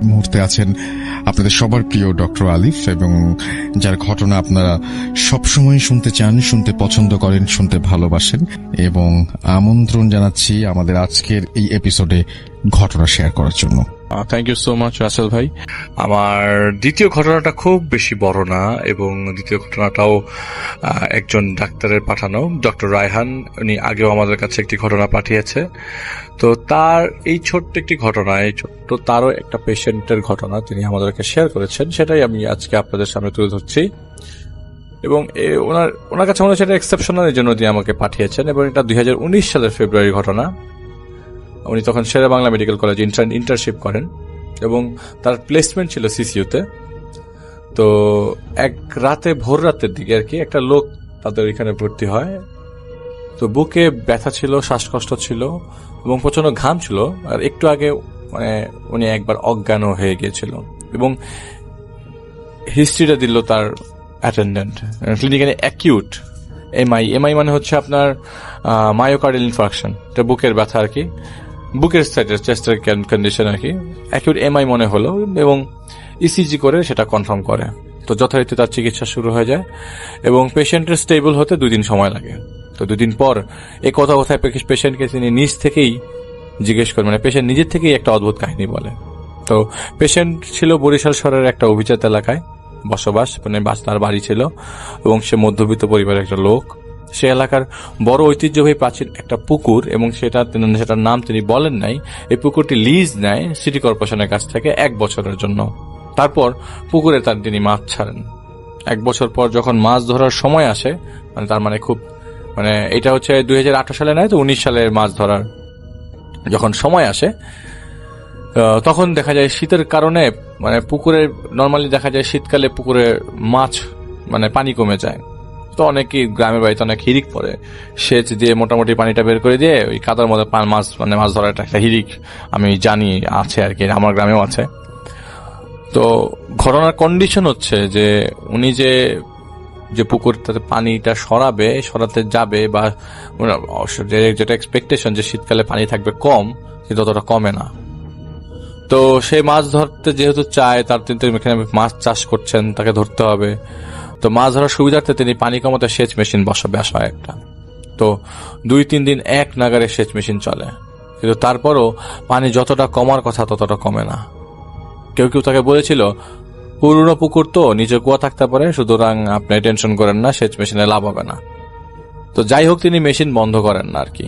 মুহূর্তে আছেন আপনাদের সবার প্রিয় ডক্টর আলিফ, এবং যার ঘটনা আপনারা সবসময় শুনতে চান, শুনতে পছন্দ করেন, শুনতে ভালোবাসেন, এবং আমন্ত্রণ জানাচ্ছি আমাদের আজকের এই এপিসোডে ঘটনা শেয়ার করার জন্য। Thank you so much Rasel ভাই। আমার দ্বিতীয় ঘটনাটা খুব বেশি বড় না, এবং দ্বিতীয় ঘটনাটাও একজন ডাক্তারের পাঠানো, ডক্টর রায়হান। উনি আগেও আমাদের কাছে একটি ঘটনা পাঠিয়েছে। তো তার এই ছোট্ট একটি ঘটনা, এই ছোট্ট তারও একটা পেশেন্টের ঘটনা তিনি আমাদেরকে শেয়ার করেছেন, সেটাই আমি আজকে আপনাদের সামনে তুলে ধরছি। এবং ওনার কাছে মনে হচ্ছে এটা এক্সেপশনাল জন্য তিনি আমাকে পাঠিয়েছেন, এবং এটা 2019 সালের ফেব্রুয়ারির ঘটনা। উনি তখন শেরে বাংলা মেডিকেল কলেজে ইন্টার্নশিপ করেন, এবং তার প্লেসমেন্ট ছিল সিসিউতে। তো এক রাতে, ভোর রাতের দিকে আর কি, একটা লোক তাদের এখানে ভর্তি হয়। তো বুকে ব্যথা ছিল, শ্বাসকষ্ট ছিল, এবং প্রচন্ড ঘাম ছিল। আর একটু আগে উনি একবার অজ্ঞান হয়ে গিয়েছিল, এবং হিস্ট্রিটা দিল তার অ্যাটেন্ডেন্ট। ক্লিনিক্যালি অ্যাকিউট এমআই মানে হচ্ছে আপনার মায়োকার্ডিয়াল ইনফার্কশন, এটা বুকের ব্যথা আর কি, বুকের সাইডের চেস্টের কন্ডিশন আর কি। অ্যাকিউট এমআই মনে হলো, এবং ইসিজি করে সেটা কনফার্ম করে। তো যথারীতি তার চিকিৎসা শুরু হয়ে যায়, এবং পেশেন্টের স্টেবল হতে 2 দিন সময় লাগে। তো 2 দিন পর এই কথায় পেশেন্টকে তিনি নিজ থেকেই জিজ্ঞেস করেন, মানে পেশেন্ট নিজের থেকেই একটা অদ্ভুত কাহিনী বলে। তো পেশেন্ট ছিল বরিশাল শহরের একটা অভিজাত এলাকায় বসবাস, মানে তার বাড়ি ছিল, এবং সে মধ্যবিত্ত পরিবারের একটা লোক। সে এলাকার বড় ঐতিহ্যবাহী প্রাচীন একটা পুকুর, এবং সেটার নাম তিনি বলেন নাই। এই পুকুরটি লিজ নেয় সিটি কর্পোরেশনের কাছ থেকে 1 বছরের জন্য। তারপর পুকুরে তিনি মাছ ছাড়েন। 1 বছর পর যখন মাছ ধরার সময় আসে, তার খুব এটা হচ্ছে 2018 সালে নয়, তো 19 সালের মাছ ধরার যখন সময় আসে, তখন দেখা যায় শীতের কারণে পুকুরে নর্মালি দেখা যায় শীতকালে পুকুরে মাছ পানি কমে যায়। তো অনেকেই গ্রামের বাড়িতে অনেক হিরিক পড়ে, সেচ দিয়ে মোটামুটি পানিটা বের করে দিয়ে ওই কাদার মধ্যে মাছ ধরার একটা হিরিক আমি জানি আছে আর কি, আমার গ্রামেও আছে। তো ঘটনার কন্ডিশন হচ্ছে যে উনি যে পুকুরটাতে পানিটা সরাতে যাবে, বা যেটা এক্সপেকটেশন যে শীতকালে পানি থাকবে কম, কিন্তু ততটা কমে না। তো সে মাছ ধরতে যেহেতু চায়, তার তিনি এখানে মাছ চাষ করছেন, তাকে ধরতে হবে। তো মাছ ধরার সুবিধার্থে তিনি পানি কমাতে সেচ মেশিন বসাবে আসলে একটা। তো 2-3 দিন এক নাগারে সেচ মেশিন চলে, কিন্তু তারপরও পানি যতটা কমার কথা ততটা কমে না। কেউ তাকে বলেছিল পুরনো পুকুর তো নিচে কুয়া থাকতে পারে, সুতরাং আপনি টেনশন করেন না, সেচ মেশিনে লাভ হবে না। তো যাই হোক, তিনি মেশিন বন্ধ করেন না আর কি।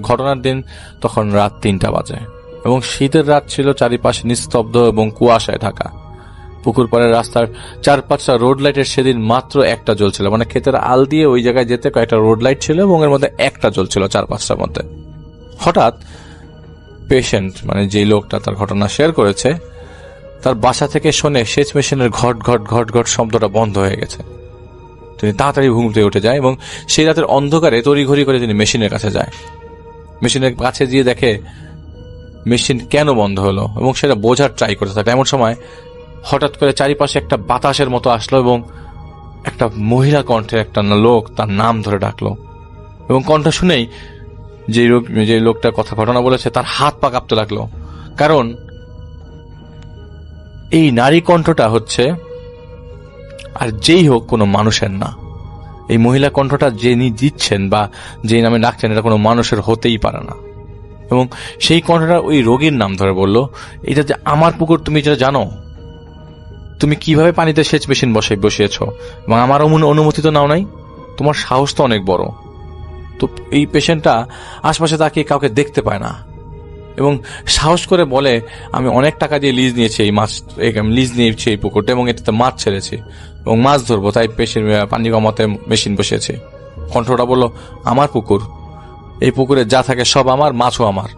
ঘটনার দিন তখন রাত 3টা বাজে, এবং শীতের রাত ছিল, চারিপাশে নিস্তব্ধ এবং কুয়াশায় ঢাকা। পুকুর পাড়ের রাস্তার 4-5টা রোড লাইটের সেদিন মাত্র একটা জ্বলছিল, ক্ষেতের আল দিয়ে ওই জায়গায় যেতে কয়েকটা রোড লাইট ছিল, এবং এর মধ্যে একটা জ্বলছিল 4-5টার মধ্যে। হঠাৎ পেশেন্ট, যে লোকটা তার ঘটনা শেয়ার করেছে, তার বাসা থেকে শোনে সেচ মেশিনের ঘট ঘট ঘট ঘট শব্দটা বন্ধ হয়ে গেছে। তিনি তাড়াতাড়ি ঘুম থেকে উঠে যায়, এবং সেই রাতের অন্ধকারে তড়িঘড়ি করে তিনি মেশিনের কাছে যায়। মেশিনের কাছে গিয়ে দেখে মেশিন কেন বন্ধ হলো, এবং সেটা বোঝার ট্রাই করতে থাকে। এমন সময় হঠাৎ করে চারিপাশে একটা বাতাসের মতো আসলো, এবং একটা মহিলা কণ্ঠে একটা লোক তার নাম ধরে ডাকলো, এবং কণ্ঠ শুনেই যে লোকটা ঘটনা বলেছে তার হাত পা কাঁপতে লাগলো। কারণ এই নারী কণ্ঠটা হচ্ছে আর যেই হোক কোনো মানুষের না। এই মহিলা কণ্ঠটা যিনি দিচ্ছেন বা যে নামে ডাকছেন, এটা কোনো মানুষের হতেই পারে না। এবং সেই কণ্ঠটা ওই রোগীর নাম ধরে বলল, এটা যে আমার পুকুর, তুমি যেটা জানো, তুমি কিভাবে পানিতে সেচ মেশিন বসিয়েছ, এবং আমার অনুমতি তো নাও নাই, তোমার সাহস তো অনেক বড়। তো এই পেশেন্টটা আশপাশে তাকিয়ে কাউকে দেখতে পায় না, এবং সাহস করে বলে, আমি অনেক টাকা দিয়ে লিজ নিয়েছি এই পুকুরটা, এবং এটাতে মাছ ছেড়েছি এবং মাছ ধরবো, তাই পানি কমাতে মেশিন বসিয়েছি। কণ্ঠটা বলল, আমার পুকুর, এই পুকুরে যা থাকে সব আমার, মাছও আমার।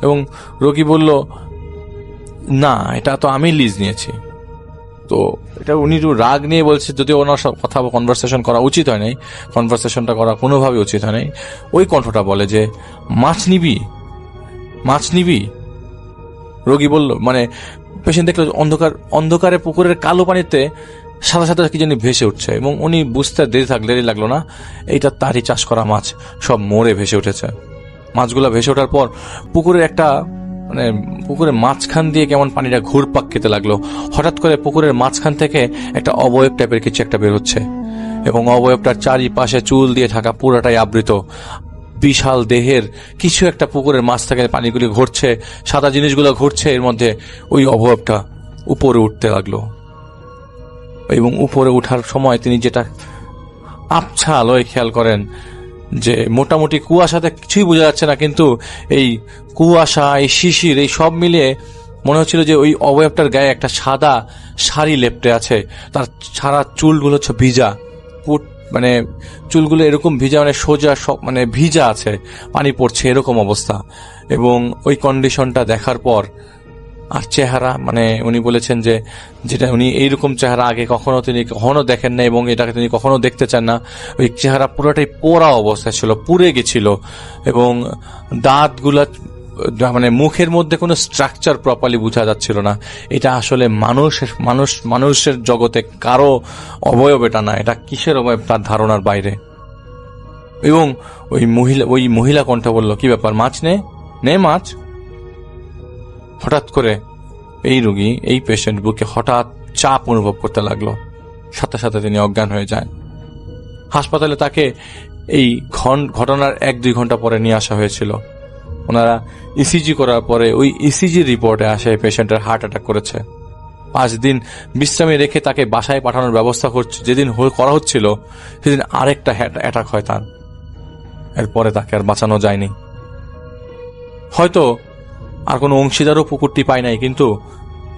এবং রোগী বলল, না, এটা তো আমি লিজ নিয়েছি। তো এটা উনি একটু রাগ নিয়ে বলছে, যদিও ওনার কথা কনভারসেশন করা উচিত হয় নাই, কনভারসেশনটা করা কোনোভাবে উচিত হয় নাই। ওই কণ্ঠটা বলে যে, মাছ নিবি। রোগী বলল, পেশেন্ট দেখলো অন্ধকারে পুকুরের কালো পানিতে সাদা সাদা কি জানি ভেসে উঠছে, এবং উনি বুঝতে দেরি লাগলো না, এইটা তারই চাষ করা মাছ, সব মরে ভেসে উঠেছে। মাছগুলা ভেসে ওঠার পর পুকুরের একটা মানে পুকুরের মাঝখান দিয়ে কেমন পানিটা ঘুরপাক খেতে লাগলো। হঠাৎ করে পুকুরের মাঝখান থেকে একটা অবয়ব টাইপের কিছু একটা বের হচ্ছে এবং অবয়বটার চারিপাশে চুল দিয়ে ঢাকা, পুরোটাই আবৃত। বিশাল দেহের কিছু একটা পুকুরের মাছ থেকে পানিগুলি ঘুরছে, সাদা জিনিসগুলো ঘুরছে, এর মধ্যে ওই অবয়বটা উপরে উঠতে লাগলো। এবং উপরে উঠার সময় তিনি যেটা আবছা আলোয় খেয়াল করেন যে মোটামুটি কুয়াশাতে কিছুই বোঝা যাচ্ছে না, কিন্তু এই কুয়াশা, এই শিশির, এই সব মিলিয়ে মনে হচ্ছিল যে ওই অবয়বটার গায়ে একটা সাদা শাড়ি লেপটে আছে। তার সারা চুলগুলো হচ্ছে ভিজা, মানে চুলগুলো এরকম ভিজা, মানে সোজা সব, মানে ভিজা আছে, পানি পড়ছে এরকম অবস্থা। এবং ওই কন্ডিশনটা দেখার পর আর চেহারা, মানে উনি বলেছেন যে যেটা উনি এইরকম চেহারা আগে তিনি কখনো দেখেন না এবং এটাকে তিনি কখনো দেখতে চান না। ওই চেহারা পুরোটাই পোড়া অবস্থায় ছিল, পুড়ে গেছিল এবং দাঁতগুলা, মানে মুখের মধ্যে কোনো স্ট্রাকচার প্রপারলি বোঝা যাচ্ছিল না। এটা আসলে মানুষের জগতে কারো অবয়ব এটা না, এটা কিসের অবয়ব তার ধারণার বাইরে। এবং ওই মহিলা কণ্ঠ বলল, কি ব্যাপার, মাছ নে মাছ। হঠাৎ করে এই রোগী, এই পেশেন্ট বুকে হঠাৎ চাপ অনুভব করতে লাগলো, সাথে সাথে তিনি অজ্ঞান হয়ে যায়। হাসপাতালে তাকে এই ঘটনার 1-2 ঘন্টা পরে নিয়ে আসা হয়েছিল। ওনারা ইসিজি করার পরে ওই ইসিজি রিপোর্টে আসে পেশেন্টের হার্ট অ্যাটাক করেছে। 5 দিন বিশ্রামে রেখে তাকে বাসায় পাঠানোর ব্যবস্থা যেদিন করা হচ্ছিল সেদিন আরেকটা অ্যাটাক হয় তার। এরপরে তাকে আর বাঁচানো যায়নি। হয়তো আর কোনো অংশীদারও পুকুরটি পায় নাই, কিন্তু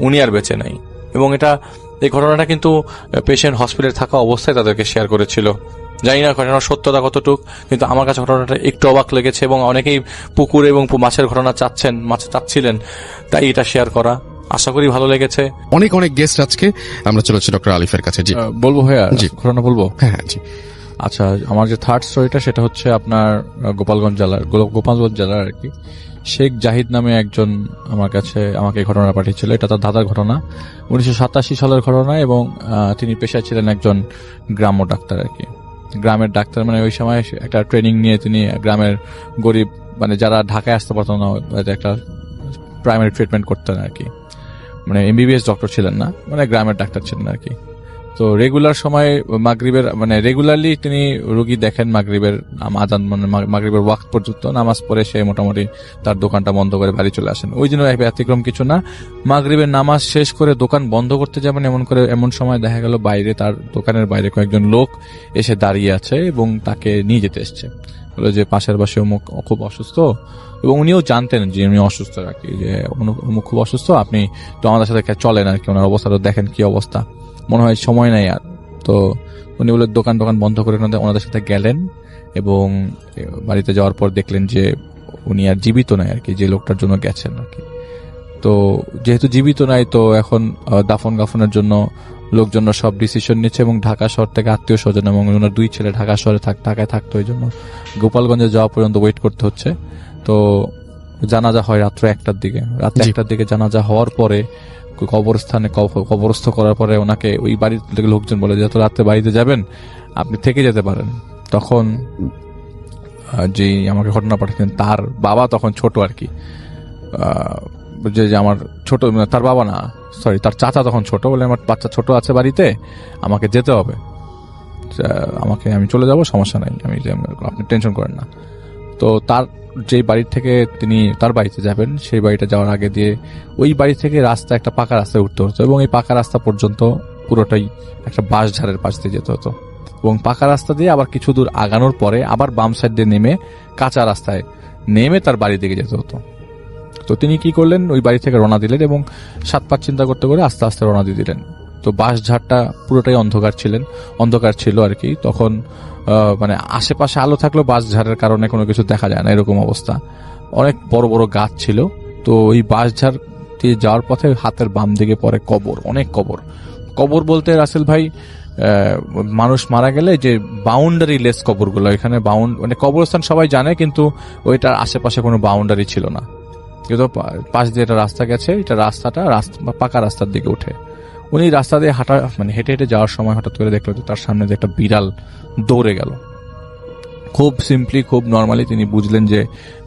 উনি আর বেঁচে নাই। এবং এই ঘটনাটা কিন্তু পেশেন্ট হসপিটালে থাকা অবস্থায় তাদেরকে শেয়ার করেছিল। জানি না ঘটনার সত্যতা কতটুক, কিন্তু আমার কাছে ঘটনাটা একটু অবাক লেগেছে এবং অনেকেই পুকুর এবং মাছের ঘটনা চাচ্ছিলেন, তাই এটা শেয়ার করা। আশা করি ভালো লেগেছে। অনেক অনেক গেস্ট আজকে, আমরা চলেছি ডক্টর আলিফের কাছে। জি বলবো ভাইয়া, জি ঘটনা বলবো। হ্যাঁ জি। আচ্ছা, আমার যে থার্ড স্টোরিটা সেটা হচ্ছে আপনার গোপালগঞ্জ জেলার আর কি শেখ জাহিদ নামে একজন আমাকে ঘটনা পাঠিয়েছিল। এটা তার দাদার ঘটনা, 1987 সালের ঘটনা। এবং তিনি পেশায় ছিলেন একজন গ্রাম্য ডাক্তার আর কি। গ্রামের ডাক্তার, মানে ওই সময় একটা ট্রেনিং নিয়ে তিনি গ্রামের গরিব, মানে যারা ঢাকায় আসতে পারতো না, একটা প্রাইমারি ট্রিটমেন্ট করতেন আর কি। মানে এমবিবিএস ডক্টর ছিলেন না, মানে গ্রামের ডাক্তার ছিলেন আর কি। তো রেগুলার সময় মাগরিবের, মানে রেগুলারলি তিনি রোগী দেখেন মাগরিবের আজান, মানে মাগরিবের ওয়াক্ত পর্যন্ত নামাজ পড়ে সে মোটামুটি তার দোকানটা বন্ধ করে বাড়ি চলে আসেন। ওই জন্য ব্যতিক্রম কিছু না, মাগরিবের নামাজ শেষ করে দোকান বন্ধ করতে যাবেন, এমন সময় দেখা গেল বাইরে, তার দোকানের বাইরে কয়েকজন লোক এসে দাঁড়িয়ে আছে এবং তাকে নিয়ে যেতে এসছে। বলে যে পাশের বাসে অমুক খুব অসুস্থ, এবং উনিও জানতেন যে উনি অসুস্থ আর কি, যে অমুক খুব অসুস্থ, আপনি তো আমাদের সাথে চলেন আর কি, ওনার অবস্থাটা দেখেন কি অবস্থা, মনে হয় সময় নাই আর। তো উনি বলে দোকান বন্ধ করে ওনাদের সাথে গেলেন এবং বাড়িতে যাওয়ার পর দেখলেন যে উনি আর জীবিত নাই আর কি, যে লোকটার জন্য গেছেন আর কি। তো যেহেতু জীবিত নাই, তো এখন দাফন কাফনের জন্য লোকজন সব ডিসিশন নিচ্ছে এবং ঢাকা শহর থেকে আত্মীয় স্বজন এবং ওনার 2 ছেলে ঢাকা শহরে ঢাকায় থাকতো, ওই জন্য গোপালগঞ্জে যাওয়া পর্যন্ত ওয়েট করতে হচ্ছে। তো জানাজা হয় রাত্র 1টার দিকে। রাত 1টার দিকে জানাজা হওয়ার পরে কবরস্থ করার পরে ওনাকে ওই বাড়ির থেকে লোকজন বলে, যেহেতু রাতে বাড়িতে যাবেন আপনি থেকে যেতে পারেন। তখন যে আমাকে ঘটনা পাঠিয়েছেন তার বাবা তখন ছোট আর কি, যে আমার ছোট, তার বাবা না, সরি তার চাচা তখন ছোট, বলে আমার বাচ্চা ছোট আছে বাড়িতে, আমাকে যেতে হবে, আমি চলে যাব, সমস্যা নাই, আপনি টেনশন করেন না। তো তার যে বাড়ি থেকে তিনি তার বাড়িতে যাবেন, সেই বাড়িটা যাওয়ার আগে দিয়ে ওই বাড়ি থেকে রাস্তা, একটা পাকা রাস্তায় উঠতে হতো এবং এই পাকা রাস্তা পর্যন্ত পুরোটাই একটা বাঁশঝাড়ের পাশ দিয়ে যেতে হতো এবং পাকা রাস্তা দিয়ে আবার কিছু দূর আগানোর পরে আবার বাম সাইড দিয়ে নেমে কাঁচা রাস্তায় নেমে তার বাড়ির দিকে যেতে হতো। তো তিনি কি করলেন, ওই বাড়ি থেকে রওনা দিলেন এবং 7-5 চিন্তা করতে করে আস্তে আস্তে রওনা দিয়ে দিলেন। তো বাঁশঝাড়টা পুরোটাই অন্ধকার ছিল আর কি। তখন মানে আশেপাশে আলো থাকলেও বাঁশঝাড়ের কারণে কোনো কিছু দেখা যায় না, এরকম অবস্থা। অনেক বড় বড় গাছ ছিল। তো ওই বাঁশঝাড় দিয়ে যাওয়ার পথে হাতের বাম দিকে পড়ে কবর, অনেক কবর বলতে রাসেল ভাই, মানুষ মারা গেলে যে বাউন্ডারি লেস কবরগুলো, এখানে মানে কবরস্থান সবাই জানে, কিন্তু ওইটার আশেপাশে কোনো বাউন্ডারি ছিল না। কিন্তু পাশ দিয়ে একটা রাস্তা গেছে, এটা পাকা রাস্তার দিকে উঠে উনি রাস্তা দিয়ে হেঁটে হেঁটে যাওয়ার সময় হঠাৎ করে দেখলো যে তার সামনে যে একটা বিড়াল দৌড়ে গেল খুব সিম্পলি, খুব নর্মালি তিনি বুঝলেন যে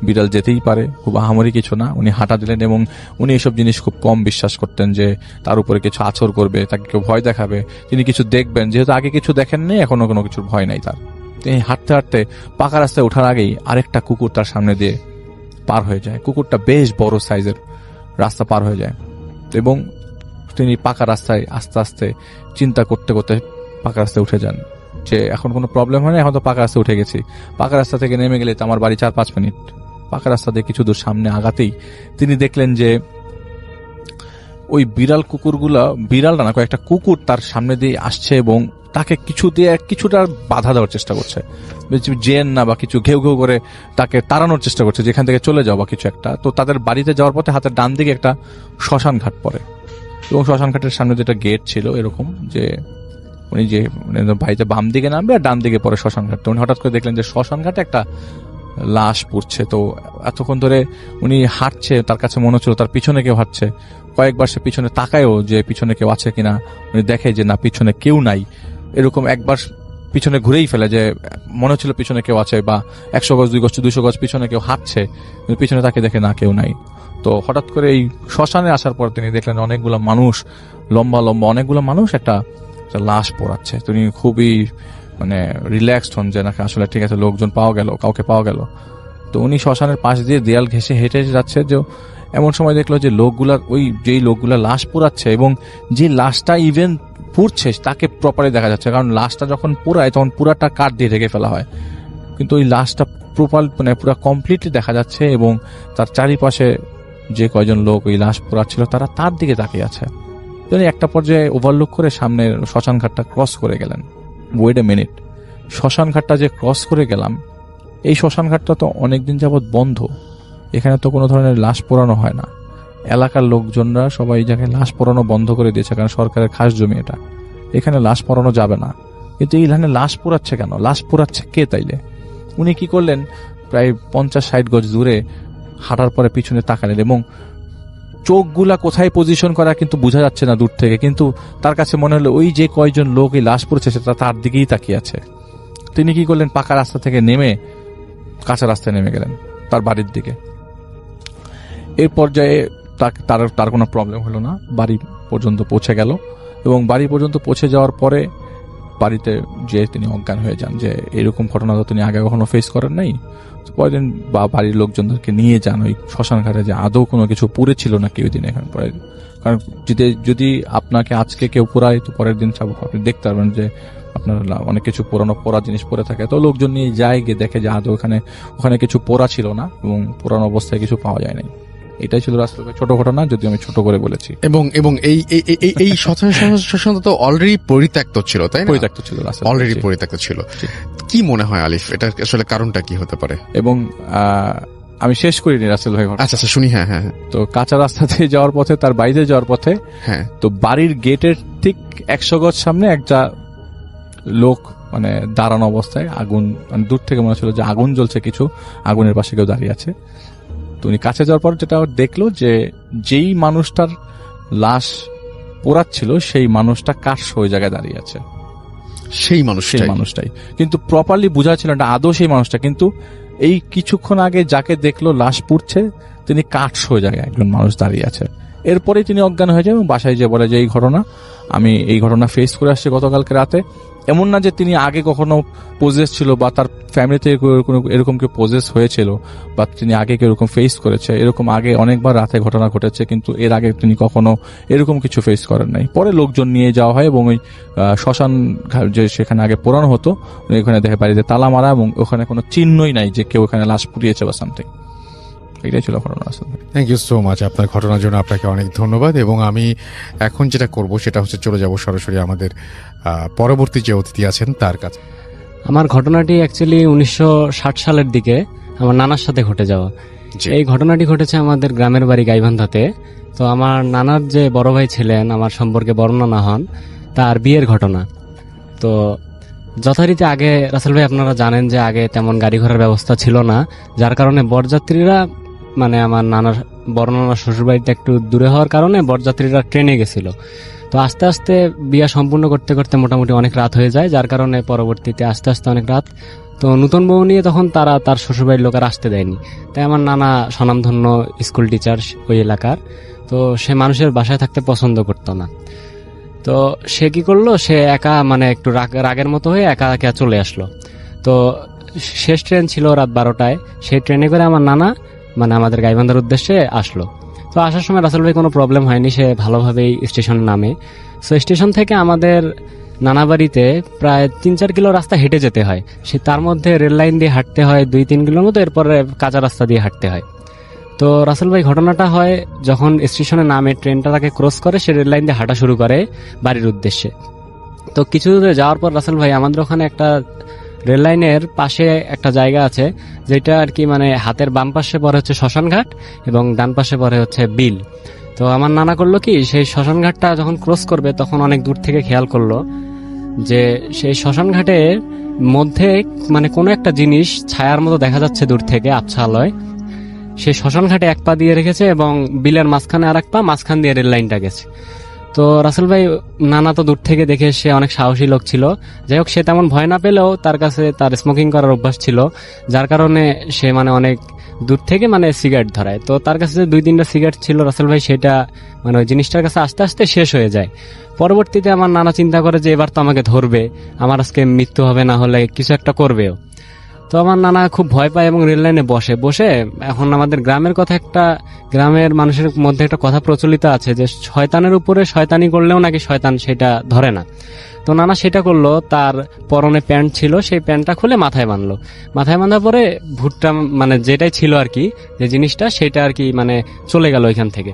বিড়াল যেতেই পারে, খুব আহামরি কিছু না। উনি হাঁটা দিলেন এবং উনি এসব জিনিস খুব কম বিশ্বাস করতেন যে তার উপরে কিছু আছর করবে, তাকে কেউ ভয় দেখাবে, তিনি কিছু দেখবেন। যেহেতু আগে কিছু দেখেননি, এখনো কোনো কিছুর ভয় নাই তার। তিনি হাঁটতে হাঁটতে পাকা রাস্তায় ওঠার আগেই আরেকটা কুকুর তার সামনে দিয়ে পার হয়ে যায়। কুকুরটা বেশ বড় সাইজের, রাস্তা পার হয়ে যায় এবং তিনি পাকা রাস্তায় আস্তে আস্তে চিন্তা করতে করতে পাকা রাস্তায় উঠে যান যে এখন কোনো প্রবলেম হয় না, এখন তো পাকা রাস্তায় উঠে গেছি। পাকা রাস্তা থেকে নেমে গেলে তো আমার বাড়ি 4-5 মিনিট। পাকা রাস্তা দিয়ে কিছু দূর সামনে আগাতেই তিনি দেখলেন যে ওই বিড়ালটা না, কয়েকটা কুকুর তার সামনে দিয়ে আসছে এবং তাকে কিছুটা বাধা দেওয়ার চেষ্টা করছে, জেন না বা কিছু ঘেউ ঘেউ করে তাকে তাড়ানোর চেষ্টা করছে যেখান থেকে চলে যাওয়া বা কিছু একটা। তো তাদের বাড়িতে যাওয়ার পথে হাতের ডান দিকে একটা শ্মশান ঘাট পড়ে এবং শ্মশান ঘাটের সামনে যেটা গেট ছিল এরকম যে উনি যে বাড়িতে বাম দিকে নামবে আর ডান দিকে পড়ে শ্মশান ঘাট। উনি হঠাৎ করে দেখলেন যে শ্মশান ঘাটে একটা লাশ পড়ছে। তো এতক্ষণ ধরে উনি হাঁটছে, তার কাছে মনে হচ্ছিল তার পিছনে কেউ হাঁটছে। কয়েকবার সে পিছনে তাকায়ও যে পিছনে কেউ আছে কিনা, উনি দেখে যে না, পিছনে কেউ নাই। এরকম একবার পিছনে ঘুরেই ফেলে যে মনে হচ্ছিল পিছনে কেউ আছে, বা 100 গজ 200 গজ পিছনে কেউ হাঁটছে, পিছনে তাকে দেখে না, কেউ নাই। তো হঠাৎ করে এই শ্মশানে আসার পর তিনি দেখলেন অনেকগুলো মানুষ, লম্বা লম্বা অনেকগুলো মানুষ একটা লাশ পোড়াচ্ছে। তিনি খুবই রিল্যাক্সড হন যে না, আসলে ঠিক আছে, লোকজন পাওয়া গেল, কাউকে পাওয়া গেল। তো উনি শ্মশানের পাশ দিয়ে দেয়াল ঘেঁষে হেঁটে যাচ্ছে, যে এমন সময় দেখলো যে যেই লোকগুলা লাশ পোড়াচ্ছে এবং যে লাশটা ইভেন পুড়ছে তাকে প্রপারলি দেখা যাচ্ছে, কারণ লাশটা যখন পোড়ায় তখন পুরাটা কাঠ দিয়ে ঢেকে ফেলা হয়, কিন্তু ওই লাশটা পুরো কমপ্লিটলি দেখা যাচ্ছে এবং তার চারিপাশে যে কয়জন লোক ওই লাশ পোড়াচ্ছিল তারা তার দিকে তাকিয়ে আছে। তিনি একটা পর্যায়ে ওভারলুক করে সামনের শ্মশান ঘাটটা ক্রস করে গেলেন। ওয়েট এ মিনিট, শ্মশান ঘাটটা যে ক্রস করে গেলাম, এই শ্মশান ঘাটটা তো অনেকদিন যাবৎ বন্ধ, এখানে তো কোনো ধরনের লাশ পোড়ানো হয় না। এলাকার লোকজনরা সবাই এই জায়গায় লাশ পোড়ানো বন্ধ করে দিয়েছে, কারণ সরকারের খাস জমি এটা, এখানে লাশ পোড়ানো যাবে না। কিন্তু এইখানে লাশ পোড়াচ্ছে কেন? লাশ পোড়াচ্ছে কে তাইলে? উনি কি করলেন, প্রায় 50-60 গজ দূরে হাঁটার পরে পিছনে তাকালেন এবং চোখগুলা কোথায় পজিশন করা কিন্তু বোঝা যাচ্ছে না দূর থেকে, কিন্তু তার কাছে মনে হলো ওই যে কয়জন লোক এই লাশ পড়েছে সেটা তার দিকেই তাকিয়ে আছে। তিনি কি করলেন, পাকা রাস্তা থেকে নেমে কাঁচা রাস্তায় নেমে গেলেন তার বাড়ির দিকে। এর পর্যায়ে তার কোনো প্রবলেম হলো না, বাড়ি পর্যন্ত পৌঁছে গেল এবং বাড়ি পর্যন্ত পৌঁছে যাওয়ার পরে বাড়িতে যে তিনি অজ্ঞান হয়ে যান। যে এরকম ঘটনা তো তিনি আগে কখনো ফেস করেন নাই। পরের দিন বাড়ির লোকজনদেরকে নিয়ে যান ওই শ্মশান ঘাটে, যে আদৌ কোনো কিছু পুড়েছিল না কেউ দিন এখানে পরে। কারণ যদি আপনাকে আজকে কেউ পোড়ায় তো পরের দিন আপনি দেখতে পারবেন যে আপনার অনেক কিছু পোড়া জিনিস পড়ে থাকে। তো লোকজন নিয়ে যায়, গিয়ে দেখে যে আদৌ ওখানে কিছু পোড়া ছিল না এবং পুরানো অবস্থায় কিছু পাওয়া যায় নাই। এটাই ছিল রাস্তায় ছোট ঘটনা, যদি আমি ছোট করে বলেছি। এবং এই শ্মশান তো অলরেডি পরিত্যক্ত ছিল, তাই না? পরিত্যক্ত ছিল, অলরেডি পরিত্যক্ত ছিল। কি মনে হয় আলিফ, এটা আসলে কারণটা কি হতে পারে? এবং আমি শেষ করিনি রাসেল ভাই। আচ্ছা শুনি। হ্যাঁ। তো কাঁচা রাস্তাতে যাওয়ার পথে, তার বাড়িতে যাওয়ার পথে, হ্যাঁ, তো বাড়ির গেটের ঠিক 100 গজ সামনে একটা লোক দাঁড়ানো অবস্থায়, আগুন দূর থেকে মনে ছিল যে আগুন জ্বলছে, কিছু আগুনের পাশে কেউ দাঁড়িয়ে আছে। তো উনি কাছে যাওয়ার পর যেটা দেখলো যে যেই মানুষটার লাশ পোড়াচ্ছিল সেই মানুষটা কাঠ ওই জায়গায় দাঁড়িয়ে আছে। সেই মানুষটাই কিন্তু প্রপারলি বোঝা ছিল না আদৌ সেই মানুষটা, কিন্তু এই কিছুক্ষণ আগে যাকে দেখলো লাশ পুড়ছে তিনি কাঠ ওই জায়গায় একজন মানুষ দাঁড়িয়ে আছে। এরপরেই তিনি অজ্ঞান হয়ে যায় এবং বাসায় যেয়ে বলে যে আমি এই ঘটনা ফেস করে আসছি গতকালকে রাতে। এমন না যে তিনি আগে কখনো পজেস ছিল বা তার ফ্যামিলিতে এরকম কেউ পজেস হয়েছিল বা তিনি আগে কেউ এরকম ফেস করেছে, এরকম আগে অনেকবার রাতে ঘটনা ঘটেছে, কিন্তু এর আগে তিনি কখনো এরকম কিছু ফেস করেন নাই। পরে লোকজন নিয়ে যাওয়া হয় এবং ওই শ্মশান যে সেখানে আগে পোড়ানো হতো, ওখানে দেখে বাড়িতে তালা মারা এবং ওখানে কোনো চিহ্নই নাই যে কেউ এখানে লাশ পুড়িয়েছে বা সামথিং। এটাই ছিল ঘটনা। থ্যাংক ইউ সো মাচ আপনার ঘটনার জন্য, আপনাকে অনেক ধন্যবাদ। এবং আমি এখন যেটা করব সেটা হচ্ছে চলে যাব সরাসরি আমাদের পরবর্তী যে অতিথি আছেন তার কাছে। আমার ঘটনাটি অ্যাকচুয়ালি 1960 সালের দিকে আমার নানার সাথে ঘটে যাওয়া। এই ঘটনাটি ঘটেছে আমাদের গ্রামের বাড়ি গাইবান্ধাতে। তো আমার নানার যে বড় ভাই ছিলেন, আমার সম্পর্কে বড় নানা হন, তার বিয়ের ঘটনা। তো যথারীতি আগে রাসেল ভাই আপনারা জানেন যে আগে তেমন গাড়ি ঘোড়ার ব্যবস্থা ছিল না, যার কারণে বরযাত্রীরা আমার বড় নানার শ্বশুরবাড়িটা একটু দূরে হওয়ার কারণে বরযাত্রীরা ট্রেনে গেছিল। তো আস্তে আস্তে বিয়া সম্পূর্ণ করতে করতে মোটামুটি অনেক রাত হয়ে যায়, যার কারণে পরবর্তীতে আস্তে আস্তে অনেক রাত। তো নতুন বউ নিয়ে তখন তার শ্বশুরবাড়ির লোক আর আসতে দেয়নি। তাই আমার নানা স্বনামধন্য স্কুল টিচার ওই এলাকার, তো সে মানুষের বাসায় থাকতে পছন্দ করতো না। তো সে কি করলো, সে একা মানে একটু রাগের মতো হয়ে একা একা চলে আসলো। তো শেষ ট্রেন ছিল রাত 12টায়, সেই ট্রেনে করে আমার নানা মানে আমাদের গাইবান্ধার উদ্দেশ্যে আসলো। তো আসার সময় রাসেল ভাই কোনো প্রবলেম হয়নি, সে ভালোভাবেই স্টেশনে নামে। সো স্টেশন থেকে আমাদের নানা বাড়িতে প্রায় 3-4 কিলো রাস্তা হেঁটে যেতে হয়, সে তার মধ্যে রেল লাইন দিয়ে হাঁটতে হয় 2-3 কিলোর মতো, এরপরে কাঁচা রাস্তা দিয়ে হাঁটতে হয়। তো রাসেল ভাই ঘটনাটা হয় যখন স্টেশনে নামে, ট্রেনটা তাকে ক্রস করে, সে রেল লাইন দিয়ে হাঁটা শুরু করে বাড়ির উদ্দেশ্যে। তো কিছু দূরে যাওয়ার পর রাসেল ভাই আমাদের ওখানে একটা রেল লাইনের পাশে একটা জায়গা আছে, যেটা আর কি মানে হাতের বাম পাশে পরে হচ্ছে শ্মশানঘাট এবং ডান পাশে পরে হচ্ছে বিল। তো আমার নানা করলো কি, সেই শ্মশানঘাটটা যখন ক্রস করবে তখন অনেক দূর থেকে খেয়াল করলো যে সেই শ্মশানঘাটের মধ্যে মানে কোনো একটা জিনিস ছায়ার মতো দেখা যাচ্ছে দূর থেকে, আবছা আলোয়। সেই শ্মশানঘাটে এক পা দিয়ে রেখেছে এবং বিলের মাঝখানে আর এক পা, মাঝখান দিয়ে রেল লাইনটা গেছে। তো রাসেল ভাই নানা তো দূর থেকে দেখে, সে অনেক সাহসী লোক ছিল, যাই হোক সে তেমন ভয় না পেলেও তার কাছে তার স্মোকিং করার অভ্যাস ছিল, যার কারণে সে মানে অনেক দূর থেকে মানে সিগারেট ধরায়। তো তার কাছে যে 2-3টা সিগারেট ছিল রাসেল ভাই, সেটা মানে ওই জিনিসটার কাছে আস্তে আস্তে শেষ হয়ে যায়। পরবর্তীতে আমার নানা চিন্তা করে যে এবার তো আমাকে ধরবে, আমার আজকে মৃত্যু হবে, না হলে কিছু একটা করবেও। তো আমার নানা খুব ভয় পায় এবং রেল লাইনে বসে এখন আমাদের গ্রামের কথা, একটা গ্রামের মানুষের মধ্যে একটা কথা প্রচলিত আছে যে শয়তানের উপরে শয়তানি করলেও নাকি শয়তান সেটা ধরে না। তো নানা সেটা করলো, তার পরনে প্যান্ট ছিল, সেই প্যান্টটা খুলে মাথায় বাঁধলো। মাথায় বাঁধার পরে ভুট্টা মানে যেটাই ছিল আর কি, যে জিনিসটা, সেটা আর কি মানে চলে গেল ওইখান থেকে।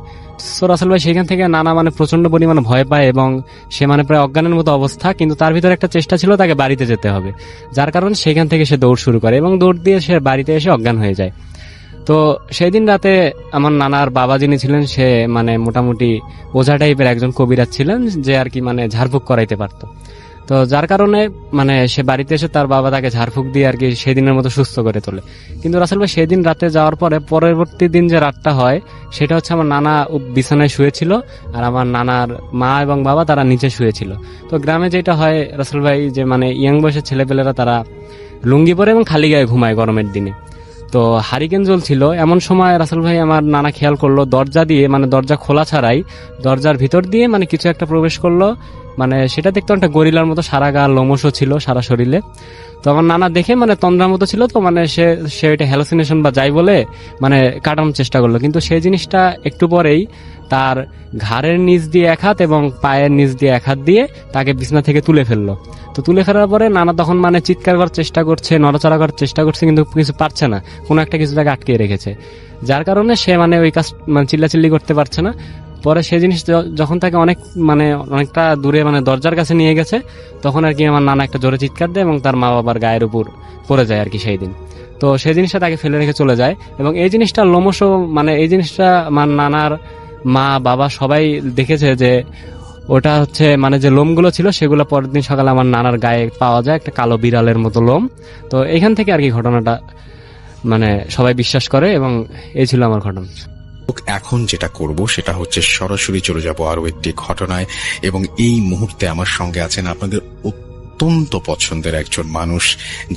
সো রাসেল ভাই সেখান থেকে নানা মানে প্রচন্ড পরিমাণে ভয় পায় এবং সে মানে প্রায় অজ্ঞানের মতো অবস্থা, কিন্তু তার ভিতরে একটা চেষ্টা ছিল তাকে বাড়িতে যেতে হবে, যার কারণে সেখান থেকে সে দৌড় শুরু করে এবং দৌড় দিয়ে সে বাড়িতে এসে অজ্ঞান হয়ে যায়। তো সেই দিন রাতে আমার নানার বাবা যিনি ছিলেন, সে মানে মোটামুটি ওঝা টাইপের একজন কবিরাজ ছিলেন, যে আর কি মানে ঝাড়ফুঁক করাইতে পারতো। তো যার কারণে মানে সে বাড়িতে এসে তার বাবা তাকে ঝাড়ফুঁক দিয়ে আর কি সেদিনের মতো সুস্থ করে তোলে। কিন্তু রাসেল ভাই সেদিন রাতে যাওয়ার পরে পরবর্তী দিন যে রাতটা হয়, সেটা হচ্ছে আমার নানা বিছানায় শুয়েছিল আর আমার নানার মা এবং বাবা তারা নিচে শুয়েছিল। তো গ্রামে যেটা হয় রাসেল ভাই, যে মানে ইয়াং বয়সের ছেলেপেলেরা তারা লুঙ্গি পরে এবং খালি গায়ে ঘুমায় গরমের দিনে। তো হারিকেন জ্বলছিল, এমন সময় রাসেল ভাই আমার নানা খেয়াল করলো দরজা দিয়ে মানে দরজা খোলা ছাড়াই দরজার ভিতর দিয়ে মানে কিছু একটা প্রবেশ করলো। মানে সেটা দেখতে একটা গরিলার মতো, সারা গা লোমশও ছিল সারা শরীরে। তো আমার নানা দেখে মানে তন্দ্রার মতো ছিল, তো মানে সে এটা হ্যালোসিনেশন বা যাই বলে মানে কাটানোর চেষ্টা করলো, কিন্তু সেই জিনিসটা একটু পরেই তার ঘাড়ের নিচ দিয়ে এক হাত এবং পায়ের নিচ দিয়ে এক হাত দিয়ে তাকে বিছানা থেকে তুলে ফেললো। তো তুলে ফেলার পরে নানা তখন মানে চিৎকার করার চেষ্টা করছে, নড়াচড়া করার চেষ্টা করছে, কিন্তু কিছু পারছে না, কোনো একটা কিছু তাকে আটকে রেখেছে, যার কারণে সে মানে ওই কাজ মানে চিল্লাচিল্লি করতে পারছে না। পরে সেই জিনিস যখন তাকে অনেকটা দূরে মানে দরজার কাছে নিয়ে গেছে, তখন আর কি আমার নানা একটা জোরে চিৎকার দেয় এবং তার মা বাবার গায়ের উপর পড়ে যায় আর কি সেই দিন। তো সেই জিনিসটা তাকে ফেলে রেখে চলে যায় এবং এই জিনিসটা লোমশ মানে এই জিনিসটা আমার নানার মা বাবা সবাই দেখেছে যে ওটা হচ্ছে মানে যে লোমগুলো ছিল সেগুলো পরের দিন সকালে আমার নানার গায়ে পাওয়া যায়, একটা কালো বিড়ালের মতো লোম। তো এইখান থেকে আর কি ঘটনাটা মানে সবাই বিশ্বাস করে এবং এই ছিল আমার ঘটনা। এখন যেটা করব সেটা হচ্ছে সরাসরি চলে যাব আরো একটি ঘটনায়, এবং এই মুহূর্তে আমার সঙ্গে আছেন আপনাদের অত্যন্ত পছন্দের একজন মানুষ,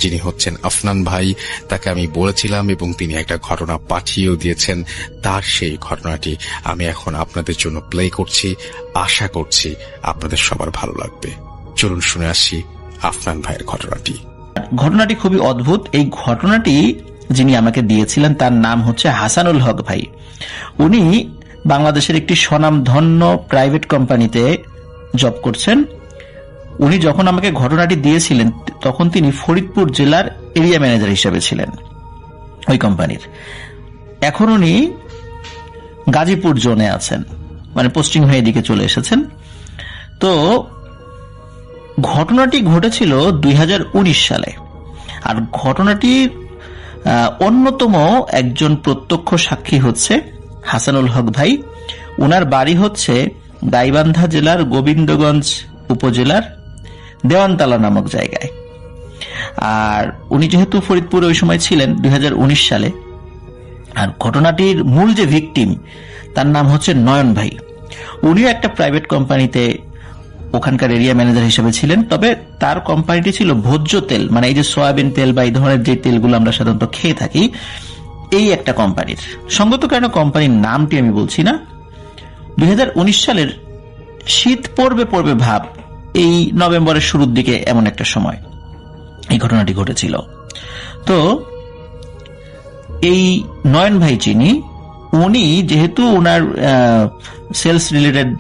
যিনি হচ্ছেন আফনান ভাই। তাকে আমি বলেছিলাম এবং তিনি একটা ঘটনা পাঠিয়েও দিয়েছেন। তার সেই ঘটনাটি আমি এখন আপনাদের জন্য প্লে করছি, আশা করছি আপনাদের সবার ভালো লাগবে। চলুন শুনে আসি আফনান ভাইয়ের ঘটনাটি। ঘটনাটি খুবই অদ্ভুত। এই ঘটনাটি যিনি আমাকে দিয়েছিলেন তার নাম হচ্ছে হাসানুল হক ভাই। উনি বাংলাদেশের একটি স্বনামধন্য প্রাইভেট কোম্পানিতে জব করছেন। উনি যখন আমাকে ঘটনাটি দিয়েছিলেন তখন তিনি ফরিদপুর জেলার এরিয়া ম্যানেজার হিসেবে ছিলেন ওই কোম্পানির। এখন উনি গাজীপুর জোনে আছেন, মানে পোস্টিং হয়ে এদিকে চলে এসেছেন। তো ঘটনাটি ঘটেছিল 2019 সালে। আর ঘটনাটির অন্যতম একজন প্রত্যক্ষ সাক্ষী হচ্ছে হাসানুল হক ভাই। উনার বাড়ি হচ্ছে গাইবান্ধা জেলার গোবিন্দগঞ্জ উপজেলার দেওয়ানতলা নামক জায়গায়। আর উনি যেহেতু ফরিদপুরে ওই সময় ছিলেন 2019 সালে। আর ঘটনাটির মূল যে ভিকটিম তার নাম হচ্ছে নয়ন ভাই। উনিও একটা প্রাইভেট কোম্পানিতে ওখানকার এরিয়া ম্যানেজার হিসেবে ছিলেন। তবে তার কোম্পানিটি ছিল ভোজ্য তেল, মানে এই যে সয়াবিন তেল বা এই ধরনের যে তেলগুলো আমরা সাধারণত খেয়ে থাকি, এই একটা কোম্পানির। সঙ্গত কারণে কোম্পানির নামটি আমি বলছি না। 2019 সালের শীত পড়বে পড়বে ভাব, এই নভেম্বরের শুরুর দিকে এমন একটা সময় এই ঘটনাটি ঘটেছিল। তো এই নয়ন ভাই চিনি, উনি যেহেতু ওনার সেলস রিলেটেড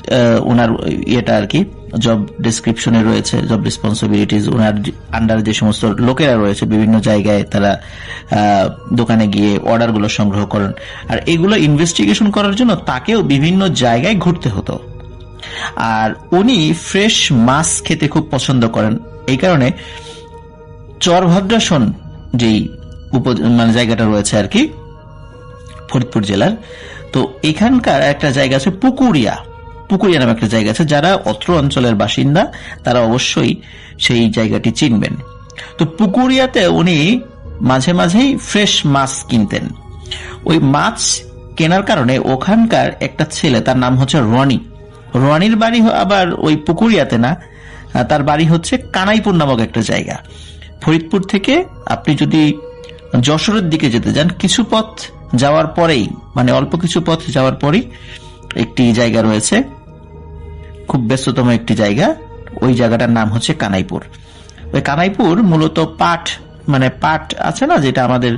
ওনার ইয়েটা আর কি জব ডেসক্রিপশনে রয়েছে, জব রেসপন্সিবিলিটিজ, ওনার আন্ডার যে সমস্ত লোকেরা রয়েছে বিভিন্ন জায়গায় তারা দোকানে গিয়ে অর্ডারগুলো সংগ্রহ করেন, আর এগুলো ইনভেস্টিগেশন করার জন্য তাকেও বিভিন্ন জায়গায় ঘুরতে হতো। আর উনি ফ্রেশ মাছ খেতে খুব পছন্দ করেন, এই কারণে চরভদ্রাসন যেই মানে জায়গাটা রয়েছে আর কি ফরিদপুর জেলার, তো এখানকার একটা জায়গা আছে পুকুরিয়া নামে একটা জায়গা আছে। যারা অত্র অঞ্চলের বাসিন্দা তারা অবশ্যই সেই জায়গাটি চিনবেন। তো পুকুরিয়াতে উনি মাঝে মাঝেই ফ্রেশ মাছ কিনতেন। ওই মাছ কেনার কারণে ওখানকার একটা ছেলে, তার নাম হচ্ছে রনির বাড়ি আবার ওই পুকুরিয়াতে না, তার বাড়ি হচ্ছে কানাইপুর নামক একটা জায়গা। ফরিদপুর থেকে আপনি যদি যশোরের দিকে যেতে যান, কিছু পথ যাওয়ার পরেই, মানে অল্প কিছু পথ যাওয়ার পরেই একটি জায়গা রয়েছে, খুব ব্যস্ততম একটি জায়গা। ওই জায়গাটার নাম হচ্ছে কানাইপুর। ওই কানাইপুর মূলত পাট আছে না, যেটা আমাদের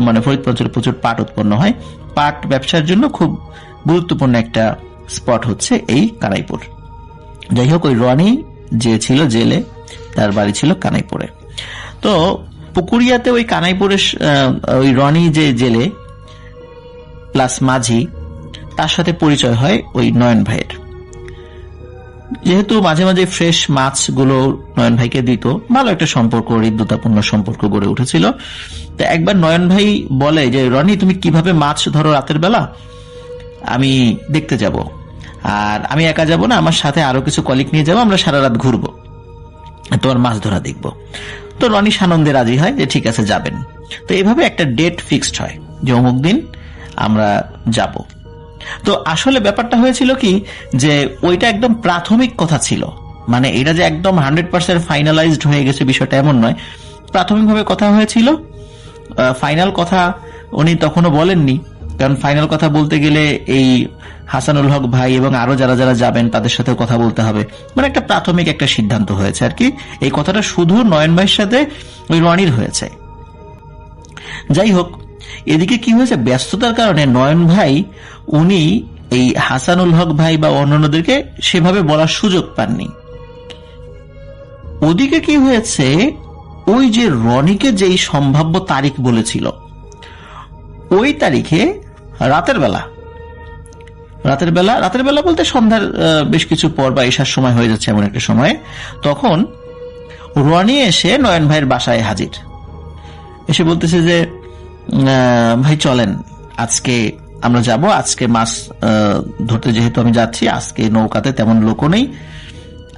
মানে ফরিদপুর অঞ্চলে প্রচুর পাট উৎপন্ন হয়, পাট ব্যবসার জন্য খুব গুরুত্বপূর্ণ একটা স্পট হচ্ছে এই কানাইপুর। যাই হোক, ওই রনি যে ছিল জেলে, তার বাড়ি ছিল কানাইপুরে। তো পুকুরিয়াতে ওই কানাইপুরের ওই রনি যে জেলে প্লাস মাঝি, তার সাথে পরিচয় হয় ওই নয়ন ভাইয়ের। যেহেতু মাঝে মাঝে ফ্রেশ মাছগুলো নয়ন ভাইকে দিত, ভালো একটা সম্পর্ক, হৃদ্যতাপূর্ণ সম্পর্ক গড়ে উঠেছিল। তো একবার নয়ন ভাই বলে যে, রনি তুমি কিভাবে মাছ ধরো রাতের বেলা, আমি দেখতে যাব, আর আমি একা যাব না, আমার সাথে আরো কিছু কলিগ নিয়ে যাবো, আমরা সারা রাত ঘুরবো, তোমার মাছ ধরা দেখবো। তো রনি সানন্দে রাজি হয় যে ঠিক আছে যাবেন। তো এইভাবে একটা ডেট ফিক্সড হয় যে অমুক দিন আমরা যাব। তো আসলে ব্যাপারটা হয়েছিল কি, যে ওইটা একদম প্রাথমিক কথা ছিল, মানে এটা যে একদম 100% ফাইনালাইজড হয়ে গেছে বিষয়টা এমন নয়। প্রাথমিকভাবে কথা হয়েছিল, ফাইনাল কথা উনি তখনও বলেননি, কারণ ফাইনাল কথা বলতে গেলে এই হাসানুল হক ভাই এবং আরো যারা যারা যাবেন তাদের সাথে কথা বলতে হবে, মানে একটা প্রাথমিক একটা সিদ্ধান্ত হয়েছে আর কি। এই কথাটা শুধু নয়ন ভাইয়ের সাথে ওই রনির হয়েছে। যাই হোক, এদিকে কি হয়েছে, ব্যস্ততার কারণে নয়ন ভাই উনি এই হাসানুল হক ভাই বা অন্যান্যদেরকে সেভাবে বলার সুযোগ পাননি। ওদিকে কি হয়েছে, ওই যে রনিকে যেই সম্ভাব্য তারিখ বলেছিল, ওই তারিখে রাতের বেলা বলতে সন্ধ্যার বেশ কিছু পর বা এসার সময় হয়ে যাচ্ছে এমন একটা সময়, তখন রনি এসে নয়ন ভাইয়ের বাসায় হাজির। এসে বলতেছে যে ভাই চলেন, আজকে আমরা যাব, আজকে মাছ ধরতে যেহেতু আমি যাচ্ছি, আজকে নৌকাতে তেমন লোকও নেই,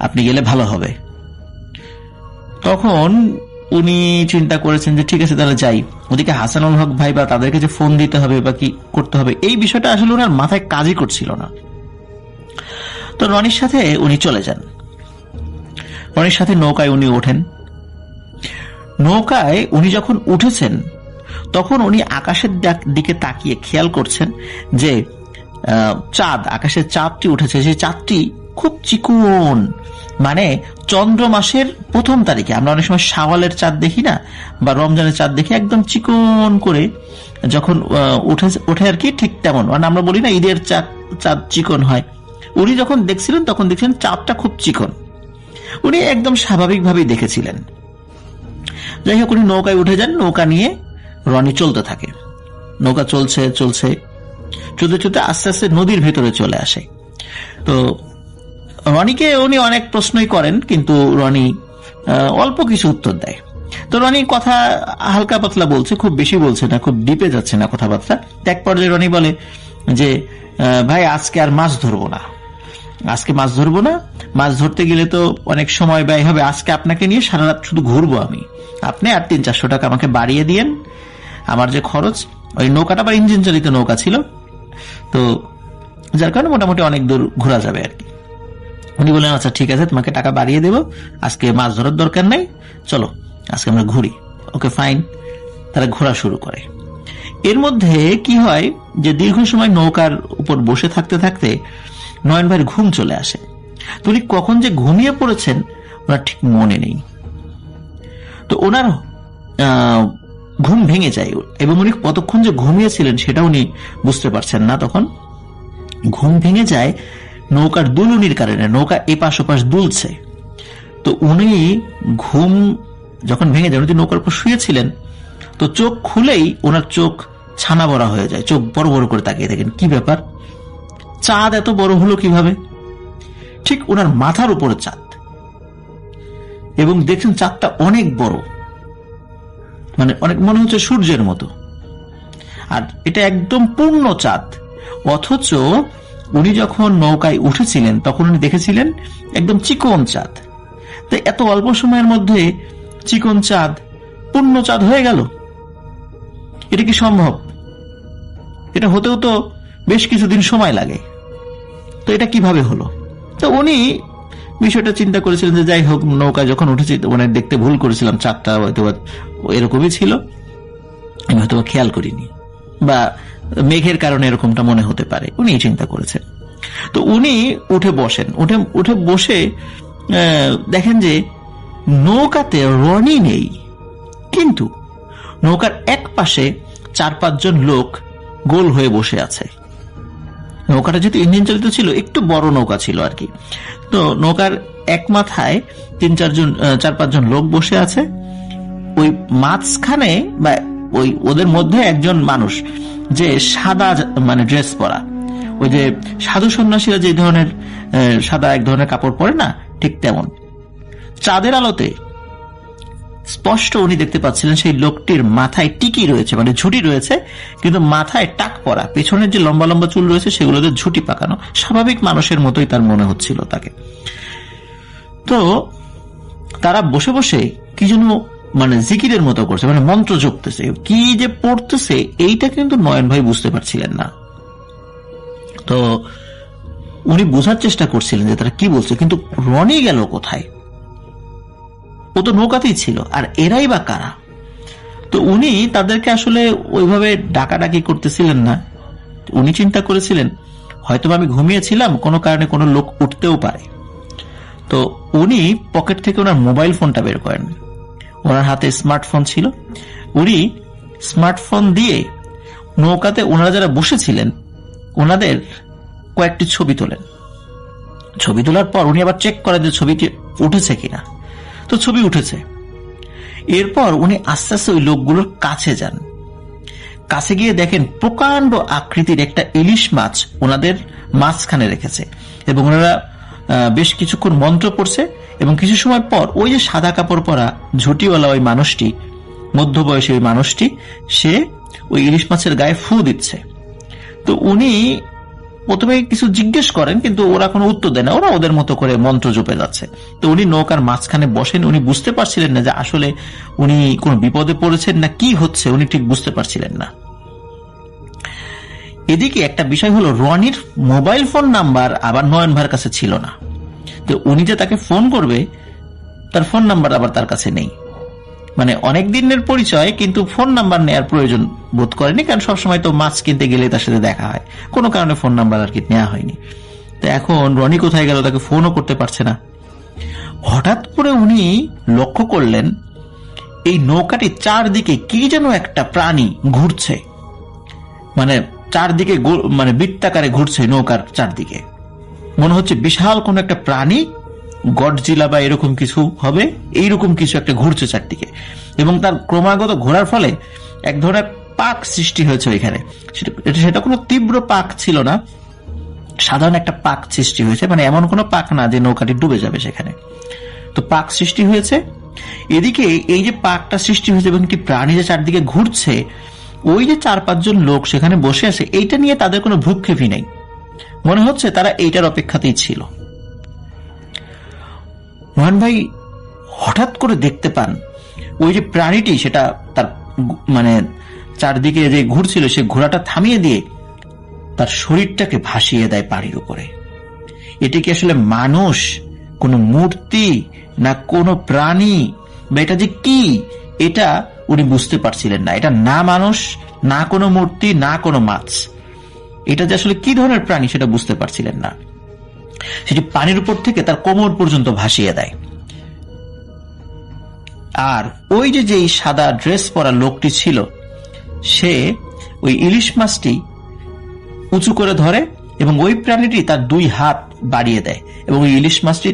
আপনি গেলে ভালো হবে। তখন উনি চিন্তা করেছেন যে ঠিক আছে তাহলে যাই। ওদিকে হাসানুল হক ভাই বা তাদেরকে যে ফোন দিতে হবে বা কি করতে হবে, এই বিষয়টা আসলে ওনার মাথায় কাজই করছিল না। তো রনির সাথে উনি চলে যান, রনির সাথে নৌকায় উনি ওঠেন। নৌকায় উনি যখন উঠেছেন তখন উনি আকাশের দিকে তাকিয়ে খেয়াল করছেন যে চাঁদ, আকাশের চাঁদটি উঠেছে, সেই চাঁদটি খুব চিকন, মানে চন্দ্র মাসের 1 তারিখে আমরা অনেক সময় শাওয়ালের চাঁদ দেখি না, বা রমজানের চাঁদ দেখি, একদম চিকন করে যখন ওঠে আর কি, ঠিক তেমন, মানে আমরা বলি না ঈদের চাঁদ চিকন হয়, উনি যখন দেখছিলেন তখন দেখছিলেন চাঁদটা খুব চিকন, উনি একদম স্বাভাবিকভাবেই দেখেছিলেন। যাই হোক, উনি নৌকায় উঠে যান, নৌকা নিয়ে রনি চলতে থাকে। নৌকা চলতে চলতে আস্তে আস্তে নদীর ভেতরে চলে আসে। তো রনিকে উনি অনেক প্রশ্নই করেন, কিন্তু রনি অল্প কিছু উত্তর দেয়। তো রনি কথা হালকা পাতলা বলছে, খুব বেশি বলছে না, খুব ডিপে যাচ্ছে না কথাবার্তা। এক পর্যায়ে রনি বলে যে ভাই আজকে আর মাছ ধরবো না, মাছ ধরতে গেলে তো অনেক সময় ব্যয় হবে, আজকে আপনাকে নিয়ে সারা রাত শুধু ঘুরবো আমি, আপনি আর 300-400 টাকা আমাকে বাড়িয়ে দিয়েন, আমার যে খরচ। ওই নৌকাটা আবার ইঞ্জিন চালিত নৌকা ছিল, তো যার কারণে মোটামুটি অনেক দূর ঘোরা যাবে আর কি। উনি বললেন আচ্ছা ঠিক আছে, তোমাকে টাকা বাড়িয়ে দেবো, আজকে মাছ ধরার দরকার নাই, চলো আজকে আমরা ঘুরি। ওকে ফাইন, তারা ঘোরা শুরু করে। এর মধ্যে কি হয় যে দীর্ঘ সময় নৌকার উপর বসে থাকতে থাকতে নয়ন ভাইয়ের ঘুম চলে আসে। তো উনি কখন যে ঘুমিয়ে পড়েছেন ওনার ঠিক মনে নেই। তো ওনার ঘুম ভেঙে যায় এবং উনি কতক্ষণ যে ঘুমিয়েছিলেন সেটা উনি বুঝতে পারছেন না। তখন ঘুম ভেঙে যায় নৌকার দুলুনির কারণে, নৌকা এপাশ ওপাশ দুলছে। তো উনি ঘুম যখন ভেঙে যায়, উনি নৌকার উপর শুয়েছিলেন, তো চোখ খুলেই ওনার চোখ ছানা বড়া হয়ে যায়, চোখ বড় বড় করে তাকিয়ে দেখেন কি ব্যাপার, চাঁদ এত বড় হলো কিভাবে? ঠিক ওনার মাথার উপরে চাঁদ, এবং দেখছেন চাঁদটা অনেক বড়, মানে অনেক মনে হচ্ছে সূর্যের মতো, আর এটা একদম পূর্ণ চাঁদ। অথচ উনি যখন নৌকায় উঠেছিলেন তখন উনি দেখেছিলেন একদম চিকন চাঁদ। তো এত অল্প সময়ের মধ্যে চিকন চাঁদ পূর্ণ চাঁদ হয়ে গেল, এটা কি সম্ভব? এটা হতেও তো বেশ কিছুদিন সময় লাগে, তো এটা কিভাবে হলো? তো উনি বিষয়টা চিন্তা করেছিলেন যে যাই হোক, নৌকা যখন উঠেছি মানে দেখতে ভুল করেছিলাম, চাঁদটা হয়তো এরকমই ছিল, আমি হয়তো খেয়াল করিনি, বা মেঘের কারণে এরকমটা মনে হতে পারে, উনি চিন্তা করেছেন। তো উনি উঠে বসেন, উঠে বসে দেখেন যে নৌকাতে রনি নেই, কিন্তু নৌকার এক পাশে 4-5 জন লোক গোল হয়ে বসে আছে। নৌকাটা যেহেতু ইঞ্জিন চালিত ছিল, একটু বড় নৌকা ছিল আর কি, তো নৌকার এক মাথায় 4-5 জন লোক বসে আছে। ওই মাঝখানে বা ওই ওদের মধ্যে একজন মানুষ, যে সাদা মানে ড্রেস পরা, ওই যে সাধু সন্ন্যাসীরা যে ধরনের সাদা এক ধরনের কাপড় পরে না, ঠিক তেমন। চাঁদের আলোতে স্পষ্ট উনি দেখতে পাচ্ছিলেন সেই লোকটির মাথায় টিকি রয়েছে, মানে ঝুঁটি রয়েছে, কিন্তু মাথায় টাক পরা, পেছনের যে লম্বা লম্বা চুল রয়েছে সেগুলোতে ঝুঁটি পাকানো, স্বাভাবিক মানুষের মতোই তার মনে হচ্ছিল তাকে। তো তারা বসে বসে কি যেন মানে জিকিরের মতো করছে, মানে মন্ত্র জপতেছে, কি যে পড়তেছে এইটা কিন্তু নয়ন ভাই বুঝতে পারছিলেন না। তো উনি বোঝার চেষ্টা করছিলেন যে তারা কি বলছে, কিন্তু রনি গেল কোথায়? ও তো নৌকাতেই ছিল, আর এরাই বা কারা? তো উনি তাদেরকে আসলে ওইভাবে ডাকাডাকি করতেছিলেন না। উনি চিন্তা করেছিলেন হয়তো আমি ঘুমিয়েছিলাম, কোনো কারণে কোনো লোক উঠতেও পারে। তো উনি পকেট থেকে ওনার মোবাইল ফোনটা বের করেন, ওনার হাতে স্মার্টফোন ছিল। উনি স্মার্টফোন দিয়ে নৌকাতে ওনারা যারা বসেছিলেন ওনাদের কয়েকটি ছবি তোলেন। ছবি তোলার পর উনি আবার চেক করেন যে ছবিটি উঠেছে কিনা, তো ছবি উঠেছে। এরপর উনি আস্তে আস্তে ওই লোকগুলোর কাছে যান, কাছে গিয়ে দেখেন প্রকাণ্ড আকৃতির একটা ইলিশ মাছ ওনাদের মাঝখানে রেখেছে, এবং ওনারা বেশ কিছুক্ষণ মন্ত্র পড়ছে, এবং কিছু সময় পর ওই যে সাদা কাপড় পরা ঝুঁটিওয়ালা ওই মানুষটি, মধ্যবয়সী ওই মানুষটি, সে ওই ইলিশ মাছের গায়ে ফু দিচ্ছে। তো উনি প্রথমে কিছু জিজ্ঞেস করেন, কিন্তু ওরা কোনো উত্তর দেয় না, ওরা ওদের মতো করে মন্ত্র জপে যাচ্ছে। তো উনি নৌকার মাঝখানে বসেন, উনি বুঝতে পারছিলেন না যে আসলে উনি কোনো বিপদে পড়েছেন না কি হচ্ছে, উনি ঠিক বুঝতে পারছিলেন না। এদিকে একটা বিষয় হলো, রনির মোবাইল ফোন নাম্বার আবার নয়ন ভাইয়ের কাছে ছিল না। তো উনি যে তাকে ফোন করবে, তার ফোন নাম্বার আবার তার কাছে নেই। মানে অনেক দিনের পরিচয়, কিন্তু ফোন নাম্বার নেওয়ার প্রয়োজন বোধ করেনি, কারণ সবসময় তো মাছ কিনতে গেলে তার সাথে দেখা হয়, কোনো কারণে ফোন নাম্বার আর কি নেওয়া হয়নি। তো এখন রনি কোথায় গেল, তাকে ফোনও করতে পারছে না। হঠাৎ করে উনি লক্ষ্য করলেন এই নৌকাটি চারদিকে কি যেন একটা প্রাণী ঘুরছে, মানে চারদিকে মানে বৃত্তাকারে ঘুরছে নৌকার চারদিকে। মনে হচ্ছে বিশাল কোন একটা প্রাণী, গডজিলা বা এরকম কিছু হবে, এইরকম কিছু একটা ঘুরছে চারদিকে, এবং তার ক্রমাগত ঘোরার ফলে এক ধরনের পাক সৃষ্টি হয়েছে ওইখানে। সেটা কোনো তীব্র পাক ছিল না, সাধারণ একটা পাক সৃষ্টি হয়েছে, মানে এমন কোনো পাক না যে নৌকাটি ডুবে যাবে সেখানে। তো পাক সৃষ্টি হয়েছে। এদিকে এই যে পাকটা সৃষ্টি হয়েছে এবং একটি প্রাণী যে চারদিকে ঘুরছে, ওই যে 4-5 জন লোক সেখানে বসে আছে, এইটা নিয়ে তাদের কোনো ভ্রুক্ষেপই নেই, মনে হচ্ছে তারা এইটার অপেক্ষাতেই ছিল। মোহন ভাই হঠাৎ করে দেখতে পান ওই যে প্রাণীটি, সেটা তার মানে চারদিকে যে ঘুরছিল সে ঘোড়াটা থামিয়ে দিয়ে তার শরীরটাকে ভাসিয়ে দেয় পানির উপরে। এটি কি আসলে মানুষ, কোনো মূর্তি, না কোনো প্রাণী, বা এটা যে কি, এটা উনি বুঝতে পারছিলেন না। এটা না মানুষ, না কোনো মূর্তি, না কোনো মাছ, এটা যে আসলে কি ধরনের প্রাণী সেটা বুঝতে পারছিলেন না। সেটি পানির উপর থেকে তার কোমর পর্যন্ত ভাসিয়ে দেয়। আর ওই যে সাদা ড্রেস পরা লোকটি ছিল, সে ওই ইলিশ মাছটি উঁচু করে ধরে এবং ওই প্রাণীটি তার 2 হাত বাড়িয়ে দেয় এবং ওই ইলিশ মাছটি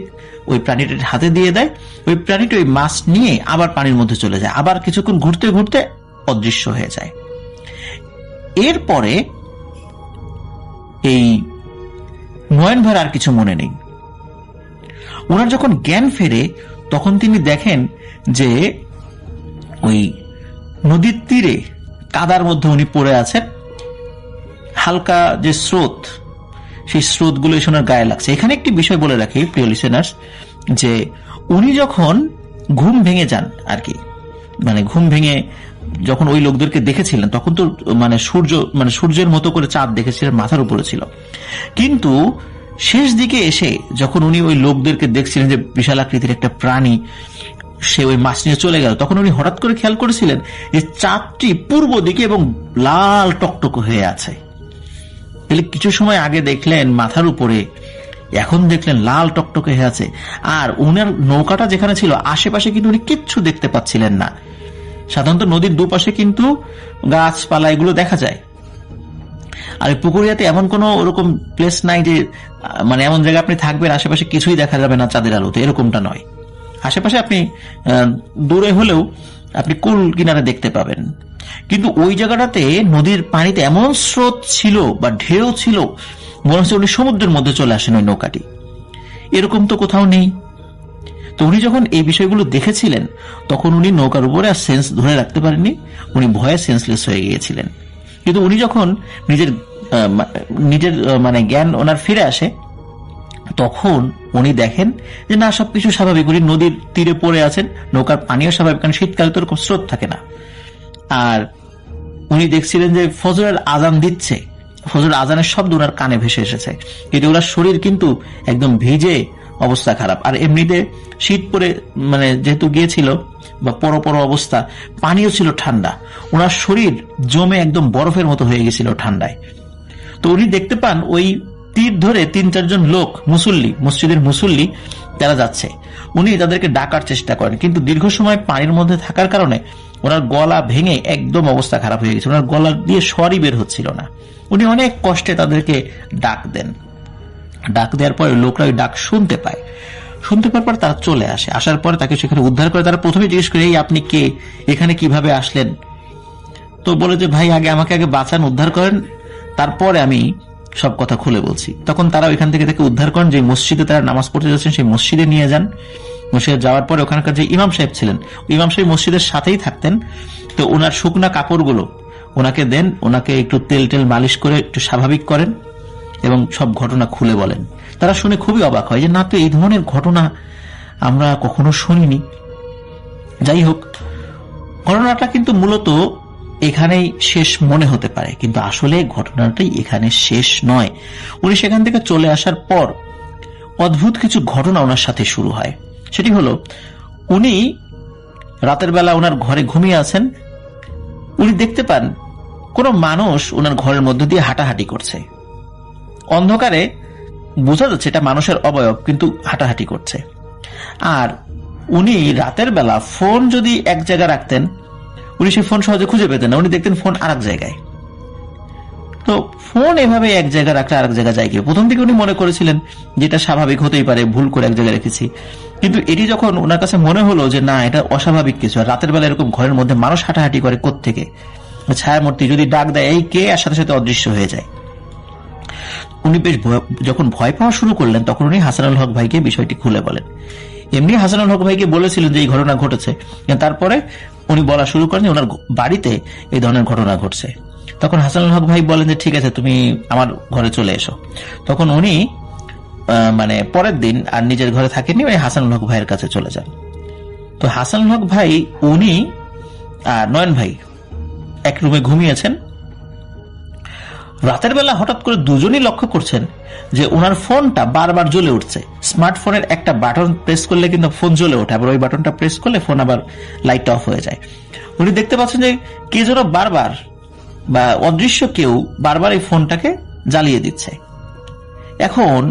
ওই প্রাণীটির হাতে দিয়ে দেয়। ওই প্রাণীটি ওই মাছ নিয়ে আবার পানির মধ্যে চলে যায়, আবার কিছুক্ষণ ঘুরতে ঘুরতে অদৃশ্য হয়ে যায়। এরপরে এই নয়ন ভাইয়ের আর কিছু মনে নেই। ওনার যখন জ্ঞান ফেরে তখন তিনি দেখেন যে ওই নদীর তীরে কাদার মধ্যে উনি পড়ে আছেন। হালকা যে স্রোত, সেই স্রোতগুলো এসে ওনার গায়ে লাগছে। এখানে একটি বিষয় বলে রাখি প্রিয় লিসেনার্স, যে উনি যখন ঘুম ভেঙে যান আর কি, মানে ঘুম ভেঙে যখন ওই লোকদেরকে দেখেছিলেন তখন তো সূর্যের মতো করে চাঁদ দেখেছিলেন, মাথার উপরে ছিল। কিন্তু শেষ দিকে এসে যখন উনি ওই লোকদেরকে দেখছিলেন যে বিশাল আকৃতির একটা প্রাণী সে ওই মাছ নিয়ে চলে গেল, তখন উনি হঠাৎ করে খেয়াল করেছিলেন যে চাঁদটি পূর্ব দিকে এবং লাল টকটক হয়ে আছে। তাহলে কিছু সময় আগে দেখলেন মাথার উপরে, এখন দেখলেন লাল টকটকে হয়ে আছে। আর উনার নৌকাটা যেখানে ছিল আশেপাশে কিন্তু উনি কিচ্ছু দেখতে পাচ্ছিলেন না। সাধারণত নদীর দুপাশে কিন্তু গাছপালা এগুলো দেখা যায়, আর পুকুরিয়াতে এমন কোন ওরকম প্লেস নাই যে মানে এমন জায়গায় আপনি থাকবেন আশেপাশে কিছুই দেখা যাবে না চাঁদের আলোতে, এরকমটা নয়। আশেপাশে আপনি দূরে হলেও আপনি কুল কিনারে দেখতে পাবেন। কিন্তু ওই জায়গাটাতে নদীর পানিতে এমন স্রোত ছিল বা ঢেউ ছিল, মনে হচ্ছে উনি সমুদ্রের মধ্যে চলে আসেন ওই নৌকাটি, এরকম তো কোথাও নেই। তো উনি যখন এই বিষয়গুলো দেখেছিলেন তখন উনি নৌকার উপরে আর সেন্স ধরে রাখতে পারেননি, উনি ভয়ে সেন্সলেস হয়ে গিয়েছিলেন। কিন্তু উনি যখন নিজের মানে জ্ঞান ওনার ফিরে আসে তখন উনি দেখেন যে না, সবকিছু স্বাভাবিক। উনি নদীর তীরে পড়ে আছেন, নৌকার পানিও স্বাভাবিক, কারণ শীতকালে তো এরকম স্রোত থাকে না। আর উনি দেখছিলেন যে ফজরের আজান দিচ্ছে, ফজরের আজানের শব্দ ওনার কানে ভেসে এসেছে, কিন্তু ওনার শরীর কিন্তু একদম ভিজে, অবস্থা খারাপ। আর এমনিতে শীত পরে মানে যেহেতু গিয়েছিল বা পর অবস্থা, পানিও ছিল ঠান্ডা, ওনার শরীর জমে একদম বরফের মতো হয়ে গেছিল ঠান্ডায়। তো উনি দেখতে পান ওই তীর ধরে 3-4 জন লোক মসজিদের মুসল্লি তারা যাচ্ছে। উনি তাদেরকে ডাকার চেষ্টা করেন, কিন্তু দীর্ঘ সময় পানির মধ্যে থাকার কারণে ওনার গলা ভেঙে একদম অবস্থা খারাপ হয়ে গেছে, ওনার গলা দিয়ে স্বরই বের হচ্ছিল না। উনি অনেক কষ্টে তাদেরকে ডাক দেন। ডাক দেওয়ার পরে লোকরা ওই ডাক শুনতে পায়, শুনতে পাওয়ার পর তারা চলে আসে। আসার পরে তাকে সেখানে উদ্ধার করে। তারা প্রথমে জিজ্ঞেস করে, এই আপনি কে, এখানে কিভাবে আসলেন? তো বলে যে ভাই আমাকে আগে বাঁচান, উদ্ধার করেন, তারপরে আমি সব কথা খুলে বলছি। তখন তারা ওইখান থেকে তাকে উদ্ধার করেন, যে মসজিদে তারা নামাজ পড়তে যাচ্ছেন সেই মসজিদে নিয়ে যান। মসজিদে যাওয়ার পরে ওখানকার যে ইমাম সাহেব ছিলেন, ইমাম সাহেব মসজিদের সাথেই থাকতেন। তো ওনার শুকনা কাপড়গুলো ওনাকে দেন, ওনাকে একটু তেল মালিশ করে একটু স্বাভাবিক করেন এবং সব ঘটনা খুলে বলেন। তারা শুনে খুবই অবাক হয় যে না, তো এই ধরনের ঘটনা আমরা কখনো শুনিনি। যাই হোক, ঘটনাটা কিন্তু মূলত এখানেই শেষ মনে হতে পারে, কিন্তু আসলে ঘটনাটাই এখানে শেষ নয়। উনি সেখান থেকে চলে আসার পর অদ্ভুত কিছু ঘটনা ওনার সাথে শুরু হয়। সেটি হলো, উনি রাতের বেলা ওনার ঘরে ঘুমিয়ে আছেন, উনি দেখতে পান কোন মানুষ ওনার ঘরের মধ্যে দিয়ে হাঁটাহাঁটি করছে। অন্ধকারে বোঝা যাচ্ছে এটা মানুষের অবয়ব, কিন্তু হাঁটাহাঁটি করছে। আর উনি রাতের বেলা ফোন যদি এক জায়গায় রাখতেন, উনি সেই ফোন সহজে খুঁজে পেতেন না, উনি দেখতেন ফোন আর এক জায়গায়। তো ফোন এভাবে এক জায়গায় রাখলে আরেক জায়গায় যায় গিয়ে, প্রথম থেকে উনি মনে করেছিলেন যেটা স্বাভাবিক হতেই পারে, ভুল করে এক জায়গায় রেখেছি। কিন্তু এটি যখন ওনার কাছে মনে হলো যে না, এটা অস্বাভাবিক কিছু, আর রাতের বেলা এরকম ঘরের মধ্যে মানুষ হাঁটাহাঁটি করে কোত্থেকে, ছায়ামূর্তি যদি ডাক দেয় এই কে, আর সাথে সাথে অদৃশ্য হয়ে যায়। উনি বেশ যখন ভয় পাওয়া শুরু করলেন তখন উনি হাসানুল হক ভাইকে বিষয়টি খুলে বলেন। এমনি হাসানুল হক ভাইকে বলেছিলেন যে এই ঘটনা ঘটেছে, তারপরে উনি বলা শুরু করেন যে ওনার বাড়িতে এই ধরনের ঘটনা ঘটছে। তখন হাসানুল হক ভাই বলেন যে ঠিক আছে, তুমি আমার ঘরে চলে এসো। তখন উনি মানে পরের দিন আর নিজের ঘরে থাকেননি, উনি হাসানুল হক ভাইয়ের কাছে চলে যান। তো হাসানুল হক ভাই, উনি আর নয়ন ভাই এক রুমে ঘুমিয়েছেন। রাতের বেলা হঠাৎ করে দুজনই লক্ষ্য করছেন যে ওনার ফোনটা বারবার জ্বলে উঠছে। স্মার্টফোনের একটা বাটন প্রেস করলে কিন্তু ফোন জ্বলে ওঠে, আবার ওই বাটনটা প্রেস করলে ফোন আবার লাইটটা অফ হয়ে যায়। উনি দেখতে পাচ্ছেন যে কে যেন বারবার বা অদৃশ্য কেউ বারবার এই ফোনটাকে জ্বালিয়ে দিচ্ছে। এখন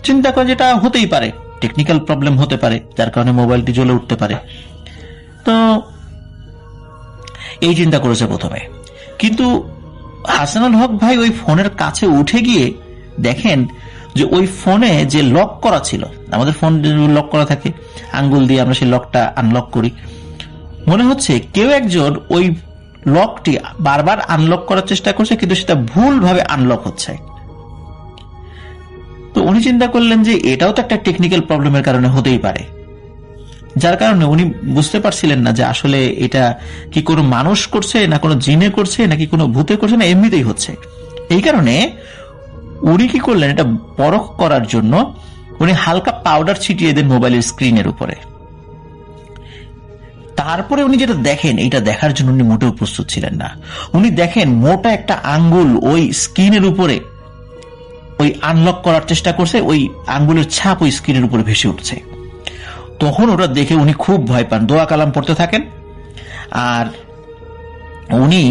চিন্তা করে যেটা হতেই পারে, টেকনিক্যাল প্রবলেম হতে পারে, যার কারণে মোবাইলটি জ্বলে উঠতে পারে। তো এই চিন্তা করেছে প্রথমে, কিন্তু হাসানুল হক ভাই ওই ফোনের কাছে উঠে গিয়ে দেখেন যে ওই ফোনে যে লক করা ছিল, আমাদের ফোন লক করা থাকে আঙ্গুল দিয়ে আমরা সেই লকটা আনলক করি, মনে হচ্ছে কেউ একজন ওই লকটি বারবার আনলক করার চেষ্টা করছে, কিন্তু সেটা ভুলভাবে আনলক হচ্ছে। তো উনি চিন্তা করলেন যে এটাও তো একটা টেকনিক্যাল প্রবলেমের কারণে হতেই পারে, যার কারণে উনি বুঝতে পারছিলেন না যে আসলে এটা কি কোনো মানুষ করছে না কোনো জিনে করছে নাকি কোনো ভূতে করছে না এমনিতেই হচ্ছে। এই কারণে উনি কি করলেন, এটা পরখ করার জন্য উনি হালকা পাউডার ছিটিয়ে দেন মোবাইলের স্ক্রিনের উপরে। তারপরে উনি যেটা দেখেন, এটা দেখার জন্য উনি মোটেও প্রস্তুত ছিলেন না। উনি দেখেন মোটা একটা আঙ্গুল ওই স্ক্রিনের উপরে ওই আনলক করার চেষ্টা করছে, ওই আঙ্গুলের ছাপ ওই স্ক্রিনের উপরে ভেসে উঠছে। তখন ওটা দেখে উনি খুব ভয় পান, দোয়া কালাম পড়তে থাকেন। আর উনি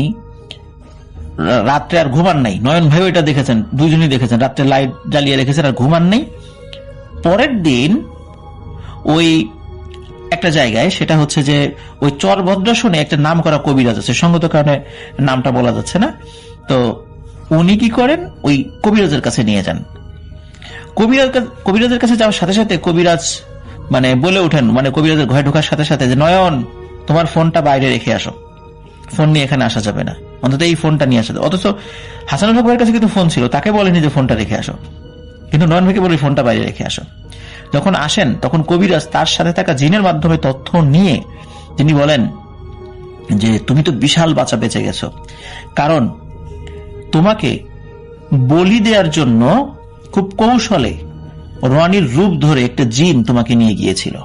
রাত্রে আর ঘুমান নাই, নয়ন ভাইও এটা দেখেছেন, দুজনই দেখেছেন, রাত্রে লাইট জ্বালিয়ে রেখেছেন আর ঘুমান নেই। পরের দিন ওই একটা জায়গায়, সেটা হচ্ছে যে ওই চরভদ্রাসনে একটা নাম করা কবিরাজ আছে, সঙ্গত কারণে নামটা বলা যাচ্ছে না। তো উনি কি করেন, ওই কবিরাজের কাছে নিয়ে যান। কবিরাজের কাছে যাওয়ার সাথে সাথে কবিরাজ মানে বলে ওঠেন, মানে কবিরাজের ঘরে ঢোকার সাথে সাথে যে নয়ন তোমার ফোনটা বাইরে রেখে আসো, ফোন নিয়ে এখানে আসা যাবে না, অন্তত এই ফোনটা নিয়ে আসা। অথচ হাসানুল হক ভাইয়ের কাছে কিন্তু ফোন ছিল, তাকে বলেনি যে ফোনটা রেখে আসো, কিন্তু নয়ন ভাইকে বলে ফোনটা বাইরে রেখে আসো। যখন আসেন তখন কবিরাজ তার সাথে থাকা জিনের মাধ্যমে তথ্য নিয়ে তিনি বলেন যে তুমি তো বিশাল বাঁচা বেঁচে গেছো, কারণ তোমাকে বলি দেওয়ার জন্য খুব কৌশলে রানীর রূপ ধরে একটা জিন তোমাকে নিয়ে গিয়েছিল।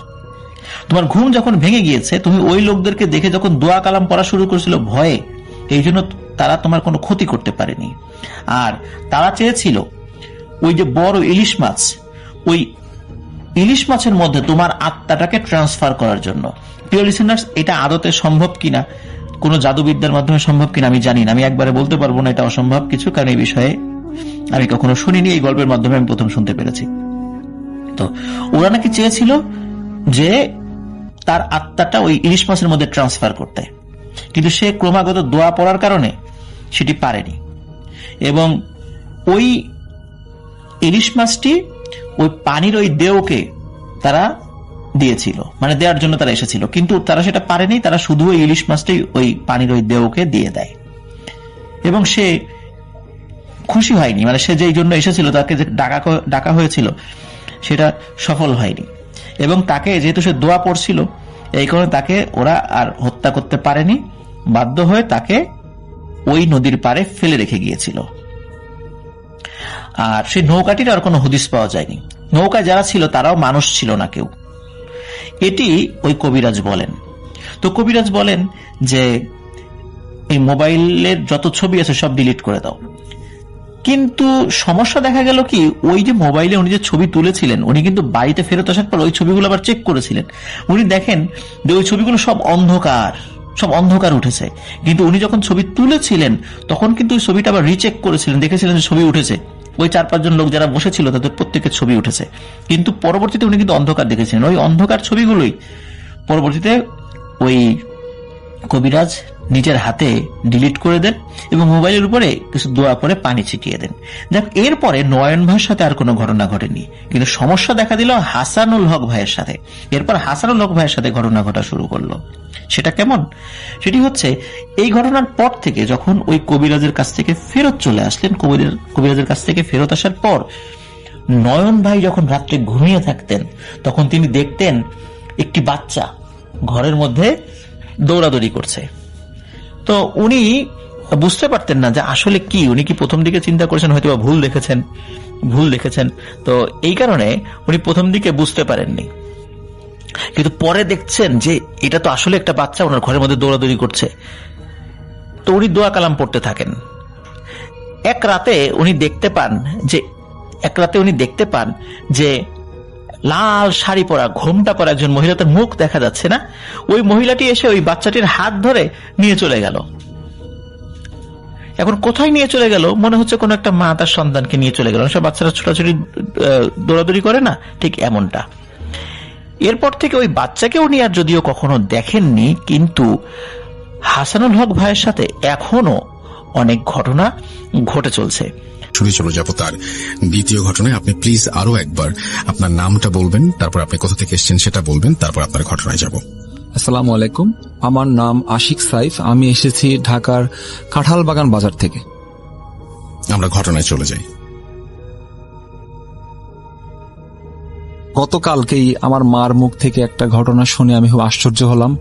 তোমার ঘুম যখন ভেঙে গিয়েছে, তুমি ওই লোকদেরকে দেখে যখন দোয়া কালাম পড়া শুরু করেছিল ভয়ে, এই জন্য তারা তোমার কোনো ক্ষতি করতে পারেনি। আর তারা চেয়েছিল ওই যে বড় ইলিশ মাছ, ওই ইলিশ মাছের মধ্যে তোমার আত্মাটাকে ট্রান্সফার করার জন্য। প্রিয় লিসেনার্স, এটা আদতে সম্ভব কিনা, কোন জাদুবিদ্যার মাধ্যমে সম্ভব কিনা আমি জানি না, আমি একবারে বলতে পারবো না এটা অসম্ভব কিছু, কারণ এই বিষয়ে আমি কখনো শুনিনি, এই গল্পের মাধ্যমে আমি প্রথম শুনতে পেরেছি। তো ওরা নাকি চেয়েছিল যে তার আত্মাটা ওই ইলিশ মাছের মধ্যে ট্রান্সফার করতে, কিন্তু সে ক্রমাগত দোয়া পড়ার কারণে সেটি পারেনি। এবং ওই ইলিশ মাছটি ওই পানির ওই দেওকে তারা দিয়েছিল, মানে দেওয়ার জন্য তারা এসেছিল, কিন্তু তারা সেটা পারেনি, তারা শুধু ওই ইলিশ মাছটি ওই পানির ওই দেওকে দিয়ে দেয়। এবং সে খুশি হয়নি, মানে সে যেই জন্য এসেছিল, তাকে যে ডাকা হয়েছিল সেটা সফল হয়নি। এবং তাকে যেহেতু সে দোয়া পড়ছিল, এই কারণে তাকে ওরা আর হত্যা করতে পারেনি, বাধ্য হয়ে তাকে ওই নদীর পাড়ে ফেলে রেখে গিয়েছিল। আর সেই নৌকাটির আর কোনো হদিস পাওয়া যায়নি। নৌকায় যারা ছিল তারাও মানুষ ছিল না কেউ, এটি ওই কবিরাজ বলেন। তো কবিরাজ বলেন যে এই মোবাইলের যত ছবি আছে সব ডিলিট করে দাও। কিন্তু সমস্যা দেখা গেল কি, ওই যে মোবাইলে উনি যে ছবি তুলেছিলেন, উনি কিন্তু বাড়িতে ফেরত আসার পর ওই ছবিগুলো আবার চেক করেছিলেন। উনি দেখেন যে ওই ছবিগুলো সব অন্ধকার উঠেছে, কিন্তু উনি যখন ছবি তুলেছিলেন তখন কিন্তু ওই ছবিটা আবার রিচেক করেছিলেন, দেখেছিলেন যে ছবি উঠেছে, ওই 4-5 জন লোক যারা বসেছিল তাদের প্রত্যেকের ছবি উঠেছে। কিন্তু পরবর্তীতে উনি কিন্তু অন্ধকার দেখেছিলেন, ওই অন্ধকার ছবিগুলোই পরবর্তীতে ওই কবিরাজ নিজের হাতে ডিলিট করে দেন এবং মোবাইলের উপরে কিছু দোয়া করে পানি ছিটিয়ে দেন। দেখ, এরপরে নয়ন ভাইয়ের সাথে আর কোনো ঘটনা ঘটেনি, কিন্তু সমস্যা দেখা দিল হাসানুল হক ভাইয়ের সাথে। এরপর হাসানুল হক ভাইয়ের সাথে ঘটনা ঘটা শুরু করলো। সেটা কেমন? সেটি হচ্ছে এই ঘটনার পর থেকে যখন ওই কবিরাজের কাছ থেকে ফেরত চলে আসলেন, কবিরাজের কাছ থেকে ফেরত আসার পর নয়ন ভাই যখন রাত্রে ঘুমিয়ে থাকতেন, তখন তিনি দেখতেন একটি বাচ্চা ঘরের মধ্যে দৌড়াদৌড়ি করছে। তো উনি বুঝতে পারতেন না যে আসলে কি, উনি কি প্রথম দিকে চিন্তা করেছেন হয়তো ভুল দেখেছেন, তো এই কারণে উনি প্রথম দিকে বুঝতে পারেননি। কিন্তু পরে দেখছেন যে এটা তো আসলে একটা বাচ্চা ওনার ঘরের মধ্যে দৌড়াদৌড়ি করছে। তো উনি দোয়া কালাম পড়তে থাকেন। এক রাতে উনি দেখতে পান যে এক রাতে উনি দেখতে পান যে লাল শাড়ি পরা, ঘোমটা পরা একজন মহিলা, তার মুখ দেখা যাচ্ছে না, ওই মহিলাটি এসে ওই বাচ্চাটির হাত ধরে নিয়ে চলে গেল। এখন কোথায় নিয়ে চলে গেল? মনে হচ্ছে কোনো একটা মা তার সন্তানকে নিয়ে চলে গেল। সব বাচ্চারা ছোটাছুটি দৌড়াদৌড়ি করে না, ঠিক এমনটা। এরপর থেকে ওই বাচ্চাকে উনি আর যদিও কখনো দেখেননি, কিন্তু হাসানুল হক ভাইয়ের সাথে এখনো অনেক ঘটনা ঘটে চলছে। শুনে চলে যাবো তার দ্বিতীয় ঘটনায়। আপনি প্লিজ আরো একবার আপনার নামটা বলবেন, তারপর আপনি কোথা থেকে এসেছেন সেটা বলবেন, তারপর আপনার ঘটনায় যাব। আসসালামু আলাইকুম, আমার নাম আশিক সাইফ, আমি এসেছি ঢাকার কাঁঠালবাগান বাজার থেকে। আমরা ঘটনায় চলে যাই। গতকালকেই আমার মার মুখ থেকে একটা ঘটনা শুনে আমি খুব আশ্চর্য হলাম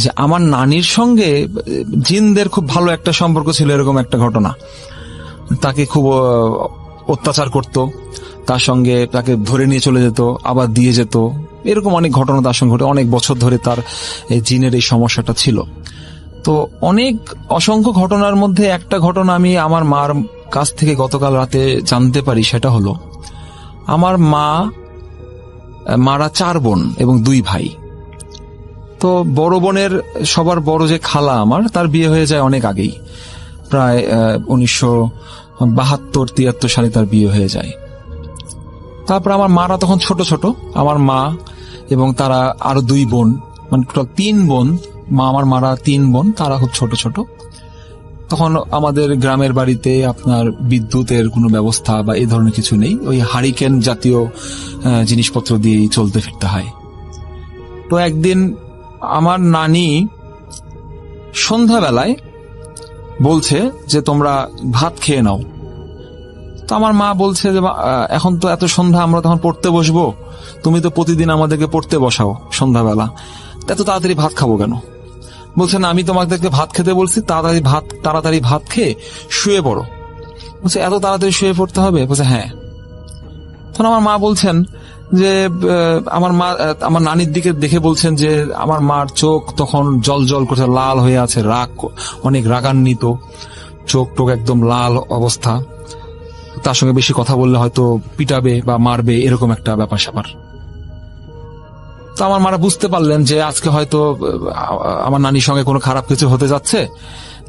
যে আমার নানির সঙ্গে জিনদের খুব ভালো একটা সম্পর্ক ছিল, এরকম একটা ঘটনা। তাকে খুব অত্যাচার করত, তার সঙ্গে তাকে ধরে নিয়ে চলে যেত, আবার দিয়ে যেত, এরকম অনেক ঘটনা তার সঙ্গে ঘটে। অনেক বছর ধরে তার জিনের এই সমস্যাটা ছিল। তো অনেক অসংখ্য ঘটনার মধ্যে একটা ঘটনা আমি আমার মার কাছ থেকে গতকাল রাতে জানতে পারি। সেটা হলো, আমার মারা 4 বোন এবং 2 ভাই। তো বড় বোনের সবার বড় যে খালা আমার, তার বিয়ে হয়ে যায় অনেক আগেই, প্রায় 1972-73 সালে তার বিয়ে হয়ে যায়। তারপর আমার মারা তখন ছোট ছোট, আমার মা এবং তারা আরো 2 বোন, মানে টোটাল 3 বোন। আমার মারা 3 বোন, তারা খুব ছোট ছোট। তখন আমাদের গ্রামের বাড়িতে আপনার বিদ্যুতের কোনো ব্যবস্থা বা এই ধরনের কিছু নেই, ওই হারিকেন জাতীয় জিনিসপত্র দিয়েই চলতে ফিরতে হয়। তো একদিন আমার নানি সন্ধ্যাবেলায় বলছে যে তোমরা ভাত খেয়ে নাও। তো আমার মা বলছে যে এখন তো এত সন্ধ্যা, আমরা তখন পড়তে বসবো, তুমি তো প্রতিদিন আমাদেরকে পড়তে বসাও সন্ধ্যাবেলা, এত তাড়াতাড়ি ভাত খাবো কেন? বলছে না, আমি তোমাদেরকে ভাত খেতে বলছি, তাড়াতাড়ি ভাত খেয়ে শুয়ে পড়ো। বলছে এত তাড়াতাড়ি শুয়ে পড়তে হবে? বলছে হ্যাঁ। তখন আমার মা বলছেন যে আমার নানির দিকে দেখে বলছেন যে আমার মার চোখ তখন জল জল করছে, লাল হয়ে আছে, অনেক রাগান্বিত চোখ টোক, একদম লাল অবস্থা। তার সঙ্গে বেশি কথা বললে হয়তো পিটাবে বা মারবে, এরকম একটা ব্যাপার স্যাপার। তো আমার মারা বুঝতে পারলেন যে আজকে হয়তো আমার নানির সঙ্গে কোনো খারাপ কিছু হতে যাচ্ছে,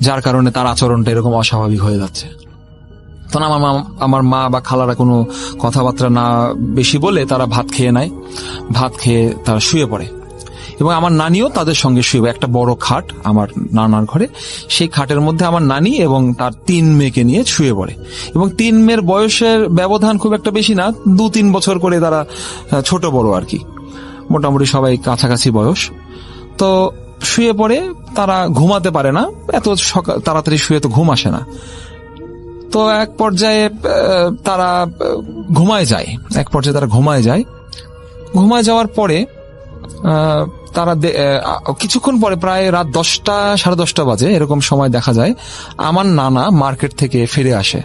যার কারণে তার আচরণটা এরকম অস্বাভাবিক হয়ে যাচ্ছে। তখন আমার মা বা খালারা কোনো কথাবার্তা না বেশি বলে তারা ভাত খেয়ে নেয়। ভাত খেয়ে তারা শুয়ে পড়ে এবং আমার নানিও তাদের সঙ্গে শুয়ে, একটা বড় খাট আমার নানার ঘরে, সেই খাটের মধ্যে আমার নানি এবং তার 3 মেয়েকে নিয়ে শুয়ে পড়ে। এবং 3 মেয়ের বয়সের ব্যবধান খুব একটা বেশি না, 2-3 বছর করে তারা ছোট বড় আর কি, মোটামুটি সবাই কাছাকাছি বয়স। তো শুয়ে পড়ে, তারা ঘুমাতে পারে না, এত তাড়াতাড়ি শুয়ে তো ঘুম আসে না। তো এক পর্যায়ে তারা ঘুমায় যায়। ঘুমায় যাওয়ার পরে তারা কিছুক্ষণ পরে, প্রায় রাত 10টা-10:30 বাজে এরকম সময় দেখা যায় আমার নানা মার্কেট থেকে ফিরে আসে।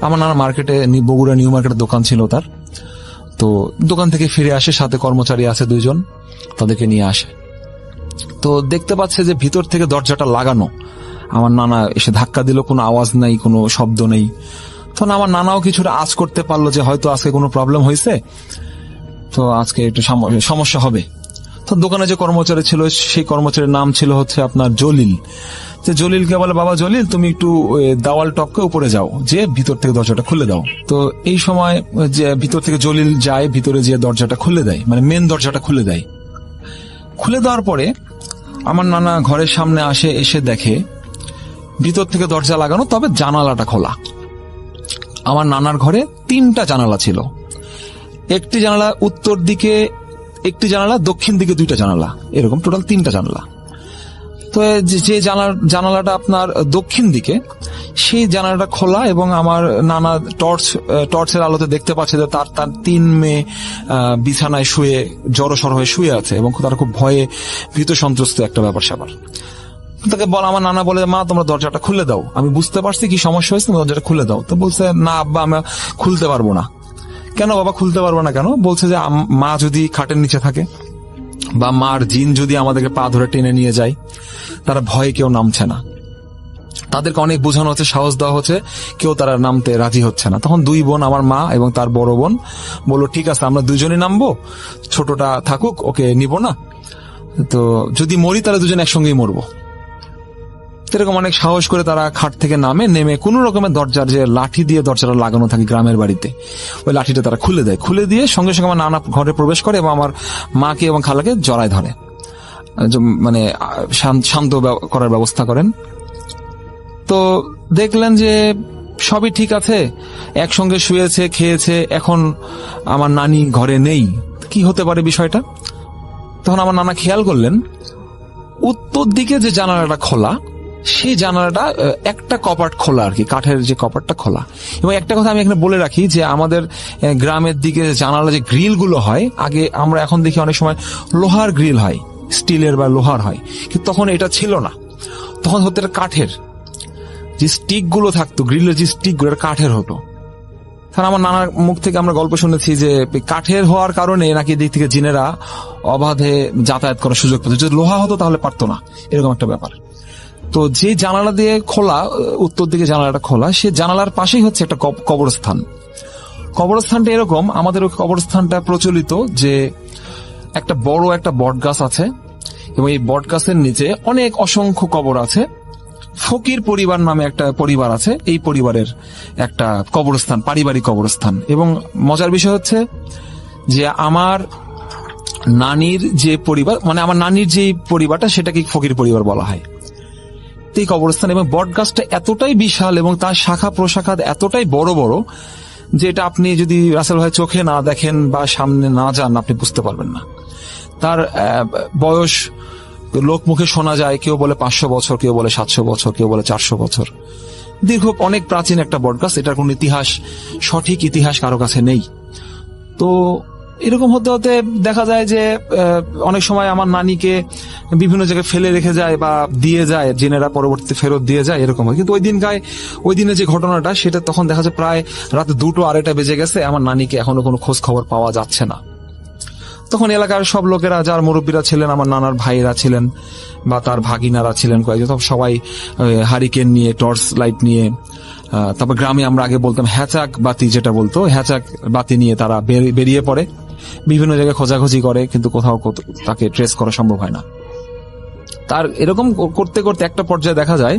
আমার নানা মার্কেটে, বগুড়া নিউ মার্কেটের দোকান ছিল তার। তো দোকান থেকে ফিরে আসে, সাথে কর্মচারী আছে 2 জন, তাদেরকে নিয়ে আসে। তো দেখতে পাচ্ছে যে ভিতর থেকে দরজাটা লাগানো। আমার নানা এসে ধাক্কা দিল, কোনো আওয়াজ নাই, কোনো শব্দ নেই। তখন আমার নানাও কিছুটা আঁচ করতে পারলো যে হয়তো আজকে কোনো প্রবলেম হয়েছে, তো আজকে একটু সমস্যা হবে। তো দোকানে যে কর্মচারী ছিল, সেই কর্মচারীর নাম ছিল হচ্ছে আপনার জলিল। যে জলিলকে বলে, বাবা জলিল, তুমি একটু দেওয়াল টপকে উপরে যাও, যে ভিতর থেকে দরজাটা খুলে দাও। তো এই সময় যে ভিতর থেকে জলিল যায়, ভিতরে যে দরজাটা খুলে দেয়, মানে মেন দরজাটা খুলে দেয়। খুলে দেওয়ার পরে আমার নানা ঘরের সামনে আসে, এসে দেখে ভিতর থেকে দরজা লাগানো, তবে জানালাটা খোলা। আমার নানার ঘরে 3টা জানালা ছিল, একটি জানালা উত্তর দিকে, একটি জানালা দক্ষিণ দিকে, 2টা জানালা, এরকম টোটাল 3টা জানালা। তো যে জানালাটা আপনার দক্ষিণ দিকে, সেই জানালাটা খোলা এবং আমার নানা টর্চের আলোতে দেখতে পাচ্ছে যে তার 3 মেয়ে বিছানায় শুয়ে জড়সড় হয়ে শুয়ে আছে এবং তারা খুব ভয়ে ভীত সন্ত্রস্ত একটা ব্যাপার স্যাপার। তাকে বল, আমার নানা বলে, মা তোমরা দরজাটা খুলে দাও, আমি বুঝতে পারছি কি সমস্যা হয়েছে, তুমি দরজাটা খুলে দাও। তো বলছে, না আব্বা, আমি খুলতে পারবো না। কেন বাবা খুলতে পারবো না কেন? বলছে যে মা যদি খাটের নিচে থাকে বা মার জিন যদি আমাদেরকে পা ধরে টেনে নিয়ে যায়, তারা ভয়ে কেউ নামছে না। তাদেরকে অনেক বোঝানো হচ্ছে, সাহস দেওয়া হচ্ছে, কেউ তারা নামতে রাজি হচ্ছে না। তখন দুই বোন, আমার মা এবং তার বড় বোন বললো ঠিক আছে আমরা দুজনে নামবো, ছোটটা থাকুক, ওকে নিব না, তো যদি মরি তাহলে দুজন একসঙ্গেই মরবো। এরকম অনেক সাহস করে তারা খাট থেকে নেমে কোন রকমের দরজার যে লাঠি দিয়ে দরজাটা লাগানো থাকে গ্রামের বাড়িতে, ওই লাঠিটা তারা খুলে দেয়। খুলে দিয়ে সঙ্গে সঙ্গে আমার নানা ঘরে প্রবেশ করে এবং আমার মাকে এবং খালাকে জড়ায় ধরে, মানে শান্ত করার ব্যবস্থা করেন। তো দেখলেন যে সবই ঠিক আছে, একসঙ্গে শুয়েছে, খেয়েছে, এখন আমার নানি ঘরে নেই, কি হতে পারে বিষয়টা? তখন আমার নানা খেয়াল করলেন উত্তর দিকে যে জানালাটা খোলা, সেই জানালাটা একটা কপাট খোলা আর কি, কাঠের যে কপাটটা খোলা। এবং একটা কথা আমি এখানে বলে রাখি যে আমাদের গ্রামের দিকে জানালা যে গ্রিল গুলো হয়, আগে আমরা এখন দেখি অনেক সময় লোহার গ্রিল হয়, স্টিলের বা লোহার হয়, কিন্তু তখন এটা ছিল না, তখন হতো এটা কাঠের। যে স্টিক গুলো থাকতো, গ্রিলের যে স্টিক গুলো কাঠের হতো। তাহলে আমার নানার মুখ থেকে আমরা গল্প শুনেছি যে কাঠের হওয়ার কারণে নাকি দিক থেকে জিনেরা অবাধে যাতায়াত করার সুযোগ পেত, যদি লোহা হতো তাহলে পারতো না, এরকম একটা ব্যাপার। তো যে জানালা দিয়ে খোলা, উত্তর দিকে জানালাটা খোলা, সে জানালার পাশেই হচ্ছে একটা কবরস্থান। কবরস্থানটা এরকম, আমাদের ওই কবরস্থানটা প্রচলিত যে একটা বড় একটা বট গাছ আছে এবং এই বট গাছের নিচে অনেক অসংখ্য কবর আছে। ফকির পরিবার নামে একটা পরিবার আছে, এই পরিবারের একটা কবরস্থান, পারিবারিক কবরস্থান। এবং মজার বিষয় হচ্ছে যে আমার নানির যে পরিবার, মানে আমার নানির যে পরিবারটা, সেটাকে ফকির পরিবার বলা হয়। এই কবরস্থান এবং বট গাছটা এতটাই বিশাল এবং তার শাখা প্রশাখা এতটাই বড় বড় যে এটা আপনি যদি রাসেল ভাই চোখে না দেখেন বা সামনে না যান আপনি বুঝতে পারবেন না। তার বয়স লোক মুখে শোনা যায়, কেউ বলে 500 বছর, কেউ বলে 700 বছর, কেউ বলে 400 বছর। দীর্ঘ অনেক প্রাচীন একটা বটগাছ, এটার কোন ইতিহাস, সঠিক ইতিহাস কারো কাছে নেই। তো এরকম হতে হতে দেখা যায় যে অনেক সময় আমার নানিকে বিভিন্ন জায়গায় ফেলে রেখে যায় বা দিয়ে যায়, জেনেরা পরবর্তীতে ফেরত দিয়ে যায়, এরকম হয়। কিন্তু ওই দিনে যে ঘটনাটা, সেটা তখন দেখা যায় প্রায় রাত 2-2:30 বেজে গেছে, আমার নানিকে এখনো কোনো খোঁজ খবর পাওয়া যাচ্ছে না। তখন এলাকার সব লোকেরা, যার মুরব্বীরা ছিলেন, আমার নানার ভাইরা ছিলেন বা তার ভাগিনারা ছিলেন কয়েকজন, সবাই হারিকেন নিয়ে, টর্চ লাইট নিয়ে, তারপর গ্রামে আমরা আগে বলতাম হ্যাচাক বাতি, যেটা বলতো হ্যাচাক বাতি নিয়ে তারা বেরিয়ে পড়ে, বিভিন্ন জায়গায় খোঁজাখুঁজি করে, কিন্তু কোথাও তাকে ট্রেস করা সম্ভব হয় না। তার এরকম করতে করতে একটা পর্যায়ে দেখা যায়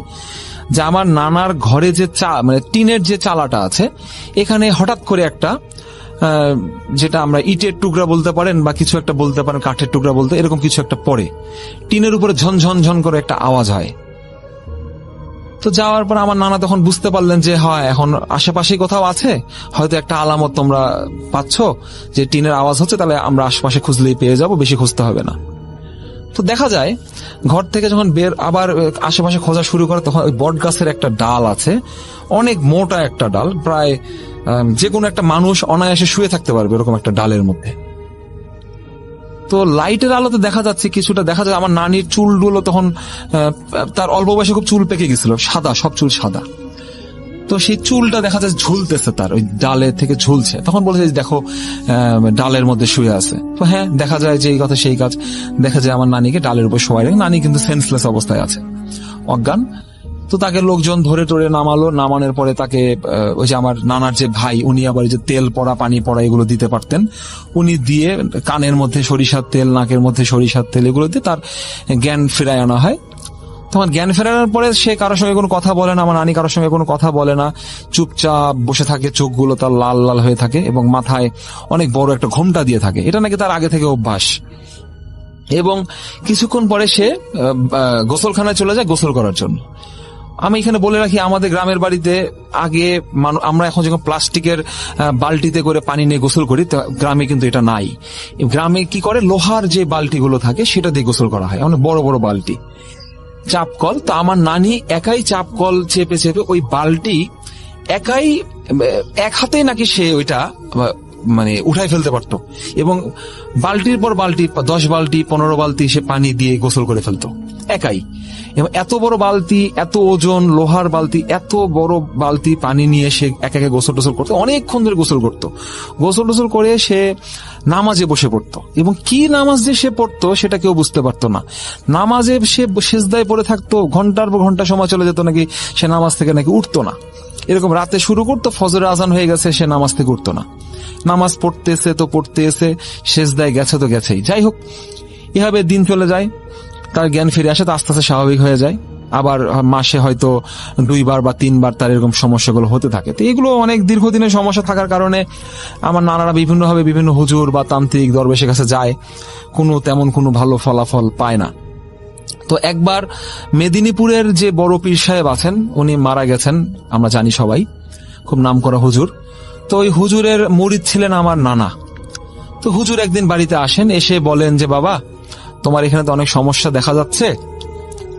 যে আমার নানার ঘরে যে মানে টিনের যে চালাটা আছে, এখানে হঠাৎ করে একটা যেটা আমরা ইটের টুকরা বলতে পারেন বা কিছু একটা বলতে পারেন, কাঠের টুকরা বলতে, এরকম কিছু একটা পড়ে টিনের উপরে ঝনঝন ঝন করে একটা আওয়াজ হয়। তো যাওয়ার পর আমার নানা তখন বুঝতে পারলেন যে হয় এখন আশেপাশে কোথাও আছে, হয়তো একটা আলামত তোমরা পাচ্ছ যে টিনের আওয়াজ হচ্ছে, তাহলে আমরা আশেপাশে খুঁজলেই পেয়ে যাব, বেশি খুঁজতে হবে না। তো দেখা যায় ঘর থেকে যখন আবার আশেপাশে খোঁজা শুরু করে, তখন ওই বট গাছের একটা ডাল আছে, অনেক মোটা একটা ডাল, প্রায় যে কোনো একটা মানুষ অনায়াসে শুয়ে থাকতে পারবে এরকম একটা ডালের মধ্যে। তো লাইটের আলোতে দেখা যাচ্ছে কিছুটা, দেখা যায় আমার নানির চুলগুলো তখন, তার অল্প বয়সে খুব চুল পেকে গেছিল, সাদা, সব চুল সাদা। তো সেই চুলটা দেখা যায় ঝুলতেছে, তার ওই ডালে থেকে ঝুলছে। তখন বলেছে দেখো ডালের মধ্যে শুয়ে আছে। তো হ্যাঁ, দেখা যায় যে এই কথা সেই কাজ, দেখা যায় আমার নানিকে ডালের উপর শোয়াই রেখে, নানি কিন্তু সেন্সলেস অবস্থায় আছে, অজ্ঞান। তো তাকে লোকজন ধরে টরে নামালো, নামানোর পরে তাকে ওই যে আমার নানার যে ভাই, উনি আবার যে তেল পড়া, পানি পড়া এগুলো দিতে পারতেন, উনি দিয়ে কানের মধ্যে সরিষার তেল, নাকের মধ্যে সরিষার তেল, এগুলো দিয়ে তার জ্ঞান ফেরায় আনা হয়। তখন জ্ঞান ফেরানোর পরে সে কারোর সঙ্গে কোনো কথা বলে না, আমার নানি কারোর সঙ্গে কোনো কথা বলে না, চুপচাপ বসে থাকে, চোখগুলো তার লাল লাল হয়ে থাকে এবং মাথায় অনেক বড় একটা ঘোমটা দিয়ে থাকে। এটা নাকি তার আগে থেকে অভ্যাস। এবং কিছুক্ষণ পরে সে গোসলখানায় চলে যায় গোসল করার জন্য। আমি এখানে বলে রাখি, আমাদের গ্রামের বাড়িতে আগে আমরা এখন যখন প্লাস্টিকের বালতিতে করে পানি নিয়ে গোসল করি, গ্রামে কিন্তু এটা নাই। গ্রামে কি করে, লোহার যে বালতিগুলো থাকে সেটা দিয়ে গোসল করা হয়, অনেক বড় বড় বালতি, চাপকল। তো আমার নানি একাই চাপকল চেপে চেপে ওই বালতি একাই এক হাতে নাকি সে ওইটা মানে উঠাই ফেলতে পারতো, এবং বালতির পর বালতি 10 বালতি 15 বালতি সে পানি দিয়ে গোসল করে ফেলতো একাই। এবং এত বড় বালতি, এত ওজন, লোহার বালতি, এত বড় বালতি পানি নিয়ে সে একা একা গোসল টোসল করতো, অনেকক্ষণ ধরে গোসল করতো। গোসল টোসল করে সে নামাজে বসে পড়তো, এবং কি নামাজ যে সে পড়তো সেটা কেউ বুঝতে পারতো না। নামাজে সে সেজদায় পড়ে থাকতো, ঘন্টার পর ঘন্টা সময় চলে যেত, নাকি সে নামাজ থেকে নাকি উঠতো না। এরকম রাতে শুরু করতো, ফজরের আজান হয়ে গেছে, সে নামাজ থেকে উঠতো না। নামাজ পড়তেছে তো পড়তেছে, সেজদায় গেছে তো গেছেই। যাই হোক, এভাবে দিন চলে যায়, তার জ্ঞান ফিরে আসে, তো আস্তে আস্তে স্বাভাবিক হয়ে যায়। আবার মাসে হয়তো 2 বার বা 3 বার তার এরকম সমস্যাগুলো হতে থাকে। তো এগুলো অনেক দীর্ঘদিনের সমস্যা থাকার কারণে আমার নানারা বিভিন্নভাবে বিভিন্ন হুজুর বা তান্ত্রিক দরবেশের কাছে যায়, তেমন কোনো ভালো ফলাফল পায় না। তো একবার মেদিনীপুরের যে বড় পীর সাহেব আছেন, উনি মারা গেছেন, আমরা জানি সবাই, খুব নামকরা হুজুর। তো ওই হুজুরের মুরিদ ছিলেন আমার নানা। তো হুজুর একদিন বাড়িতে আসেন, এসে বলেন যে বাবা, তোমার এখানে তো অনেক সমস্যা দেখা যাচ্ছে,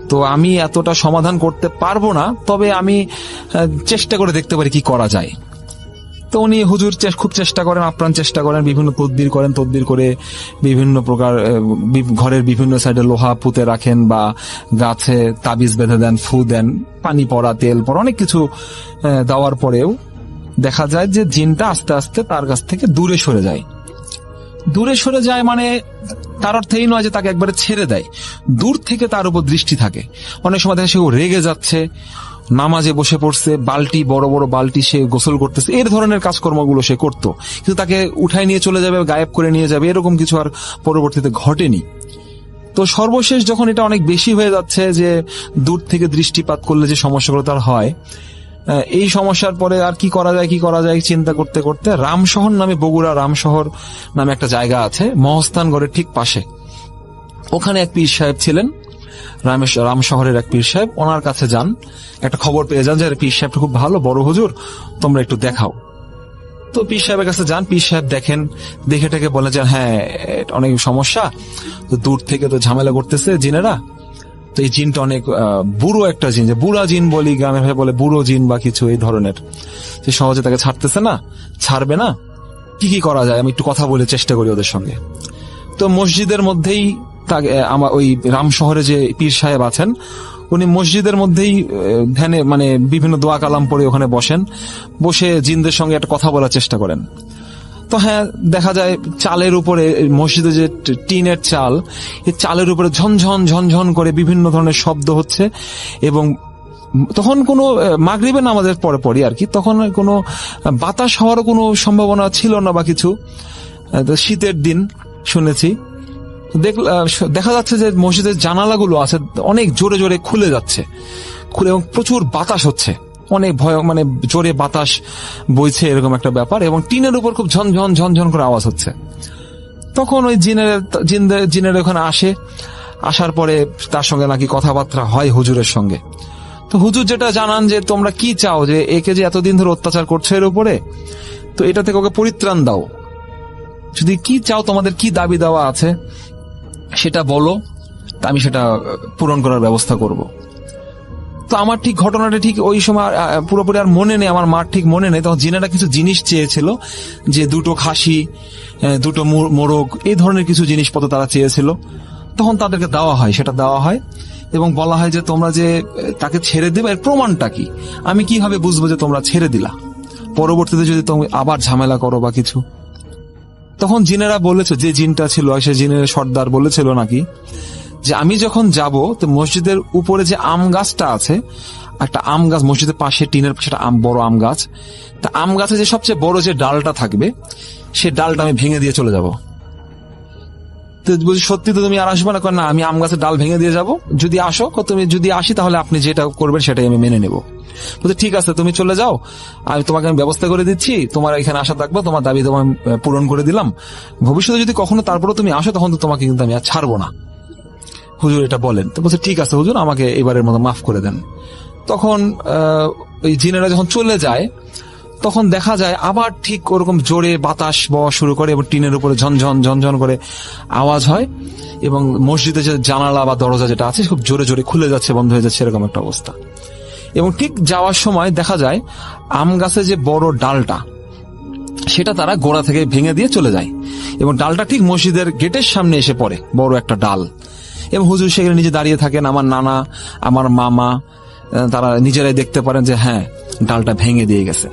তো আমি এতটা সমাধান করতে পারবো না, তবে আমি চেষ্টা করে দেখতে পারি কি করা যায়। তো উনি হুজুর খুব চেষ্টা করেন, আপ্রাণ চেষ্টা করেন, বিভিন্ন তদবির করেন, তদবির করে বিভিন্ন প্রকার ঘরের বিভিন্ন সাইডে লোহা পুঁতে রাখেন, বা গাছে তাবিজ বেঁধে দেন, ফু দেন, পানি পড়া, তেল পড়া, অনেক কিছু দেওয়ার পরেও দেখা যায় যে জিনটা আস্তে আস্তে তার কাছ থেকে দূরে সরে যায়। দূরে সরে যায় মানে তার অর্থ এই নয় যে তাকে একবারে ছেড়ে দেয়, দূর থেকে তার উপর দৃষ্টি থাকে। অনেক সময় দেখা সে রেগে যাচ্ছে, নামাজে বসে পড়ছে, বালতি, বড় বড় বালতি সে গোসল করতেছে, এর ধরনের কাজকর্মগুলো সে করতো, কিন্তু তাকে উঠাই নিয়ে চলে যাবে, গায়েব করে নিয়ে যাবে, এরকম কিছু আর পরবর্তীতে ঘটেনি। তো সর্বশেষ যখন এটা অনেক বেশি হয়ে যাচ্ছে, যে দূর থেকে দৃষ্টিপাত করলে যে সমস্যাগুলো তার হয়, এই সমস্যার পরে আর কি করা যায় চিন্তা করতে করতে রামশহর নামে, বগুড়া রামশহর নামে একটা জায়গা আছে, মহস্থানগড়ের ঠিক পাশে, ওখানে এক পীর সাহেব ছিলেন, রামশহরের এক পীর সাহেব। ওনার কাছে যান, একটা খবর পেয়ে যান যে পীর সাহেবটা খুব ভালো, বড় হুজুর, তোমরা একটু দেখাও। তো পীর সাহেবের কাছে যান, পীর সাহেব দেখেন, দেখে টেকে বলে যে হ্যাঁ অনেক সমস্যা, তো দূর থেকে তো ঝামেলা করতেছে জিনেরা, তো এই জিনটা অনেক বুড়ো একটা জিন, যে বুড়া জিন বলি গ্রামের ভাই বলে, বুড়ো জিন বা কিছু এই ধরনের, যে সহজে তাকে ছাড়বে না, কি করা যায়, আমি একটু কথা বলে চেষ্টা করি ওদের সঙ্গে। তো মসজিদের মধ্যেই আমার ওই রামশহরে যে পীর সাহেব আছেন, উনি মসজিদের মধ্যেই ধ্যানে মানে বিভিন্ন দোয়া কালাম পড়ে ওখানে বসে জিনদের সঙ্গে একটা কথা বলার চেষ্টা করেন। তো হ্যাঁ, দেখা যায় চালের উপরে, মসজিদে যে টিনের চাল, এই চালের উপরে ঝনঝন ঝনঝন করে বিভিন্ন ধরনের শব্দ হচ্ছে, এবং তখন কোনো মাগরিবের নামাজের পরে আর কি, তখন কোনো বাতাস হওয়ারও কোনো সম্ভাবনা ছিল না বা কিছু। শীতের দিন শুনেছি, দেখা যাচ্ছে যে মসজিদের জানালাগুলো আছে অনেক জোরে জোরে খুলে যাচ্ছে, এবং প্রচুর বাতাস হচ্ছে, অনেক মানে জোরে বাতাস বইছে, এরকম একটা ব্যাপার, এবং টিনের উপর খুব ঝনঝন ঝনঝন করে আওয়াজ হচ্ছে। তখন ওই জিনের ওখানে আসার পরে তার সঙ্গে নাকি কথাবার্তা হয় হুজুরের সঙ্গে। তো হুজুর যেটা জানান যে তোমরা কি চাও, যে একে যে এতদিন ধরে অত্যাচার করছো এর উপরে, তো এটা থেকে ওকে পরিত্রাণ দাও, যদি কি চাও, তোমাদের কি দাবি দেওয়া আছে সেটা বলো, আমি সেটা পূরণ করার ব্যবস্থা করব। তো আমার ঠিক ঘটনাটা ঠিক ওই সময় পুরোপুরি আর মনে নেই, আমার মার ঠিক মনে নেই। তখন জিনেরা কিছু জিনিস চেয়েছিল, যে 2টো খাসি, 2টো মোরগ, এই ধরনের কিছু জিনিসপত্র তারা চেয়েছিল। তখন তাদেরকে সেটা দেওয়া হয়, এবং বলা হয় যে তোমরা যে তাকে ছেড়ে দেবে, এর প্রমাণটা কি, আমি কিভাবে বুঝবো যে তোমরা ছেড়ে দিলা, পরবর্তীতে যদি তুমি আবার ঝামেলা করো বা কিছু। তখন জিনেরা বলেছে, যে জিনটা ছিল সে জিনের সর্দার বলেছিল নাকি, যে আমি যখন যাব, তো মসজিদের উপরে যে আম গাছটা আছে, একটা আম গাছ মসজিদের পাশে, টিনের সেটা বড় আম গাছ, তা আম গাছে যে সবচেয়ে বড় যে ডালটা থাকবে, সে ডালটা আমি ভেঙে দিয়ে চলে যাব। তো বলছি, সত্যি তো তুমি আর আসবে না? না, আমি আম গাছের ডাল ভেঙে দিয়ে যাব, যদি আসো, তুমি যদি আসি তাহলে আপনি যেটা করবেন সেটাই আমি মেনে নেব। বলছে ঠিক আছে, তুমি চলে যাও, আমি তোমাকে ব্যবস্থা করে দিচ্ছি, তোমার এখানে আসা থাকবো, তোমার দাবি তোমার পূরণ করে দিলাম, ভবিষ্যতে যদি কখনো তারপরে তুমি আসো, তখন তো তোমাকে কিন্তু আমি আর ছাড়বো না। হুজুর এটা বলেন। তো বলছে ঠিক আছে হুজুর, আমাকে এবারের মতো মাফ করে দেন। তখন ওই জিনেরা যখন চলে যায়, তখন দেখা যায় আবার ঠিক ওরকম জোরে বাতাস বওয়া শুরু করে, এবং টিনের উপরে ঝনঝন ঝনঝন করে আওয়াজ হয়, এবং মসজিদে যে জানালা বা দরজা যেটা আছে খুব জোরে জোরে খুলে যাচ্ছে, বন্ধ হয়ে যাচ্ছে, এরকম একটা অবস্থা। এবং ঠিক যাওয়ার সময় দেখা যায় আম গাছে যে বড় ডালটা, সেটা তারা গোড়া থেকে ভেঙে দিয়ে চলে যায় এবং ডালটা ঠিক মসজিদের গেটের সামনে এসে পড়ে, বড় একটা ডাল। এবং হুজুর সেখানে নিজে দাঁড়িয়ে থাকেন, আমার নানা, আমার মামা, তারা নিজেরাই দেখতে পারেন যে হ্যাঁ, ডালটা ভেঙে দিয়ে গেছে।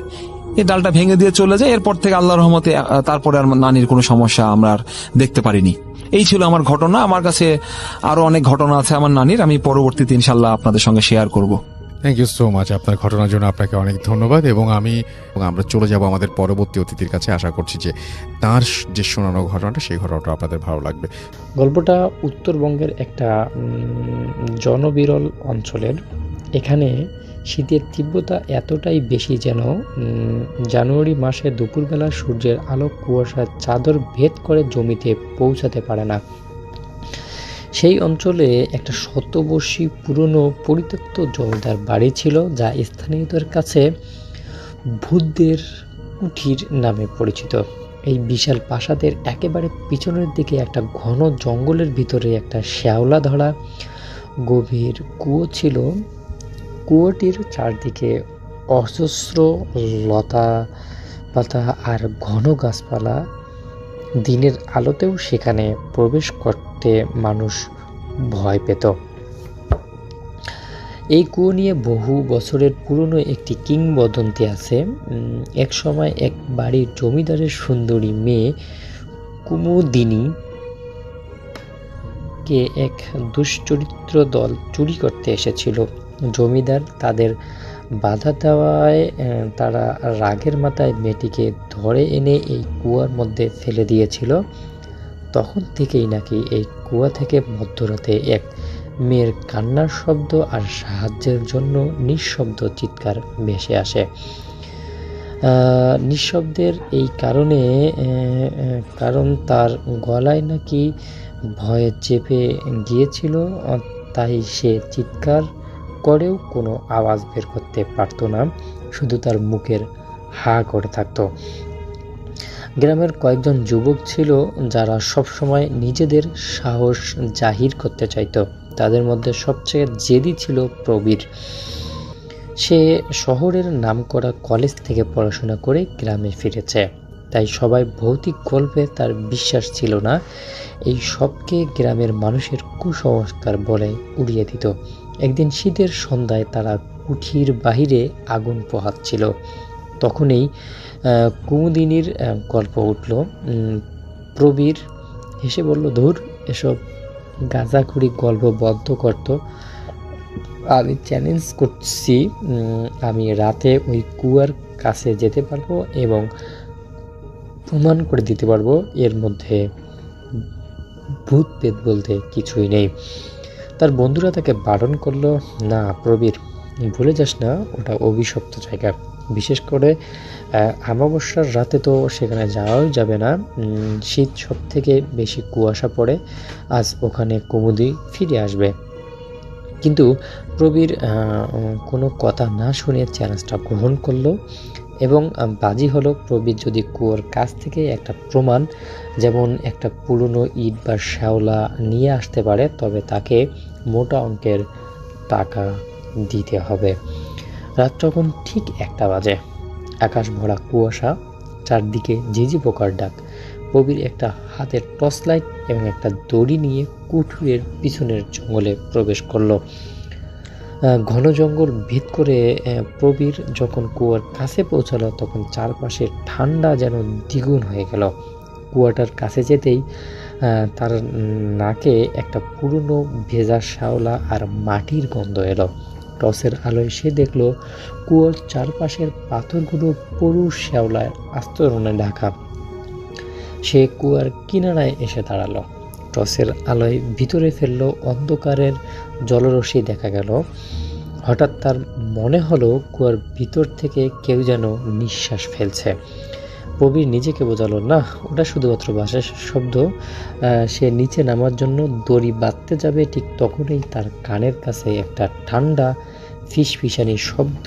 এই ডালটা ভেঙে দিয়ে চলে যায়। এরপর থেকে আল্লাহর রহমতে তারপরে আর নানির কোনো সমস্যা আমরা আর দেখতে পারিনি। এই ছিল আমার ঘটনা। আমার কাছে আরো অনেক ঘটনা আছে আমার নানির, আমি পরবর্তীতে ইনশাল্লাহ আপনাদের সঙ্গে শেয়ার করব। Thank you so much. আপনার ঘটনার জন্য আপনাকে অনেক ধন্যবাদ। এবং আমরা চলে যাব আমাদের পরবর্তী অতিথির কাছে। আশা করছি যে তার যে শোনানো ঘটনাটা, সেই ঘটনাটা আপনাদের ভালো লাগবে। গল্পটা উত্তরবঙ্গের একটা জনবিরল অঞ্চলের। এখানে শীতের তীব্রতা এতটাই বেশি যেন জানুয়ারি মাসে দুপুরবেলা সূর্যের আলো কুয়াশার চাদর ভেদ করে জমিতে পৌঁছাতে পারে না। সেই অঞ্চলে একটা শতবর্ষী পুরনো পরিত্যক্ত জমিদার বাড়ি ছিল, যা স্থানীয়দের কাছে ভূতদের কুঠির নামে পরিচিত। এই বিশাল প্রাসাদের একেবারে পিছনের দিকে একটা ঘন জঙ্গলের ভিতরে একটা শ্যাওলা ধরা গভীর কুয়ো ছিল। কুয়োটির চারদিকে অজস্র লতা পাতা আর ঘন গাছপালা। দিনের আলোতেও সেখানে প্রবেশ করতে মানুষ ভয় পেত। এই কুয়ো নিয়ে বহু বছরের পুরনো একটি কিংবদন্তি আছে। এক সময় এক বাড়ির জমিদারের সুন্দরী মেয়ে কুমুদিনী কে এক দুশ্চরিত্র দল চুরি করতে এসেছিল। জমিদার তাদের বাধা দেওয়ায় তারা রাগের মাথায় মেয়েটিকে ধরে এনে এই কুয়ার মধ্যে ফেলে দিয়েছিল। তখন থেকেই নাকি এই কুয়া থেকে মধ্যরাতে এক মেয়ের কান্নার শব্দ আর সাহায্যের জন্য নিঃশব্দ চিৎকার ভেসে আসে। নিঃশব্দের এই কারণ তার গলায় নাকি ভয়ে চেপে গিয়েছিল, তাই সে চিৎকার করেও কোনো আওয়াজ বের করতে পারত না, শুধু তার মুখের হা করে থাকত। গ্রামের কয়েকজন যুবক ছিল যারা সবসময় নিজেদের সাহস জাহির করতে চাইত। তাদের মধ্যে সবচেয়ে জেদি ছিল প্রবীর। সে শহরের নামকরা কলেজ থেকে পড়াশোনা করে গ্রামে ফিরেছে, তাই সবাই ভৌতিক গল্পে তার বিশ্বাস ছিল না। এই সবকে গ্রামের মানুষের কুসংস্কার বলে উড়িয়ে দিত। একদিন শীতের সন্ধ্যায় তারা কুঠির বাহিরে আগুন পোহাচ্ছিল। তখনই কুমুদিনীর গল্প উঠল। প্রবীর হেসে বলল, ধুর, এসব গাঁজাখুরি গল্প বন্ধ করত। আমি চ্যালেঞ্জ করছি, আমি রাতে ওই কুয়ার কাছে যেতে পারবো এবং প্রমাণ করে দিতে পারবো এর মধ্যে ভূত পেত বলতে কিছুই নেই। তার বন্ধুরা তাকে বারণ করলো, না প্রবীর, ভুলে যাস না, ওটা অভিশপ্ত জায়গা। বিশেষ করে অমাবস্যার রাতে তো সেখানে যাওয়াই যাবে না। শীত সব থেকে বেশি কুয়াশা পড়ে, আজ ওখানে কুমুদি ফিরে আসবে। কিন্তু প্রবীর কোনো কথা না শুনে চ্যালেঞ্জটা গ্রহণ করলো এবং বাজি হলো, প্রবীর যদি কুয়োর কাছ থেকে একটা প্রমাণ, যেমন একটা পুরনো ইট বা শ্যাওলা নিয়ে আসতে পারে, তবে তাকে মোটা অঙ্কের টাকা দিতে হবে। রাত তখন ঠিক 1টা বাজে। আকাশ ভরা কুয়াশা, চারদিকে ঝিঝি পোকার ডাক। প্রবীর একটা হাতের টর্চ লাইট এবং একটা দড়ি নিয়ে কুঠুরের পিছনের জঙ্গলে প্রবেশ করলো। ঘন জঙ্গল ভেদ করে প্রবীর যখন কুয়ার কাছে পৌঁছালো, তখন চারপাশে ঠান্ডা যেন দ্বিগুণ হয়ে গেল। কুয়াটার কাছে যেতেই তার নাকে একটা পুরনো ভেজা শ্যাওলা আর মাটির গন্ধ এলো। টর্চের আলোয় সে দেখলো কুয়োর চারপাশের পাথরগুলো পুরুষ শ্যাওলায় আস্তরণে ঢাকা। সে কুয়ার কিনারায় এসে দাঁড়ালো। টর্চের আলোয় ভিতরে ফেললো, অন্ধকারের জলরশ্মি দেখা গেল। হঠাৎ তার মনে হলো কুয়ার ভিতর থেকে কেউ যেন নিঃশ্বাস ফেলছে। প্রবীর নিজেকে বোঝালো, না, ওটা শুধুমাত্র বাঁশের শব্দ। সে নিচে নামার জন্য দড়ি বাঁধতে যাবে, ঠিক তখনই তার কানের কাছে একটা ঠান্ডা ফিসফিসানি শব্দ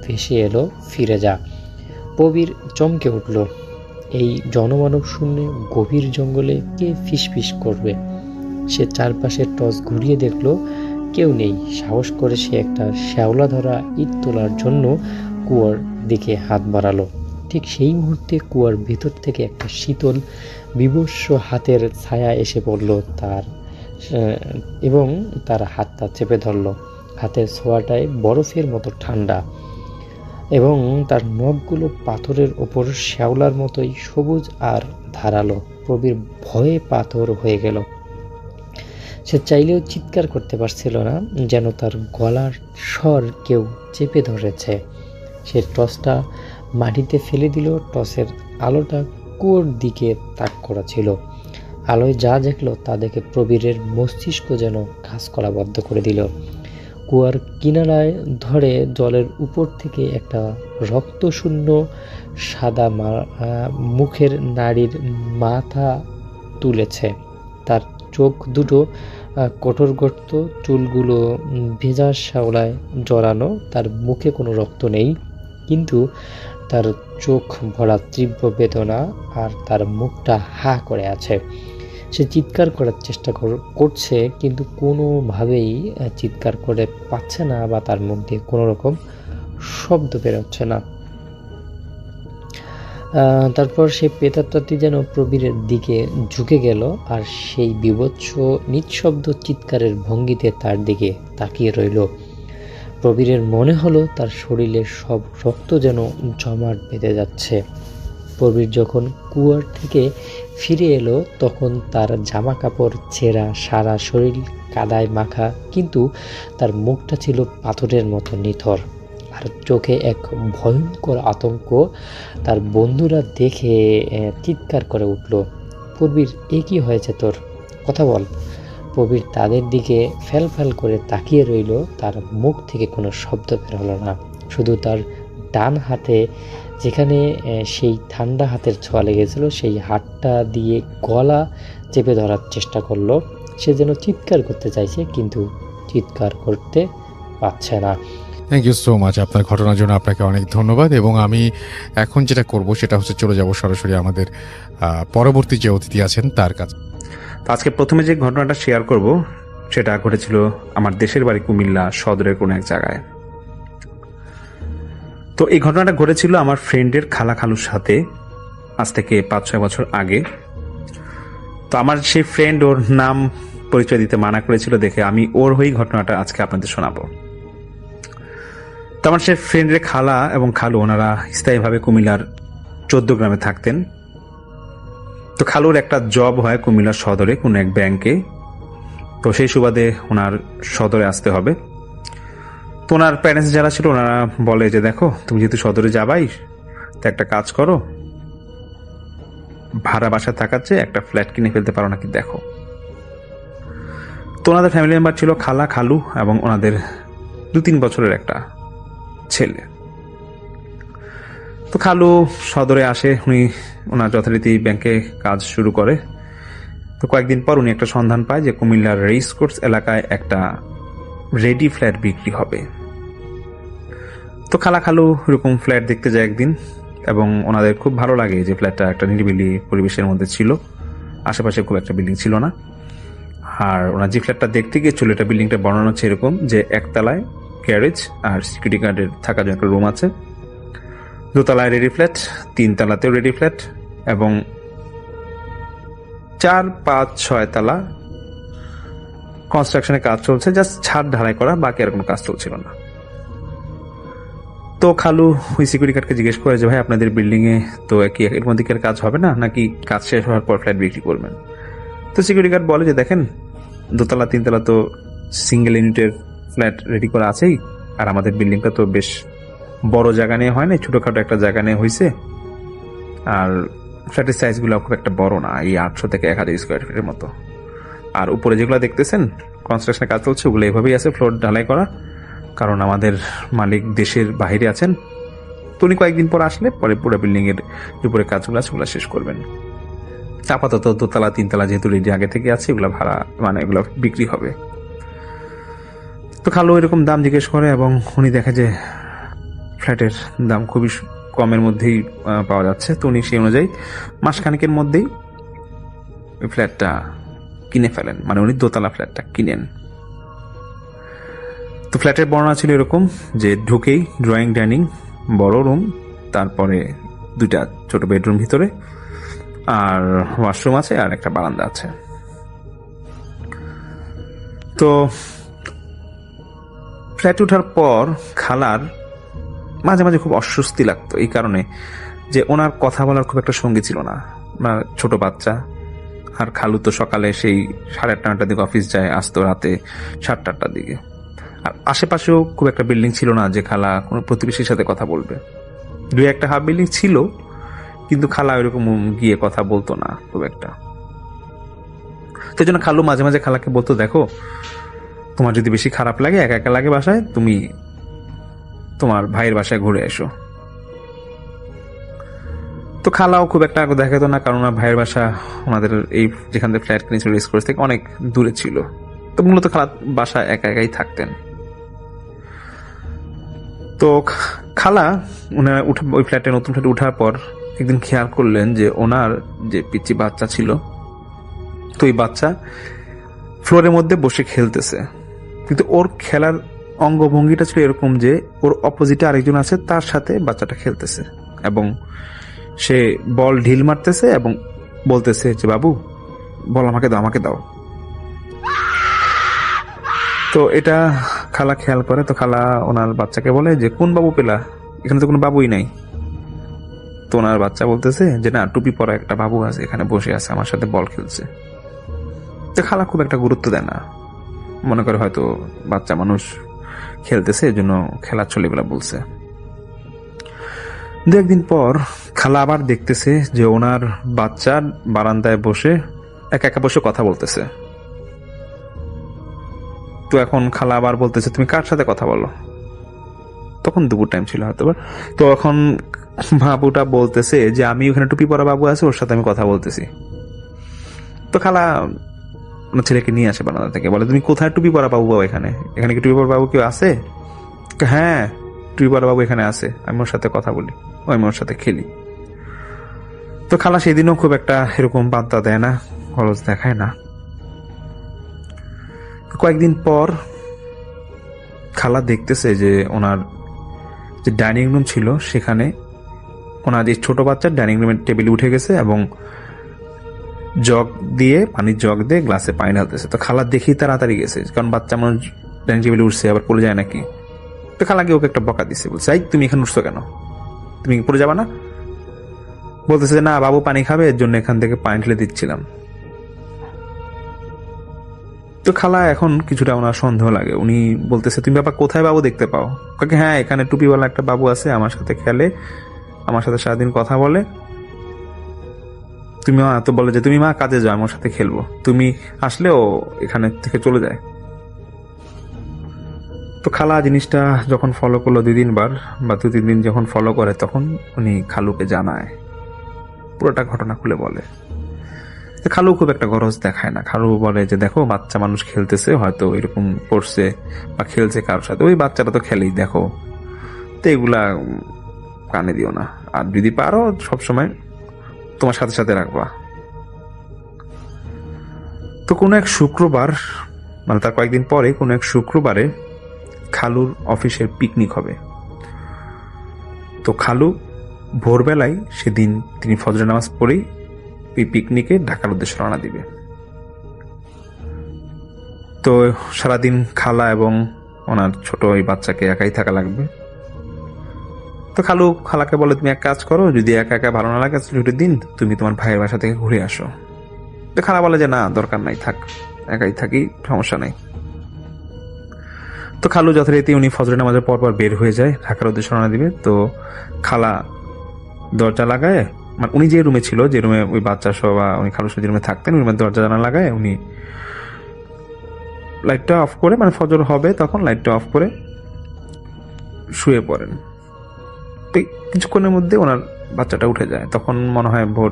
ভেসে এলো, ফিরে যা। প্রবীর চমকে উঠল। এই জনমানব শূন্য গভীর জঙ্গলে কে ফিসফিস করবে? সে চারপাশে টর্চ ঘুরিয়ে দেখলো, কেউ নেই। সাহস করে সে একটা শ্যাওলা ধরা ইট তোলার জন্য কুয়োর দিকে হাত বাড়ালো। ঠিক সেই মুহূর্তে কুয়ার ভিতর থেকে একটা শীতল বিবস্ব হাতের ছায়া এসে পড়ল তার এবং তার হাতটা চেপে ধরল। হাতের ছোঁয়াটায় বরফের মতো ঠান্ডা এবং তার নখগুলো পাথরের ওপর শ্যাওলার মতোই সবুজ আর ধারালো। প্রবীর ভয়ে পাথর হয়ে গেল। সে চাইলেও চিৎকার করতে পারছিল না, যেন তার গলার স্বর কেউ চেপে ধরেছে। সে টর্চটা মাটিতে ফেলে দিল। টর্চের আলোটা কুয়োর দিকে তাক করা ছিল। আলোয় যা দেখলো তা দেখে প্রবীরের মস্তিষ্ক যেন কাঁচকলাবদ্ধ করে দিল। কুয়ার কিনারায় ধরে জলের উপর থেকে একটা রক্তশূন্য সাদা মুখের নারীর মাথা তুলেছে। তার চোখ দুটো কঠোরগর্ত, চুলগুলো ভেজা শ্যাওলায় জড়ানো। তার মুখে কোনো রক্ত নেই, কিন্তু তার চোখ ভরা তীব্র বেদনা আর তার মুখটা হা করে আছে। সে চিৎকার করার চেষ্টা করছে, কিন্তু কোনোভাবেই চিৎকার করে পাচ্ছে না বা তার মুখ দিয়ে কোনো রকম শব্দ বেরোচ্ছে না। তারপর সে প্রেতাত্মাটি যেন প্রবীরের দিকে ঝুঁকে গেল আর সেই বিভৎস নিঃশব্দ চিৎকারের ভঙ্গিতে তার দিকে তাকিয়ে রইল। প্রবীরের মনে হলো তার শরীরের সব রক্ত যেন জমাট বেঁধে যাচ্ছে। প্রবীর যখন কুয়ার থেকে ফিরে এলো তখন তার জামা কাপড় ছেঁড়া, সারা শরীর কাদায় মাখা, কিন্তু তার মুখটা ছিল পাথরের মতো নিথর আর চোখে এক ভয়ঙ্কর আতঙ্ক। তার বন্ধুরা দেখে চিৎকার করে উঠল, প্রবীর, এ কি হয়েছে তোর? কথা বল। প্রবীর তাদের দিকে ফ্যাল করে তাকিয়ে রইল। তার মুখ থেকে কোনো শব্দ বের হলো না। শুধু তার ডান হাতে, যেখানে সেই ঠান্ডা হাতের ছোঁয়া লেগেছিল, সেই হাতটা দিয়ে গলা চেপে ধরার চেষ্টা করলো। সে যেন চিৎকার করতে চাইছে, কিন্তু চিৎকার করতে পারছে না। থ্যাংক ইউ সো মাচ আপনার ঘটনার জন্য। আপনাকে অনেক ধন্যবাদ। এবং আমি এখন যেটা করব সেটা হচ্ছে চলে যাব সরাসরি আমাদের পরবর্তী যে অতিথি আছেন তার কাছে। তো আজকে প্রথমে যে ঘটনাটা শেয়ার করব সেটা ঘটেছিল আমার দেশের বাড়ি কুমিল্লা সদরের কোনো এক জায়গায়। তো এই ঘটনাটা ঘটেছিল আমার ফ্রেন্ডের খালুর সাথে আজ থেকে 5-6 বছর আগে। তো আমার সেই ফ্রেন্ড ওর নাম পরিচয় দিতে মানা করেছিল দেখে আমি ওর হয়েই ঘটনাটা আজকে আপনাদের শোনাবো। তো আমার সেই ফ্রেন্ডের খালা এবং খালু ওনারা স্থায়ীভাবে কুমিল্লার 14 গ্রামে থাকতেন। তো খালুর একটা জব হয় কুমিল্লার সদরে কোনো এক ব্যাংকে। তো সেই সুবাদে ওনার সদরে আসতে হবে। তো ওনার প্যারেন্টস যারা ছিল ওনারা বলে যে, দেখো তুমি যেহেতু সদরে যাবাই, তো একটা কাজ করো, ভাড়া বাসা থাকার চেয়ে একটা ফ্ল্যাট কিনে ফেলতে পারো নাকি দেখো। তো ওনাদের ফ্যামিলি মেম্বার ছিল খালা, খালু এবং ওনাদের 2-3 বছরের একটা ছেলে। তো খালু সদরে আসে, উনি ওনার যথারীতি ব্যাংকে কাজ শুরু করে। তো কয়েকদিন পর উনি একটা সন্ধান পায় যে কুমিল্লার রেস কোর্স এলাকায় একটা রেডি ফ্ল্যাট বিক্রি হবে। তো খালু এরকম ফ্ল্যাট দেখতে যায় একদিন এবং ওনাদের খুব ভালো লাগে যে ফ্ল্যাটটা একটা নিরিবিলি পরিবেশের মধ্যে ছিল, আশেপাশে খুব একটা বিল্ডিং ছিল না। আর ওনার যে ফ্ল্যাটটা দেখতে গিয়েছিল এটা বিল্ডিংটা বর্ণনা হচ্ছে এরকম যে একতলায় গ্যারেজ আর সিকিউরিটি গার্ডের থাকার জন্য একটা রুম আছে, 2 তলায় রেডি ফ্ল্যাট, 3 তলাতেও রেডি ফ্ল্যাট এবং 4, 5, 6 তলা কনস্ট্রাকশনের কাজ চলছে, জাস্ট ছাদ ঢালাই করা, বাকি আর কোনো কাজ চলছিল না। তো খালু ওই সিকিউরিটি গার্ডকে জিজ্ঞেস করে যে, ভাই আপনাদের বিল্ডিং এ তো কি এর মধ্যে কি আর কাজ হবে না, নাকি কাজ শেষ হওয়ার পর ফ্ল্যাট বিক্রি করবেন? তো সিকিউরিটি গার্ড বলে যে, দেখেন 2 তলা 3 তলা তো সিঙ্গেল ইউনিটের ফ্ল্যাট রেডি করা আছেই, আর আমাদের বিল্ডিংটা তো বেশ বড় জায়গা নিয়ে হয় না, ছোটখাটো একটা জায়গা নিয়ে হয়েছে, আর ফ্ল্যাটের সাইজগুলো খুব একটা বড় না, এই 800 থেকে 1000 স্কোয়ার ফিটের মতো। আর উপরে যেগুলো দেখতেছেন কনস্ট্রাকশনের কাজ চলছে ওগুলো এভাবেই আছে, ফ্লোর ঢালাই করা, কারণ আমাদের মালিক দেশের বাইরে আছেন। তো উনি কয়েকদিন পর আসলে পরে পুরো বিল্ডিং এর উপরে কাজগুলো আছে ওগুলো শেষ করবেন। আপাতত 2 তলা 3 তলা যেহেতু রেডি আগে থেকে আছে এগুলো ভাড়া মানে এগুলো বিক্রি হবে। তো খালু এরকম দাম জিজ্ঞেস করে এবং উনি দেখে যে ফ্ল্যাটের দাম খুবই কমের মধ্যেই পাওয়া যাচ্ছে। তো উনি সেই অনুযায়ী মাসখানেকের মধ্যেই ওই ফ্ল্যাটটা কিনে ফেলেন, মানে উনি 2 তলা ফ্ল্যাটটা কিনেন। তো ফ্ল্যাটের বর্ণনা ছিল এরকম যে ঢুকেই ড্রয়িং ডাইনিং, বড় রুম, তারপরে 2টা ছোট বেডরুম ভিতরে, আর ওয়াশরুম আছে, আর একটা বারান্দা আছে। তো ফ্ল্যাটে ওঠার পর খালার মাঝে মাঝে খুব অস্বস্তি লাগতো, এই কারণে যে ওনার কথা বলার খুব একটা সঙ্গী ছিল না। ওনার ছোট বাচ্চা, আর খালু তো সকালে সেই 8:30-9টার দিকে অফিস যায়, আসতো রাতে 7-8টার দিকে। আর আশেপাশেও খুব একটা বিল্ডিং ছিল না যে খালা কোনো প্রতিবেশীর সাথে কথা বলবে। 2-1টা হাফ বিল্ডিং ছিল, কিন্তু খালা ওইরকম গিয়ে কথা বলতো না খুব একটা। তো জন্য খালু মাঝে মাঝে খালাকে বলতো, দেখো তোমার যদি বেশি খারাপ লাগে, একা একা লাগে বাসায়, তুমি তোমার ভাইয়ের বাসায় ঘুরে এসো। তো খালাও খুব একটা দেখাতো না, কারণ ওনার ভাইয়ের বাসা ওনাদের এই যেখান থেকে ফ্ল্যাট কিনেছিল রেস কোর্স থেকে অনেক দূরে ছিল। তো মূলত খালা বাসা একা একাই থাকতেন। তো খালা ওই ফ্ল্যাটে, নতুন ফ্ল্যাটে উঠার পর একদিন খেয়াল করলেন যে ওনার যে পিচ্চি বাচ্চা ছিল, তো ওই বাচ্চা ফ্লোরের মধ্যে বসে খেলতেছে, কিন্তু ওর খেলার অঙ্গভঙ্গিটা ছিল এরকম যে ওর অপোজিটে আরেকজন আছে, তার সাথে বাচ্চাটা খেলতেছে, এবং সে বল ঢিল মারতেছে এবং বলতেছে যে বাবু বল আমাকে দাও, আমাকে দাও। তো এটা খালা খেয়াল করে। তো খালা ওনার বাচ্চাকে বলে যে কোন বাবু পেলা, এখানে তো কোনো বাবুই নাই। তো ওনার বাচ্চা বলতেছে যে না, টুপি পরা একটা বাবু আছে, এখানে বসে আছে, আমার সাথে বল খেলছে। তো খালা খুব একটা গুরুত্ব দেয় না, মনে করে হয়তো বাচ্চা মানুষ খেলতেছে, এই জন্য খেলার ছেলেবেলা বলছে। 2-1 দিন পর খালা আবার দেখতেছে যে ওনার বাচ্চা বারান্দায় বসে একা একা বসে কথা বলতেছে। তো এখন খালা আবার বলতেছে, তুমি কার সাথে কথা বলো? তখন দুপুর টাইম ছিল হয়তো। তো এখন বাবুটা বলতেছে যে আমি ওখানে টুপি পরা বাবু আছে, ওর সাথে আমি কথা বলতেছি। তো খালা ছেলেকে নিয়ে আসে বারান্দা থেকে, বলে তুমি কোথায় টুপি পরা বাবু? এখানে এখানে কি টুপি পরা বাবু কেউ আছে? হ্যাঁ, টুপি পরা বাবু এখানে আছে, আমি ওর সাথে কথা বলি, আমি ওর সাথে খেলি। তো খালা সেদিনও খুব একটা এরকম বার্তা দেয় না, খরচ দেখায় না। কয়েকদিন পর খালা দেখতেছে যে ওনার যে ডাইনিং রুম ছিল সেখানে ওনার যে ছোট বাচ্চার ডাইনিং রুমের টেবিলে উঠে গেছে এবং জগ দিয়ে, পানির জগ দিয়ে গ্লাসে পানি ঢালতেছে। তো খালা দেখি তাড়াতাড়ি গেছে, কারণ বাচ্চা মানুষ ডাইনিং টেবিলে উঠছে, আবার পড়ে যায় নাকি। তো খালাকে ওকে একটা বকা দিচ্ছে, বলছে এই তুমি এখানে উঠছো কেন, তুমি পড়ে যাবা না? বলতেছে না বাবু পানি খাবে, এর জন্য এখান থেকে পানি ঢেলে দিচ্ছিলাম। তো খালা এখন কিছুটা ওনার সন্দেহ লাগে, উনি বলতেছে তুমি বাবা কোথায় বাবু দেখতে পাও? কাকে হ্যাঁ, এখানে টুপিওয়ালা একটা বাবু আছে, আমার সাথে খেলে, আমার সাথে সারাদিন কথা বলে। তুমি মা তো বলে যে তুমি মা কাজে যাও, আমার সাথে খেলবো, তুমি আসলে ও এখানে থেকে চলে যায়। তো খালা জিনিসটা যখন ফলো করলো 2-3 বার বা 2-3 দিন যখন ফলো করে, তখন উনি খালুকে জানায়, পুরোটা ঘটনা খুলে বলে। খালু খুব একটা গরজ দেখায় না, খালু বলে যে দেখো বাচ্চা মানুষ খেলতেছে, হয়তো এরকম করছে বা খেলছে কারোর সাথে, ওই বাচ্চাটা তো খেলেই, দেখো, তো এগুলা কানে দিও না, আর যদি পারো সবসময় তোমার সাথে সাথে রাখবা। তো কোনো এক শুক্রবার, মানে তার কয়েকদিন পরে কোনো এক শুক্রবারে খালুর অফিসের পিকনিক হবে। তো খালু ভোরবেলায় সেদিন তিনি ফজরের নামাজ পড়েই এই পিকনিকে ঢাকার উদ্দেশ্যে রওনা দিবে। তো সারাদিন খালা এবং ওনার ছোট ওই বাচ্চাকে একাই থাকা লাগবে। তো খালু খালাকে বলে তুমি এক কাজ করো, যদি একা একা ভালো না লাগে ছুটির দিন তুমি তোমার ভাইয়ের বাসা থেকে ঘুরে আসো। তো খালা বলে যে না দরকার নাই, থাক, একাই থাকি, সমস্যা নাই। তো খালু যথারীতি উনি ফজরের নামাজের পর বের হয়ে যায়, ঢাকার উদ্দেশ্যে রওনা দিবে। তো খালা দরজা লাগায়, মানে উনি যে রুমে ছিল, যে রুমে ওই বাচ্চা সহ বা উনি খালুর সাথে যে রুমে থাকতেন, ওই রুমের দরজা জানা লাগায় উনি লাইটটা অফ করে, মানে ফজর হবে তখন লাইটটা অফ করে শুয়ে পড়েন। তো কিছুক্ষণের মধ্যে ওনার বাচ্চাটা উঠে যায়, তখন মনে হয় ভোর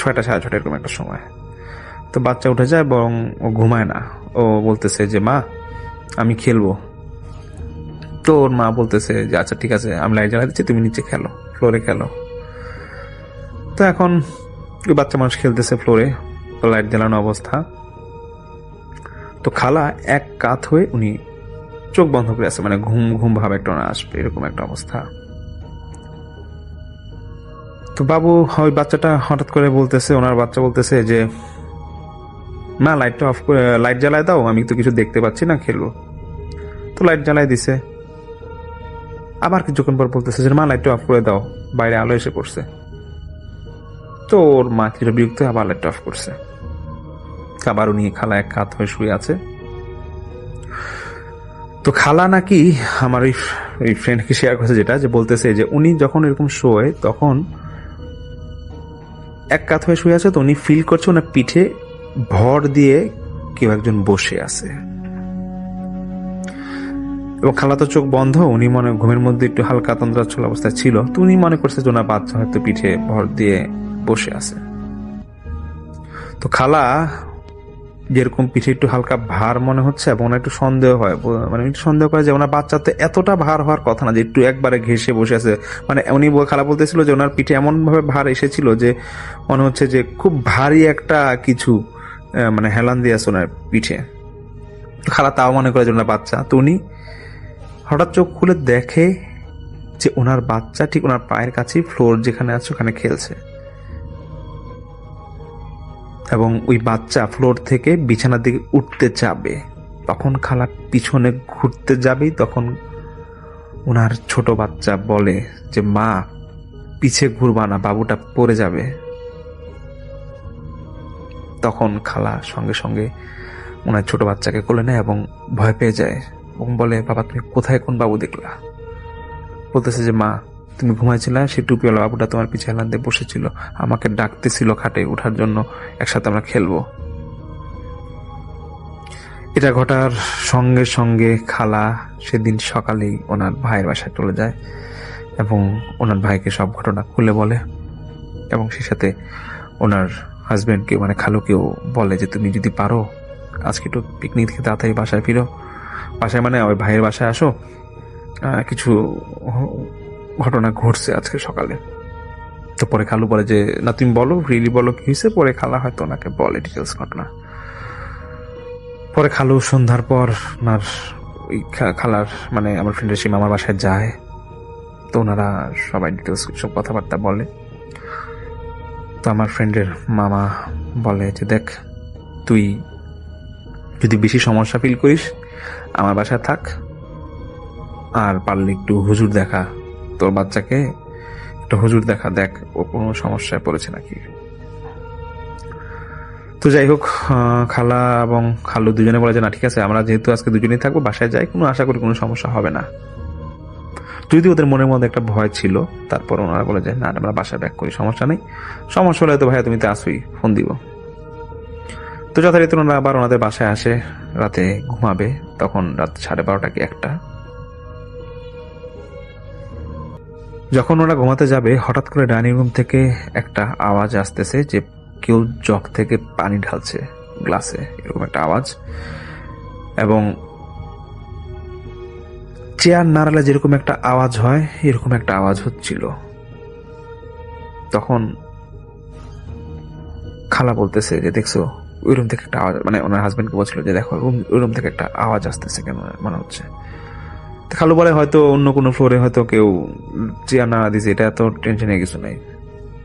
6টা 6:30 এরকম একটা সময়। তো বাচ্চা উঠে যায় এবং ও ঘুমায় না, ও বলতেছে যে মা আমি খেলবো। তো ওর মা বলতেছে যে আচ্ছা ঠিক আছে, আমি লাইট জ্বালা দিচ্ছি, তুমি নিচে খেলো, ফ্লোরে খেলো। তো এখন ওই বাচ্চা মানুষ খেলতেছে ফ্লোরে, তো লাইট জ্বালানো অবস্থা। তো খালা এক কাত হয়ে উনি চোখ বন্ধ করে আছে, মানে ঘুম ঘুম ভাবে একটা না আসবে এরকম একটা অবস্থা। তো বাবু ওই বাচ্চাটা হঠাৎ করে বলতেছে, ওনার বাচ্চা বলতেছে যে মা লাইটটা অফ করে, লাইট জ্বালায় দাও, আমি তো কিছু দেখতে পাচ্ছি না, খেলবো। তো লাইট জ্বালায় দিছে। আবার কিছুক্ষণ পর বলতেছে যে মা লাইটটা অফ করে দাও, বাইরে আলো এসে পড়ছে। তো ওর মা কিছুটা বিরক্ত হয়ে আবার লাইটটা অফ করছে। আবার উনি খালা এক কাত হয়ে শুয়ে আছে। তো খালা নাকি আমার ওই ফ্রেন্ডকে শেয়ার করেছে যেটা, যে বলতেছে যে উনি যখন এরকম শোয় তখন এক কাত হয়ে শুয়ে আছে, তো উনি ফিল করছে ওনার পিঠে ভর দিয়ে কেউ একজন বসে আছে। এবং খালা তো চোখ বন্ধ, উনি মনে ঘুমের মধ্যে একটু হালকা তন্দ্রাচ্ছল অবস্থায় ছিল। তো উনি মনে করছে যে ওনার বাচ্চা হয়তো পিঠে ভর দিয়ে বসে আছে। তো খালা যেরকম পিঠে একটু হালকা ভার মনে হচ্ছে, এবং ওনার একটু সন্দেহ হয়, মানে একটু সন্দেহ করে যে ওনার বাচ্চা তো এতটা ভার হওয়ার কথা না, যে একটু একবারে ঘেসে বসে আছে। মানে উনি খালা বলতেছিল যে ওনার পিঠে এমন ভাবে ভার এসেছিল যে মনে হচ্ছে যে খুব ভারী একটা কিছু মানে হেলান দিয়ে আছে ওনার পিঠে। খালা তাও মনে করে যে ওনার বাচ্চা। তো উনি হঠাৎ চোখ খুলে দেখে যে ওনার বাচ্চা ঠিক ওনার পায়ের কাছেই ফ্লোর যেখানে আছে ওখানে খেলছে, এবং ওই বাচ্চা ফ্লোর থেকে বিছানার দিকে উঠতে যাবে। তখন খালা পিছনে ঘুরতে যাবেই তখন ওনার ছোট বাচ্চা বলে যে মা পিছে ঘুরবা না, বাবুটা পড়ে যাবে। তখন খালা সঙ্গে সঙ্গে ওনার ছোট বাচ্চাকে কোলে নেয় এবং ভয় পেয়ে যায় এবং বলে বাবা তুমি কোথায় কোন বাবু দেখলা? বলতেছে যে মা তুমি ঘুমাইছিলে, সে টুপিওয়ালা বাবুটা তোমার পিছে হেলান দিয়ে বসেছিল, আমাকে ডাকতেছিল খাটে ওঠার জন্য, একসাথে আমরা খেলবো। এটা ঘটার সঙ্গে সঙ্গে খালা সেদিন সকালেই ওনার ভাইয়ের বাসায় চলে যায় এবং ওনার ভাইকে সব ঘটনা খুলে বলে, এবং সে সাথে ওনার হাজবেন্ডকে মানে খালুকেও বলে যে তুমি যদি পারো আজকে একটু পিকনিক থেকে তাড়াতাড়ি বাসায় ফিরো, বাসায় মানে ওই ভাইয়ের বাসায় আসো, কিছু ঘটনা ঘটছে আজকে সকালে। তো পরে খালু বলে যে না তুমি বলো, রিলি বলো কি হয়েছে। পরে খালা হয়তো ওনাকে বলে ডিটেলস ঘটনা। পরে খালু সন্ধ্যার পর ওনার ওই খালার মানে আমার ফ্রেন্ডের সেই মামার বাসায় যায়। তো ওনারা সবাই ডিটেলস সব কথাবার্তা বলে। তো আমার ফ্রেন্ডের মামা বলে যে দেখ তুই যদি বেশি সমস্যা ফিল করিস আমার বাসায় থাক, আর পারলে একটু হুজুর দেখা, তোর বাচ্চাকে একটু হুজুর দেখা, দেখ ও কোনো সমস্যায় পড়েছে নাকি। তো যাই হোক খালা এবং খালু দুজনে বলে যে না ঠিক আছে, আমরা যেহেতু আজকে দুজনেই থাকবো বাসায় যাই, কোনো আশা করি কোনো সমস্যা হবে না। যদি ওদের মনের মধ্যে একটা ভয় ছিল, তারপর ওনারা বলে যে না আমরা বাসায় ব্যাক করি, সমস্যা নেই, সমস্যা হলে তো ভাইয়া তুমি তো আসোই, ফোন দিব। তো যথারীতি ওনারা আবার ওনাদের বাসায় আসে, রাতে ঘুমাবে। তখন রাত 12:30 কি 1টা। যখন ওরা ঘুমাতে যাবে হঠাৎ করে ডাইনিং রুম থেকে একটা আওয়াজ আসতেছে যে কেউ জগ থেকে পানি ঢালছে গ্লাসে, এরকম একটা আওয়াজ। এবং চেয়ার নাড়ালে যেরকম একটা আওয়াজ হয় এরকম একটা আওয়াজ হচ্ছিল। তখন খালা বলতেছে যে দেখছো ওই রুম থেকে একটা আওয়াজ, মানে ওনার হাজবেন্ডকে বলছিল যে দেখো ওই রুম থেকে একটা আওয়াজ আসতেছে কেন মনে হচ্ছে। খালু বলে হয়তো অন্য কোনো ফ্লোরে হয়তো কেউ চেয়ার নাড়া দিয়েছে, এটা এত টেনশনে কিছু নেই।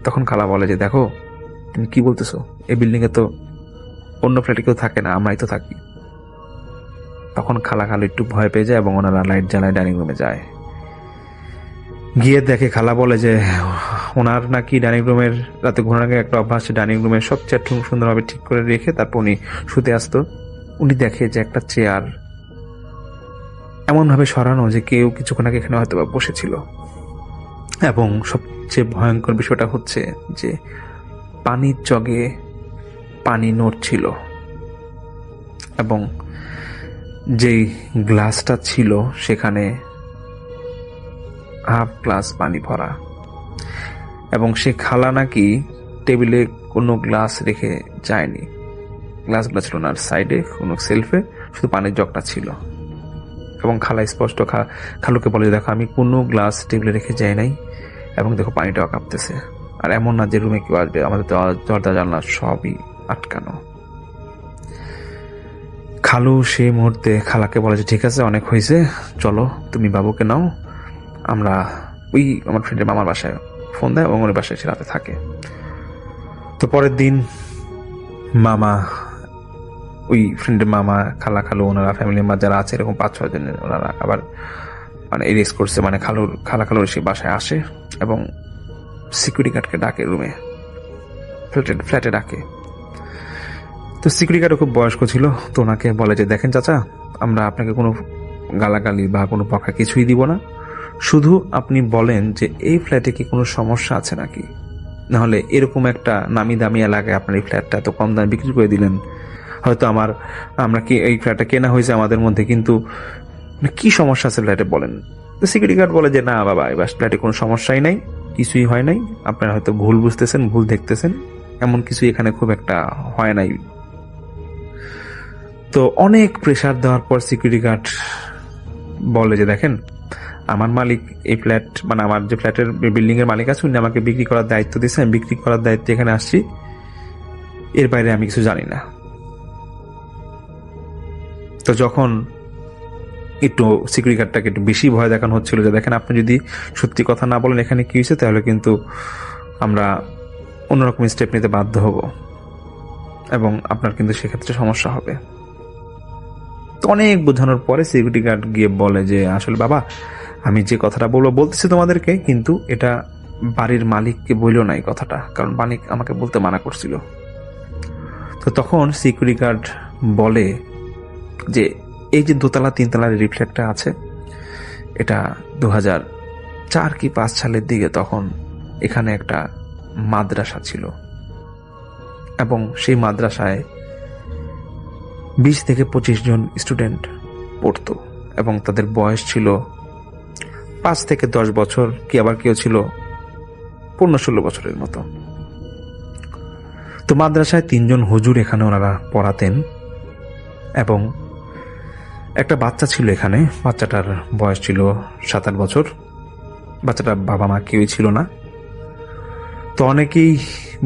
তখন খালা বলে যে দেখো তুমি কি বলতেছো, এই বিল্ডিং এ তো অন্য ফ্ল্যাটে কেউ থাকে না, আমরাই তো থাকি। তখন খালা খালু একটু ভয় পেয়ে যায় এবং ওনারা লাইট জ্বালায় ডাইনিং রুমে যায়। গিয়ে দেখে খালা বলে যে ওনার নাকি ডাইনিং রুমের রাতে ঘুমানোর আগে একটা অভ্যাস, ডাইনিং রুমের সব চেয়ার সুন্দরভাবে ঠিক করে রেখে তারপর উনি শুতে আসতো। উনি দেখে যে একটা চেয়ার এমন ভাবে সরানো যে কেউ কিছুক্ষণ আগে এখানে হয়তো বসেছিল। এবং সবচেয়ে ভয়ঙ্কর বিষয়টা হচ্ছে যে পানির জগে পানি নড়ছিল এবং যেই গ্লাসটা ছিল সেখানে হাফ গ্লাস পানি ভরা। এবং সে খালা নাকি টেবিলে কোনো গ্লাস রেখে যায়নি, গ্লাসগুলো ছিল না সাইডে কোনো সেলফে, শুধু পানির জগটা ছিল। এবং খালা স্পষ্ট খালুকে বলে দেখো আমি কোনো গ্লাস টেবিলে রেখে যাই নাই, এবং দেখো পানিটাও কাঁপতেছে। আর এমন না যে রুমে কেউ আসবে, আমাদের তো দরজা জানলা সবই আটকানো। খালু সেই মুহূর্তে খালাকে বলে যে ঠিক আছে অনেক হয়েছে, চলো তুমি বাবুকে নাও, আমরা ওই আমার ফ্রেন্ডের মামার বাসায় ফোন দেয় এবং ওর বাসায় এসে রাতে থাকে। তো পরের দিন মামা, ওই ফ্রেন্ডের মামা, খালা খালু, ওনারা ফ্যামিলির মা যারা আছে এরকম 5-6 জনের, ওনারা আবার মানে এরেস্ট করছে, মানে খালা খালুর সে বাসায় আসে এবং সিকিউরিটি গার্ডকে ডাকে রুমে, ফ্ল্যাটে ডাকে। তো সিকিউরিটি গার্ড খুব বয়স্ক ছিল, তো ওনাকে বলে যে দেখেন চাচা, আমরা আপনাকে কোনো গালাগালি বা কোনো বকা কিছুই দিব না, শুধু আপনি বলেন যে এই ফ্ল্যাটে কি কোনো সমস্যা আছে নাকি, নাহলে এরকম একটা নামি দামি এলাকায় আপনার এই ফ্ল্যাটটা এত কম দামে বিক্রি করে দিলেন, হয়তো আমরা কি এই ফ্ল্যাটটা কেনা হয়েছে আমাদের মধ্যে, কিন্তু কি সমস্যা আছে ফ্ল্যাটে বলেন। তো সিকিউরিটি গার্ড বলে যে না বাবা, এবার ফ্ল্যাটে কোনো সমস্যাই নাই, কিছুই হয় নাই, আপনারা হয়তো ভুল বুঝতেছেন, ভুল দেখতেছেন, এমন কিছু এখানে খুব একটা হয় নাই। তো অনেক প্রেসার দেওয়ার পর সিকিউরিটি গার্ড বলে যে দেখেন, আমার মালিক এই ফ্ল্যাট, মানে আমার যে ফ্ল্যাটের বিল্ডিং এর মালিক আছে, উনি আমাকে বিক্রি করার দায়িত্ব দিয়েছে, আমি বিক্রি করার দায়িত্বে এখানে আসছি, এর বাইরে আমি কিছু জানি না। তো যখন একটু সিকিউরিটি গার্ডটাকে একটু বেশি ভয় দেখানো হচ্ছিল যে দেখেন, আপনি যদি সত্যি কথা না বলেন এখানে কি হয়েছে, তাহলে কিন্তু আমরা অন্যরকম স্টেপ নিতে বাধ্য হব এবং আপনার কিন্তু সেক্ষেত্রে সমস্যা হবে। তো অনেক বোঝানোর পরে সিকিউরিটি গার্ড গিয়ে বলে যে আসলে বাবা, আমি যে কথাটা বলতেছি তোমাদেরকে, কিন্তু এটা বাড়ির মালিককে বললো না এই কথাটা, কারণ মালিক আমাকে বলতে মানা করছিল। তো তখন সিকিউরিটি গার্ড বলে যে এই যে 2তলা 3তলার রিফ্লেক্টটা আছে, এটা 2004 কি 5 সালের দিকে তখন এখানে একটা মাদ্রাসা ছিল এবং সেই মাদ্রাসায় 20 থেকে 25 জন স্টুডেন্ট পড়তো এবং তাদের বয়স ছিল 5 থেকে 10 বছর, কি আবার কেউ ছিল 15-16 বছরের মতো। তো মাদ্রাসায় 3 জন হুজুর এখানে ওনারা পড়াতেন এবং একটা বাচ্চা ছিল এখানে, বাচ্চাটার বয়স ছিল 7-8 বছর, বাচ্চাটার বাবা মা কেউই ছিল না। তো অনেকেই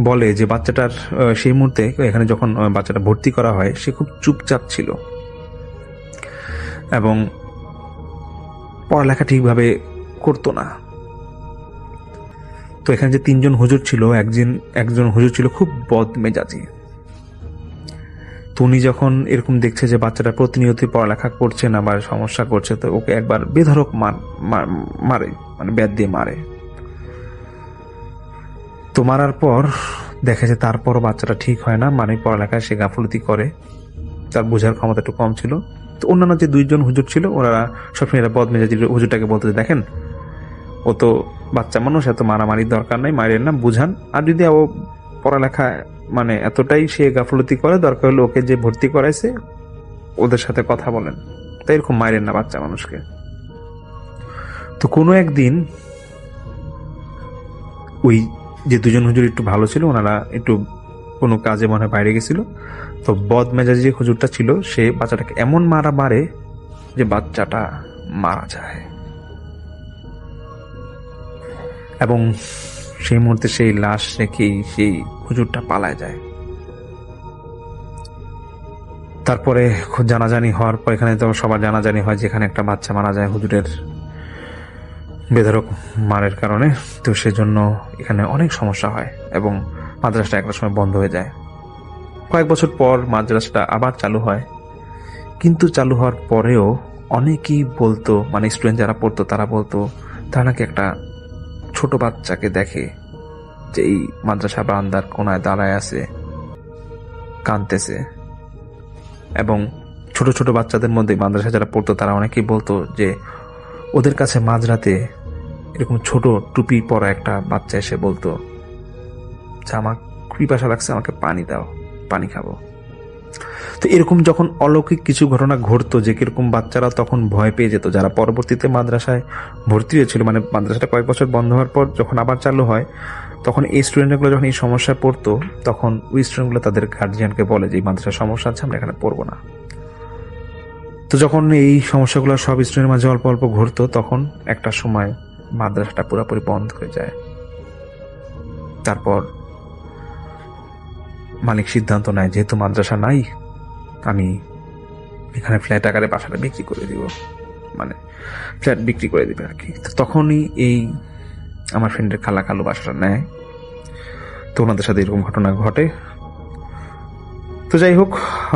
বলে যে বাচ্চাটার সেই মুহূর্তে এখানে যখন বাচ্চাটা ভর্তি করা হয়, সে খুব চুপচাপ ছিল এবং পড়ালেখা ঠিকভাবে করতো না। তো এখানে যে 3 জন হুজুর ছিল, একজন হুজুর ছিল খুব বদমেজাজি। তো উনি যখন এরকম দেখছে যে বাচ্চাটা প্রতিনিয়তই পড়ালেখা করছে না বা সমস্যা করছে, তো ওকে একবার বেধড়ক মারে, মানে ব্যাট দিয়ে মারে। তো মারার পর দেখা যায় তারপরও বাচ্চাটা ঠিক হয় না, মানে পড়ালেখায় সে গাফলতি করে, তার বোঝার ক্ষমতা একটু কম ছিল। তো অন্যান্য যে 2 জন হুজুর ছিল, ওরা সবসময় এরা বদমেজাজি হুজুরটাকে বলতে যে দেখেন, ও তো বাচ্চা মানুষ, এত মারামারির দরকার নাই, মারেন না, বুঝান, আর যদি ও পড়ালেখা মানে এতটাই সে গাফলতি করে, দরকার হলে ওকে যে ভর্তি করাইছে ওদের সাথে কথা বলেন, তাই এরকম মারেন না বাচ্চা মানুষকে। তো কোনো একদিন ওই যে 2 জন হুজুর একটু ভালো ছিল, ওনারা একটু কোনো কাজে মনে হয় বাইরে গেছিল, তো বদমেজাজি যে হুজুরটা ছিল সে বাচ্চাটাকে এমন মারে যে বাচ্চাটা মারা যায় এবং সেই মুহূর্তে সেই লাশ রেখেই সেই হুজুরটা পালায় যায়। তারপরে জানাজানি হওয়ার পর, এখানে তো সবার জানাজানি হয় যেখানে একটা বাচ্চা মারা যায় হুজুরের বেধড়ক মারের কারণে। তো সেজন্য এখানে অনেক সমস্যা হয় এবং মাদ্রাসাটা একটা সময় বন্ধ হয়ে যায়। কয়েক বছর পর মাদ্রাসাটা আবার চালু হয়, কিন্তু চালু হওয়ার পরেও অনেকেই বলতো, মানে স্টুডেন্ট যারা পড়তো তারা বলতো তারা নাকি একটা ছোট বাচ্চাকে দেখে যে এই মাদ্রাসা বারান্দার কোনায় দাঁড়ায় আছে, কাঁদতেছে। এবং ছোট ছোট বাচ্চাদের মধ্যে মাদ্রাসা যারা পড়তো তারা অনেকেই বলতো যে ওদের কাছে মাঝরাতে এরকম ছোট টুপি পরা একটা বাচ্চা এসে বলতো যে আমার পিপাসা লাগছে, আমাকে পানি দাও, পানি খাবো। তো এরকম যখন অলৌকিক কিছু ঘটনা ঘটতো, যে কিরকম বাচ্চারা তখন ভয় পেয়ে যেত, যারা পরবর্তীতে মাদ্রাসায় ভর্তি হয়েছিল, মানে মাদ্রাসাটা কয়েক বছর বন্ধ হওয়ার পর যখন আবার চালু হয়, তখন এই স্টুডেন্টগুলো যখন এই সমস্যায় পড়তো, তখন ওই স্টুডেন্টগুলো তাদের গার্জিয়ানকে বলে যে এই মাদ্রাসার সমস্যা আছে, আমরা এখানে পড়বো না। তো যখন এই সমস্যাগুলো সব স্টুডেন্টের মাঝে অল্প অল্প ঘটতো, তখন একটা সময় মাদ্রাসাটা পুরোপুরি বন্ধ হয়ে যায়। তারপর মালিক সিদ্ধান্ত নেয়, যেহেতু মাদ্রাসা নাই, আমি এখানে ফ্ল্যাট আকারে বাসাটা বিক্রি করে দিব, মানে ফ্ল্যাট বিক্রি করে দিবে আর কি। তো তখনই এই আমার ফ্রেন্ডের খালা খালু বাসাটা নেয়, তো ওনাদের সাথে এরকম ঘটনা ঘটে। তো যাই হোক,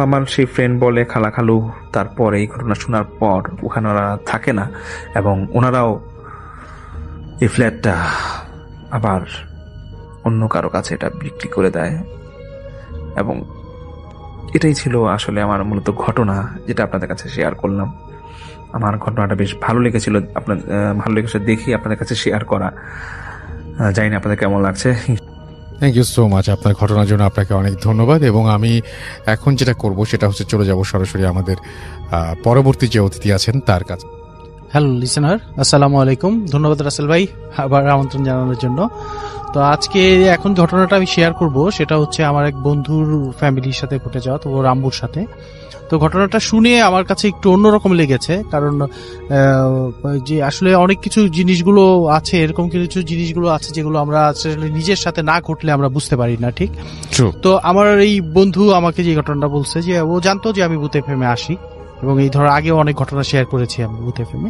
আমার সেই ফ্রেন্ড বলে খালা খালু তারপর এই ঘটনা শোনার পর ওখানে ওরা থাকে না, এবং ওনারাও এই ফ্ল্যাটটা আবার অন্য কারো কাছে এটা বিক্রি করে দেয়। এবং এটাই ছিল আসলে আমার মূলত ঘটনা, যেটা আপনাদের কাছে শেয়ার করলাম। আমার ঘটনাটা বেশ ভালো লেগেছিল, ভালো লেগেছে দেখি আপনাদের কাছে শেয়ার করা। জানি না আপনাদের কেমন লাগছে। থ্যাংক ইউ সো মাচ আপনার ঘটনার জন্য, আপনাকে অনেক ধন্যবাদ। এবং আমি এখন যেটা করব সেটা হচ্ছে চলে যাব সরাসরি আমাদের পরবর্তী যে অতিথি আছেন তার কাছে। হ্যালো লিসেনার, আসসালামু আলাইকুম। ধন্যবাদ রাসেল ভাই আবার আমন্ত্রণ জানানোর জন্য। তো আজকে এখন ঘটনাটা আমি শেয়ার করব সেটা হচ্ছে আমার এক বন্ধুর ফ্যামিলির সাথে ঘটে যাওয়া, তো ওর আম্মুর সাথে। তো ঘটনাটা শুনে আমার কাছে একটু অন্যরকম লেগেছে, কারণ যে আসলে অনেক কিছু জিনিসগুলো আছে, এরকম কিছু জিনিসগুলো আছে যেগুলো আমরা আসলে নিজের সাথে না ঘটলে আমরা বুঝতে পারি না, ঠিক? তো আমার এই বন্ধু আমাকে যে ঘটনাটা বলছে, যে ও জানতো যে আমি ভূত এফএমে আসি এবং এই ধর আগেও অনেক ঘটনা শেয়ার করেছি আমি ভূত এফএমে।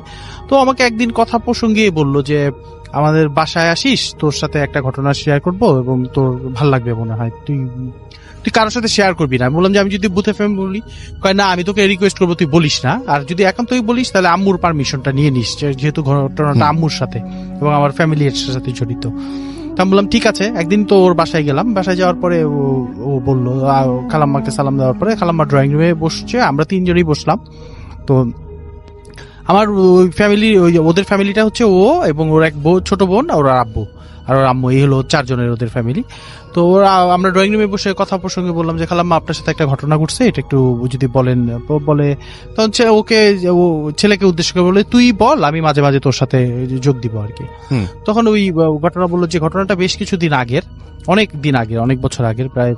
তো আমাকে একদিন কথা প্রসঙ্গে বললো যে আমাদের বাসায় আসিস, তোর সাথে একটা ঘটনা শেয়ার করব এবং তোর ভাল লাগবে মনে হয়, তুই কারোর সাথে শেয়ার করবি না। আমি বললাম যে আমি যদি ভূত এফএম বলি, কয় না আমি তোকে রিকোয়েস্ট করবো তুই বলিস না, আর যদি এখন তুই বলিস তাহলে আম্মুর পারমিশনটা নিয়ে নিস, যেহেতু ঘটনাটা আম্মুর সাথে এবং আমার ফ্যামিলির সাথে জড়িত। তো আমি বললাম ঠিক আছে। একদিন তো ওর বাসায় গেলাম, বাসায় যাওয়ার পরে ও বললো, খালাম্মাকে সালাম দেওয়ার পরে খালাম্মা ড্রয়িং রুমে বসছে, আমরা তিনজনই বসলাম। তো আমার ওই ফ্যামিলি, ওদের ফ্যামিলিটা হচ্ছে ও এবং ওর এক ছোট বোন, ওর আব্বু আর ওর আম্মু, এই হলো 4 জনের ওদের ফ্যামিলি। তো ওরা, আমরা ড্রয়িং রুমে বসে কথা প্রসঙ্গে বললাম যে খালাম্মা আপনার সাথে একটা ঘটনা ঘটছে, এটা একটু যদি বলেন। বলে তখন ওকে, ও ছেলেকে উদ্দেশ্য করে বলে তুই বল, আমি মাঝে মাঝে তোর সাথে যোগ দিব আর কি। তখন ওই ঘটনা বললো যে ঘটনাটা বেশ কিছুদিন আগের, অনেক দিন আগে, অনেক বছর আগের, প্রায়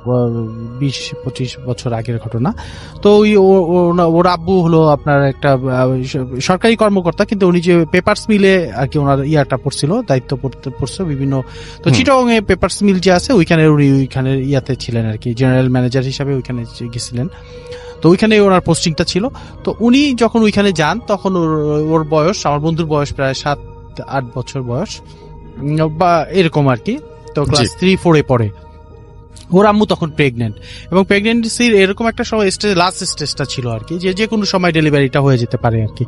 20-25 বছর আগের ঘটনা। তো ওই ওর আব্বু হলো আপনার একটা সরকারি কর্মকর্তা, কিন্তু উনি যে পেপারস মিলে আর কি ওনার ইয়াটা পড়ছিল, দায়িত্ব পড়ছে বিভিন্ন। তো চিটাগং এ পেপারস মিল যে আছে ওইখানে উনি ওইখানে ইয়াতে ছিলেন আর কি, জেনারেল ম্যানেজার হিসাবে ওইখানে গেছিলেন। তো ওইখানে ওনার পোস্টিংটা ছিল। তো উনি যখন ওইখানে যান তখন ওর বয়স, আমার বন্ধুর বয়স প্রায় 7-8 বছর বয়স বা এরকম আর কি। তো ক্লাস 3-4 পড়ে। ওর আম্মু তখন প্রেগনেন্ট, এবং প্রেগনেন্সির এরকম একটা সময় স্টেজ, লাস্ট স্টেজটা ছিল আর কি, যে কোনো সময় ডেলিভারিটা হয়ে যেতে পারে আর কি।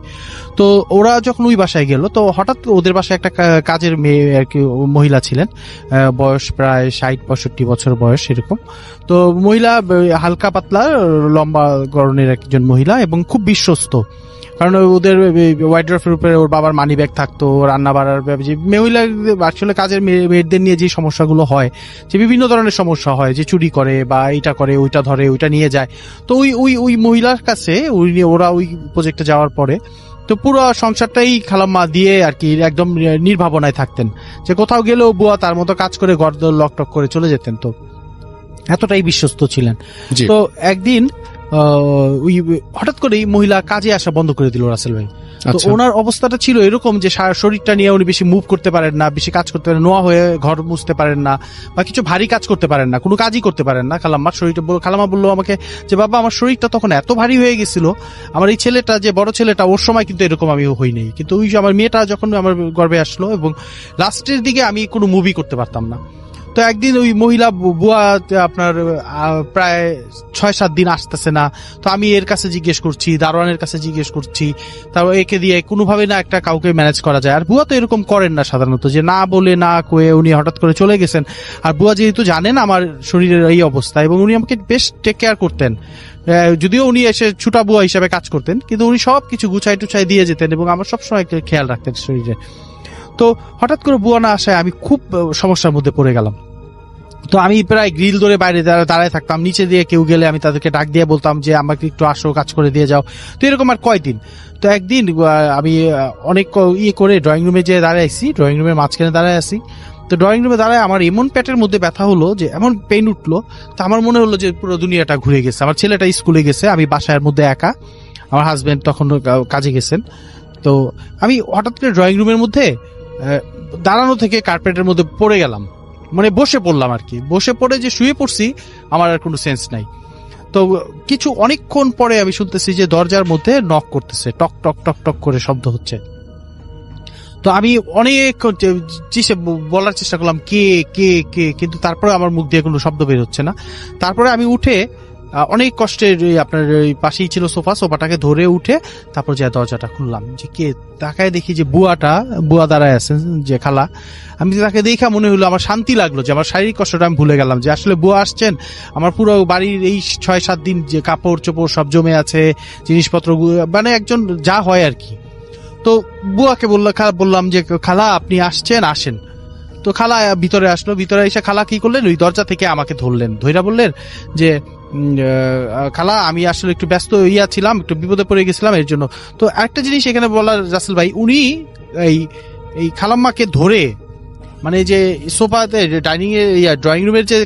তো ওরা যখন ওই বাসায় গেল, তো হঠাৎ ওদের বাসায় একটা কাজের মেয়ে আর কি, মহিলা ছিলেন, বয়স প্রায় 60-65 বছর বয়স এরকম। তো মহিলা হালকা পাতলা লম্বা গড়নের একজন মহিলা এবং খুব বিশ্বস্ত, কারণ ওদের ওয়াইড্রফের উপরে ওর বাবার মানি ব্যাগ থাকতো, রান্না বাড়ার যে মহিলা আসলে কাজের মেয়েদের নিয়ে যে সমস্যাগুলো হয়, যে বিভিন্ন ধরনের সমস্যা হয়, যে চুরি করে বা এইটা করে, ওইটা ধরে, ওইটা নিয়ে যায়। তো ওই মহিলার কাছে ওরা ওই প্রজেক্টে যাওয়ার পরে তো পুরো সংসারটাই খালাম্মা দিয়ে আর কি একদম নির্ভাবনায় থাকতেন, যে কোথাও গেলেও বুয়া তার মতো কাজ করে ঘর লকটক করে চলে যেতেন। তো এতটাই বিশ্বস্ত ছিলেন। তো একদিন ওই হঠাৎ করেই মহিলা কাজে আসা বন্ধ করে দিল রাসেল ভাই। তো ওনার অবস্থাটা ছিল এরকম যে শরীরটা নিয়ে উনি বেশি মুভ করতে পারেন না, বেশি কাজ করতে পারেন, নোয়া হয়ে ঘর মুছতে পারেন না, বা কিছু ভারী কাজ করতে পারেন না, কোনো কাজই করতে পারেন না। খালাম্মার শরীরটা, খালাম্মা বললো আমাকে যে বাবা আমার শরীরটা তখন এত ভারী হয়ে গেছিল, আমার এই ছেলেটা যে বড় ছেলেটা ওর সময় কিন্তু এরকম আমি হই নাই, কিন্তু ওই আমার মেয়েটা যখন আমার গর্ভে আসলো এবং লাস্টের দিকে আমি কোনো মুভি করতে পারতাম না। তো একদিন ওই মহিলা বুয়া আপনার প্রায় 6-7 দিন আসতেছে না। তো আমি এর কাছে জিজ্ঞেস করছি, দারোয়ানের কাছে জিজ্ঞেস করছি, তারপর একে দিয়ে কোনোভাবে না একটা কাউকে ম্যানেজ করা যায়। আর বুয়া তো এরকম করেন না সাধারণত, যে না বলে না কয়ে উনি হঠাৎ করে চলে গেছেন। আর বুয়া যেহেতু জানেন আমার শরীরের এই অবস্থা, এবং উনি আমাকে বেশ টেক কেয়ার করতেন, যদিও উনি এসে ছুটা বুয়া হিসাবে কাজ করতেন, কিন্তু উনি সবকিছু গুছাই টুছাই দিয়ে যেতেন এবং আমার সবসময় খেয়াল রাখতেন শরীরে। তো হঠাৎ করে বুয়া না আসায় আমি খুব সমস্যার মধ্যে পড়ে গেলাম। তো আমি প্রায় গ্রিল ধরে বাইরে দাঁড়ায় থাকতাম, নিচে দিয়ে কেউ গেলে আমি তাদেরকে ডাক দিয়ে বলতাম যে আমাকে একটু আসো, কাজ করে দিয়ে যাও। তো এরকম আর কয়দিন। তো একদিন আমি অনেক করে ড্রয়িং রুমে যেয়ে দাঁড়াইছি, ড্রয়িং রুমের মাঝখানে দাঁড়ায় আছি। তো ড্রয়িং রুমে দাঁড়ায় আমার এমন পেটের মধ্যে ব্যথা হলো, যে এমন পেইন উঠলো, তো আমার মনে হলো যে পুরো দুনিয়াটা ঘুরে গেছে। আমার ছেলেটা স্কুলে গেছে, আমি বাসার মধ্যে একা, আমার হাজবেন্ড তখন কাজে গেছেন। তো আমি হঠাৎ করে ড্রয়িং রুমের মধ্যে দাঁড়ানো থেকে কার্পেটের মধ্যে পড়ে গেলাম, মানে বসে পড়লাম আর কি। বসে পড়ে যে শুয়ে পড়ছি, আমার আর কোনো সেন্স নাই। তো কিছু অনেকক্ষণ পরে আমি শুনতেছি যে দরজার মধ্যে নক করতেছে, টক টক টক টক করে শব্দ হচ্ছে। তো আমি অনেক বলার চেষ্টা করলাম কে কে কে, কিন্তু তারপরে আমার মুখ দিয়ে কোনো শব্দ বের হচ্ছে না। তারপরে আমি উঠে অনেক কষ্টের আপনার পাশেই ছিল সোফাটাকে ধরে উঠে তারপর যে দরজাটা খুললাম, যে কে, তাকায় দেখি যে বুয়া দাঁড়ায় আছেন, যে খালা। আমি তাকে দেখা মনে হলো, আমার শান্তি লাগলো, যে আমার শারীরিক কষ্টটা আমি ভুলে গেলাম, যে আসলে বুয়া আসছেন। আমার পুরো বাড়ির এই 6-7 দিন যে কাপড় চোপড় সব জমে আছে, জিনিসপত্র, মানে একজন যা হয় আর কি। তো বুয়াকে বললাম যে খালা আপনি আসছেন, আসেন। তো খালা ভিতরে আসলো, ভিতরে এসে খালা কি করলেন, ওই দরজা থেকে আমাকে ধরলেন, ধইরা বললেন যে খালা আমি আসলে একটু ব্যস্ত ছিলাম, একটু বিপদে পড়ে গেছিলাম এর জন্য। তো আরেকটা জিনিস এখানে বলার রাসেল ভাই, উনি এই খালাম্মাকে ধরে, মানে যে সোফাতে ডাইনিং এ ড্রয়িং রুমের যে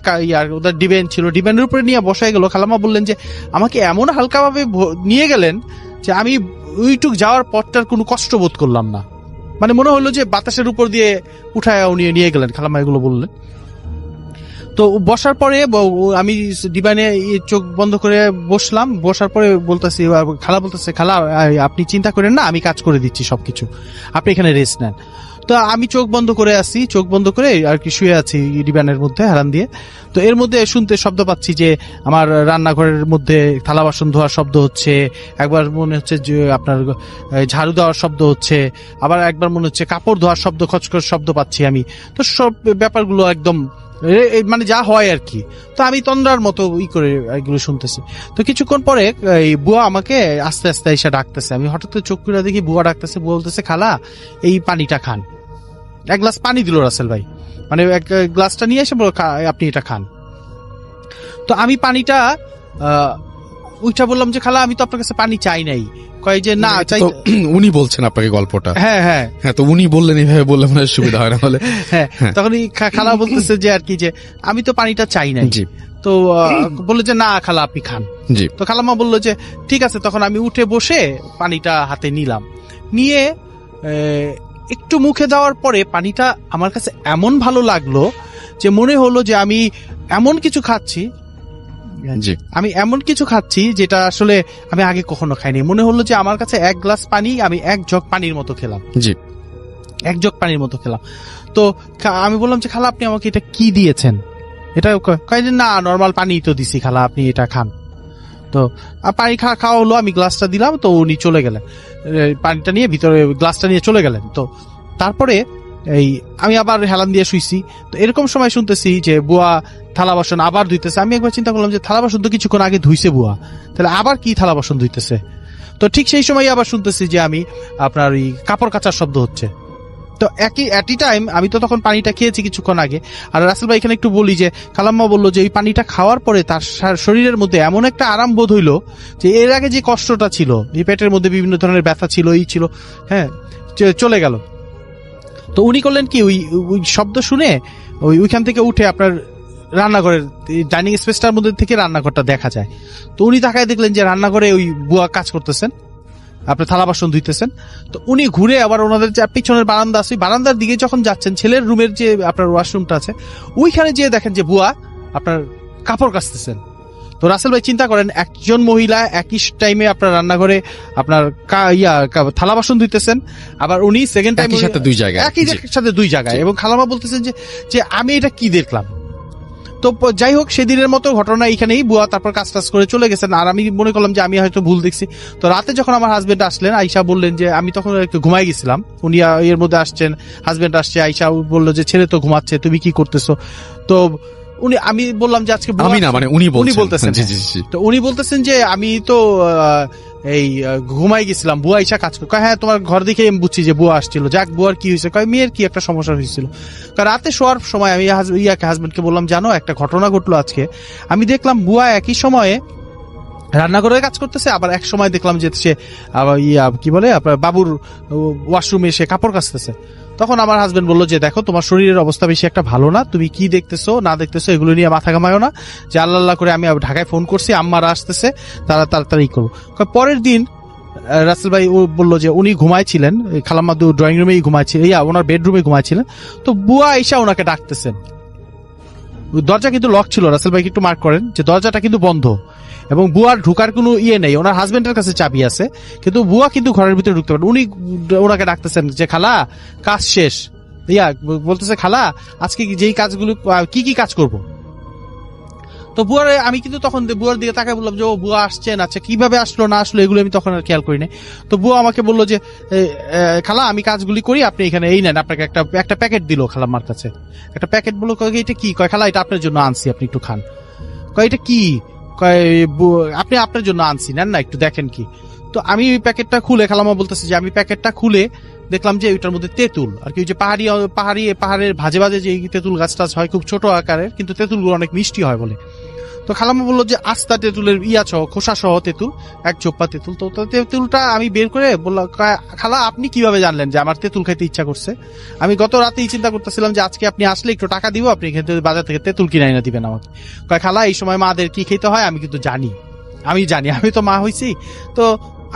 ওদের ডিবেন ছিল, ডিবেনের উপরে নিয়ে বসাই গেল। খালাম্মা বললেন যে আমাকে এমন হালকাভাবে নিয়ে গেলেন যে আমি ওইটুক যাওয়ার পথটার কোনো কষ্ট বোধ করলাম না, মানে মনে হলো যে বাতাসের উপর দিয়ে উঠায় উনি নিয়ে গেলেন। খালাম্মা এগুলো বললেন। তো বসার পরে আমি ডিবানে চোখ বন্ধ করে বসলাম। বসার পরে বলতেছি, খালা বলতেছে খালা আপনি চিন্তা করেন না, আমি কাজ করে দিচ্ছি সবকিছু, আপনি এখানে রেস্ট নেন। তো আমি চোখ বন্ধ করে আছি, চোখ বন্ধ করে আর কি শুয়ে আছি ডিবানের মধ্যে হেলান দিয়ে। তো এর মধ্যে শুনতে শব্দ পাচ্ছি যে আমার রান্নাঘরের মধ্যে থালা বাসন ধোয়ার শব্দ হচ্ছে, একবার মনে হচ্ছে যে আপনার ঝাড়ু দেওয়ার শব্দ হচ্ছে, আবার একবার মনে হচ্ছে কাপড় ধোয়ার শব্দ, খচখচ শব্দ পাচ্ছি আমি। তো সব ব্যাপারগুলো একদম মানে যা হয় আর কি। তো আমি তন্দ্রার মতো করে এগুলো শুনতেছি। তো কিছুক্ষণ পরে এই বুয়া আমাকে আস্তে আস্তে এসে ডাকতেছে। আমি হঠাৎ করে চোখ খুলে দেখি বুয়া ডাকতেছে। বুয়া বলতেছে খালা এই পানিটা খান। এক গ্লাস পানি দিল রাসেল ভাই, মানে এক গ্লাসটা নিয়ে এসে বলো আপনি এটা খান। তো আমি পানিটা ওইটা বললাম যে খালা আমি তো আপনার কাছে পানি চাই নাই। কয় যে না চাই, উনি বলছেন আপনাকে গল্পটা। হ্যাঁ হ্যাঁ হ্যাঁ, তো উনি বললেন এইভাবে বললে মানে সুবিধা হয় না হলে। হ্যাঁ, তখন খালা বলতেছে যে আর কি যে আমি তো পানিটা চাই নাই। জি। তো বললো যে না খালা আপনি খান। জি। তো খালাম্মা বললো যে ঠিক আছে। তখন আমি উঠে বসে পানিটা হাতে নিলাম, নিয়ে একটু মুখে দেওয়ার পরে পানিটা আমার কাছে এমন ভালো লাগলো যে মনে হলো যে আমি এমন কিছু খাচ্ছি, আমি এমন কিছু খাচ্ছি যেটা আসলে আমি আগে কখনো খাইনি। মনে হলো যে আমার কাছে এক গ্লাস পানি আমি এক জগ পানির মতো খেলাম। জি, এক জগ পানির মতো খেলাম। তো আমি বললাম যে খালা আপনি আমাকে এটা কি দিয়েছেন? এটা কয় যে না নর্মাল পানি তো দিছি খালা, আপনি এটা খান। তো পানি খাওয়া হলো, আমি গ্লাসটা দিলাম। তো উনি চলে গেলেন, পানিটা নিয়ে ভিতরে গ্লাসটা নিয়ে চলে গেলেন। তো তারপরে এই আমি আবার হেলান দিয়ে শুইছি। তো এরকম সময় শুনতেছি যে বুয়া থালা বাসন আবার ধুইতেছে। আমি একবার চিন্তা করলাম যে থালা বাসন তো কিছুক্ষণ আগে ধুইছে বুয়া, তাহলে আবার কি থালা বাসন ধুইতেছে? তো ঠিক সেই সময় আবার শুনতেছি যে আমি আপনার ওই কাপড় কাচার শব্দ হচ্ছে। তো একই টাইম আমি তো তখন পানিটা খেয়েছি কিছুক্ষণ আগে। আর রাসেল ভাই এখানে একটু বলি যে খালাম্মা বললো যে এই পানিটা খাওয়ার পরে তার শরীরের মধ্যে এমন একটা আরাম বোধ হইলো যে এর আগে যে কষ্টটা ছিল, এই পেটের মধ্যে বিভিন্ন ধরনের ব্যথা ছিল, এই ছিল, হ্যাঁ চলে গেল। তো উনি করলেন কি, ওই শব্দ শুনে ওইখান থেকে উঠে আপনার রান্নাঘরের ডাইনিং স্পেসটার মধ্যে থেকে রান্নাঘরটা দেখা যায়। তো উনি তাকায় দেখলেন যে রান্নাঘরে ওই বুয়া কাজ করতেছেন, আপনার থালা বাসন ধুইতেছেন। তো উনি ঘুরে আবার ওনাদের যে পিছনের বারান্দা আছে, বারান্দার দিকে যখন যাচ্ছেন, ছেলের রুমের যে আপনার ওয়াশরুমটা আছে ওইখানে যেয়ে দেখেন যে বুয়া আপনার কাপড় কাচতেছেন। তো রাসেল ভাই চিন্তা করেন, একজন মহিলা একই টাইমে আপনার রান্নাঘরে আপনার থালা বাসন ধুইতেছেন, আবার উনি সেকেন্ড টাইম একই সাথে দুই জায়গায়। এবং খালামা বলতেছেন যে আমি এটা কি দেখলাম। তো যাই হোক, সেদিনের মতো ঘটনা এখানেই, বুয়া তারপর কাজ টাজ করে চলে গেছেন। আর আমি মনে করলাম যে আমি হয়তো ভুল দেখছি। তো রাতে যখন আমার হাজবেন্ড আসলেন, আইসা বললেন যে আমি তখন একটু ঘুমাই গেছিলাম, উনি এর মধ্যে আসছেন, হাজবেন্ড আসছে, আইসা বললো যে ছেলে তো ঘুমাচ্ছে, তুমি কি করতেছো? তো আমি বললাম যে আজকে আমি না, মানে উনি বলতেছেন। তো উনি বলতেছেন যে আমি তো এই ঘুমাই গেছিলাম, বুয়া আইসা কাজ করে। হ্যাঁ তোমার ঘর দেখে আমি বুঝছি যে বুয়া আসছিল, যাক বুয়ার কি হয়েছে? কয় মেয়ের কি একটা সমস্যা হয়েছিল। রাতে শোয়ার সময় আমি হাজবেন্ডকে বললাম জানো একটা ঘটনা ঘটলো আজকে। আমি দেখলাম বুয়া একই সময়ে রান্নাঘরে কাজ করতেছে, আবার এক সময় দেখলাম যে সে কি বলে আপনার বাবুর ওয়াশরুমে এসে কাপড় কাচতেছে। তখন আমার হাজবেন্ড বললো যে দেখো তোমার শরীরের অবস্থা বেশি একটা ভালো না, তুমি কি দেখতেছো না দেখতেছো এগুলো নিয়ে মাথা ঘামায়ও না, যে আল্লাহ করে আমি ঢাকায় ফোন করছি, আম্মারা আসতেছে, তারা তাড়াতাড়ি করবো। পরের দিন রাসেল ভাই বললো যে উনি ঘুমাইছিলেন, খালাম্মা ড্রয়িং রুমেই ঘুমাইছিলেন, ওনার বেডরুমে ঘুমাইছিলেন। তো বুয়া আইসা ওনাকে ডাকতেছেন, দরজা কিন্তু লক ছিল, রাসেল ভাই একটু মার্ক করেন যে দরজাটা কিন্তু বন্ধ, এবং বুয়ার ঢুকার কোনো ইয়ে নেই, ওনার হাজবেন্ডের কাছে চাবি আছে, কিন্তু বুয়া কিন্তু ঘরের ভিতরে ঢুকতে পারেন। উনি ওনাকে ডাকতেছেন যে খালা কাজ শেষ, বলতেছে খালা আজকে যেই কাজগুলো কি কি কাজ করব। তো বুয়ারে আমি কিন্তু তখন বুয়ার দিকে তাকায় বললাম যে ও বুয়া আসছেন, আচ্ছা কিভাবে আসলো না আসলো এগুলো আমি তখন আর খেয়াল করি নাই। তো বুয়া আমাকে বললো যে খালা আমি কাজগুলি করি, আপনি এখানে এই নেন, আপনাকে একটা প্যাকেট দিল খালাম্মার কাছে, একটা প্যাকেট বললো এটা কি, কয় খালা এটা আপনার জন্য আনছি, আপনি একটু খান। কয় এটা কি, কয় আপনি আপনার জন্য আনছি, নেন না একটু দেখেন কি। তো আমি ওই প্যাকেটটা খুলে, খালাম্মা বলতেছে যে আমি প্যাকেটটা খুলে দেখলাম যে ওইটার মধ্যে তেঁতুল আর কি, ওই যে পাহাড়ের ভাজে ভাজে যে তেঁতুল গাছ টাছ হয় খুব ছোট আকারের, কিন্তু তেঁতুলগুলো অনেক মিষ্টি হয় বলে। তো খালাম্মা বললো যে আস্তা তেঁতুলের সহ খোসা সহ তেঁতুল, এক চোপ্পা তেঁতুল। তো তেঁতুলটা আমি বের করে বললাম খালা আপনি কিভাবে জানলেন যে আমার তেঁতুল খাইতে ইচ্ছা করছে? আমি গত রাতেই চিন্তা করতেছিলাম যে আজকে আপনি আসলে একটু টাকা দিব, আপনি এখান থেকে বাজার থেকে তেঁতুল কিনে এনে দিবেন আমাকে। কয় খালা এই সময় মাদের কি খেতে হয় আমি কিন্তু জানি, আমি তো মা হইছি। তো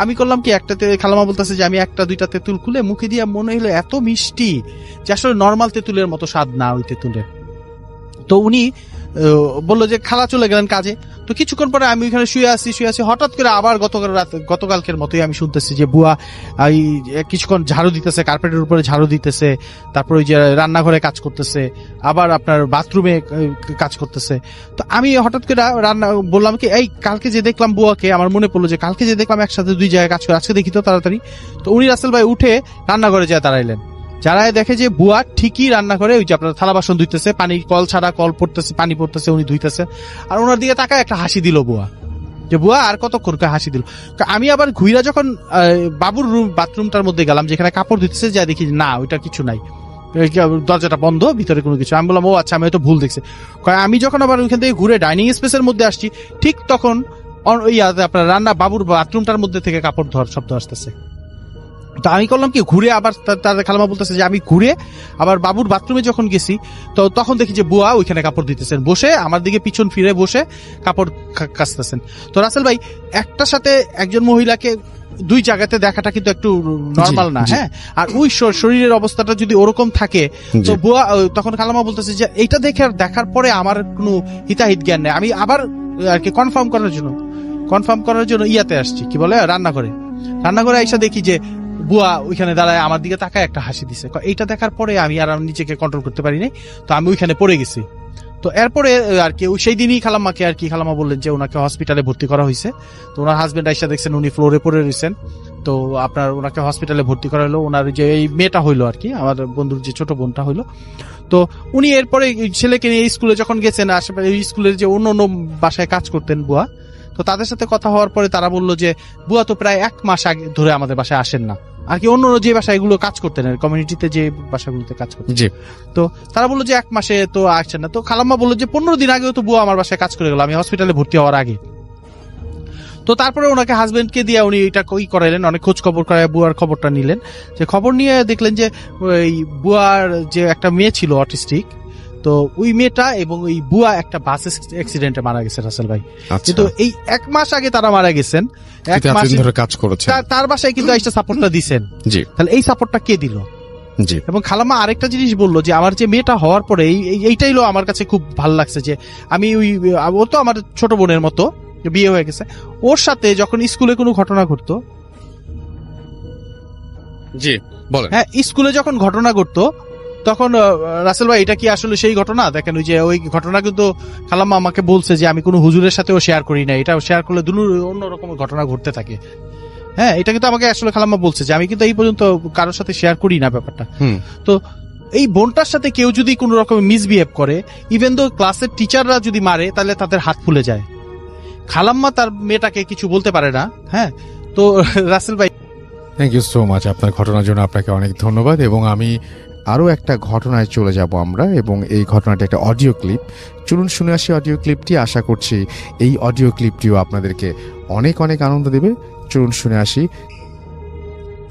আমি করলাম কি, খালামা বলতেছে যে আমি একটা দুইটা তেঁতুল খুলে মুখে দিয়ে মনে হলো এত মিষ্টি যে আসলে নর্মাল তেঁতুলের মতো স্বাদ না ওই তেঁতুলের। তো উনি বললো যে খালা চলে গেলেন কাজে। তো কিছুক্ষণ পরে আমি ওইখানে শুয়ে আছি, হঠাৎ করে আবার গতকালকের মতোই আমি শুনতেছি যে বুয়া কিছুক্ষণ ঝাড়ু দিতেছে, কার্পেটের উপরে ঝাড়ু দিতেছে, তারপর ওই যে রান্নাঘরে কাজ করতেছে, আবার আপনার বাথরুমে কাজ করতেছে। তো আমি হঠাৎ করে বললাম কি এই কালকে যে দেখলাম বুয়াকে, আমার মনে পড়লো যে কালকে যে দেখলাম একসাথে দুই জায়গায় কাজ করে, আজকে দেখি তো তাড়াতাড়ি। তো উনি রাসেল ভাই উঠে রান্নাঘরে যায় দাঁড়াইলেন, যারাই দেখে যে বুয়া ঠিকই রান্না করে ওই যে আপনার থালা বাসন ধুইতেছে, পানি কল ছাড়া কল পড়তেছে, পানি পড়তেছে, উনি ধুইতেছে, আর ওনার দিকে তাকায় একটা হাসি দিল বুয়া, যে বুয়া আর কতক্ষণ হাসি দিল। আমি আবার ঘুইরা যখন বাবুর বাথরুমটার মধ্যে গেলাম যেখানে কাপড় ধুইতেছে, যা দেখি না ওইটা কিছু নাই, দরজাটা বন্ধ, ভিতরে কোনো কিছু। আমি বললাম ও আচ্ছা আমি হয়তো ভুল দেখছি। আমি যখন আবার ওইখান থেকে ঘুরে ডাইনিং স্পেসের মধ্যে আসছি, ঠিক তখন আপনার রান্না বাবুর বাথরুমটার মধ্যে থেকে কাপড় ধোয়ার শব্দ আসতেছে। তো আমি করলাম কি ঘুরে আবার তার খালামা বলতেছে যে আমি ঘুরে আবার বাবুর বাথরুমে যখন গেছি, তো তখন দেখি যে বুয়া ওইখানে কাপড় দিতেছেন, বসে আমার দিকে পিছন ফিরে বসে কাপড় কাচতেছেন। তো রাসেল ভাই একটার সাথে একজন মহিলাকে দুই জায়গাতে দেখাটা কিন্তু একটু নর্মাল না, হ্যাঁ। আর ওই শরীরের অবস্থাটা যদি ওরকম থাকে, তো বুয়া তখন খালামা বলতেছে যে এইটা দেখার পরে আমার কোনো হিতাহিত জ্ঞান নেই, আমি আবার আর কি কনফার্ম করার জন্য ইয়াতে আসছি, কি বলে রান্নাঘরে আইসা দেখি যে বুয়া ওইখানে দাঁড়ায় আমার দিকে তাকায় একটা হাসি দিছে। এইটা দেখার পরে আমি আর নিজেকে কন্ট্রোল করতে পারি নাই, তো আমি ওইখানে পড়ে গেছি। তো এরপরে আর কি সেই দিনই খালাম্মাকে আর কি খালাম্মা বললেন যে ওনাকে হসপিটালে ভর্তি করা হয়েছে। তো ওনার হাজবেন্ড আইসা দেখছেন উনি ফ্লোরে পড়ে রয়েছেন, তো আপনার ওনাকে হসপিটালে ভর্তি করা হলো। ওনার যে এই মেয়েটা হইলো আর কি, আমার বন্ধুর যে ছোট বোনটা হইলো, তো উনি এরপরে ছেলেকে নিয়ে স্কুলে যখন গেছেন, আশেপাশে স্কুলের যে অন্য বাসায় কাজ করতেন বুয়া, তো তাদের সাথে কথা হওয়ার পরে তারা বললো যে বুয়া তো প্রায় 1 মাস আগে ধরে আমাদের বাসায় আসেন না আর কি, অন্য যে বাসাগুলো কাজ করতেন কমিউনিটিতে যে বাসাগুলোতে কাজ করতেন। তো তারা বললো যে 1 মাসে তো আসছেন না। তো খালাম্মা বললো যে 15 দিন আগেও তো বুয়া আমার বাসায় কাজ করে গেল, আমি হসপিটালে ভর্তি হওয়ার আগে। তো তারপরে ওনাকে হাজবেন্ডকে দিয়ে উনি এটা করাইলেন, অনেক খোঁজ খবর করায় বুয়ার খবরটা নিলেন। যে খবর নিয়ে দেখলেন যে ওই বুয়ার যে একটা মেয়ে ছিল অটিস্টিক, তো ওই মেয়েটা এবং ওই বুয়া একটা বাস অ্যাক্সিডেন্টে মারা গেছে রাসেল ভাই। কিন্তু এই 1 মাস আগে তারা মারা গেছেন, 1 মাস ধরে কাজ করেছে, তার বাসায় কিন্তু একটা সাপোর্টটা দিছেন। তাহলে এই সাপোর্টটা কে দিল? এবং খালাম্মা আরেকটা জিনিস বললো যে আমার যে মেয়েটা হওয়ার পরে এইটাই আমার কাছে খুব ভালো লাগছে যে আমি ও তো আমার ছোট বোনের মতো, বিয়ে হয়ে গেছে, ওর সাথে যখন স্কুলে কোনো ঘটনা ঘটতো, হ্যাঁ স্কুলে যখন ঘটনা ঘটতো তখন রাসেল ভাই এটা কি আসলে সেই ঘটনা? দেখেন ওই যে ওই ঘটনা কিন্তু খালাম্মা আমাকে বলছে যে আমি কোনো হুজুরের সাথেও শেয়ার করি না, এটা শেয়ার করলে অন্যরকম ঘটনা ঘটতে থাকে। হ্যাঁ এটা কিন্তু আমাকে আসলে খালাম্মা বলছে যে আমি কিন্তু এই পর্যন্ত কারোর সাথে শেয়ার করি না ব্যাপারটা। তো এই বোনটার সাথে কেউ যদি কোনো রকম মিসবিহেভ করে, ইভেন দো ক্লাসের টিচাররা যদি মারে, তাহলে তাদের হাত ফুলে যায়। খালাম্মা তার মেয়েটাকে কিছু বলতে পারে না। হ্যাঁ তো রাসেল ভাই থ্যাংক ইউ সো মাচ, আপনার ঘটনার জন্য আপনাকে অনেক ধন্যবাদ। এবং আমি আরও একটা ঘটনায় চলে যাব আমরা, এবং এই ঘটনাটি একটা অডিও ক্লিপ। চলুন শুনে আসি অডিও ক্লিপটি। আশা করছি এই অডিও ক্লিপটিও আপনাদেরকে অনেক অনেক আনন্দ দেবে। চলুন শুনে আসি।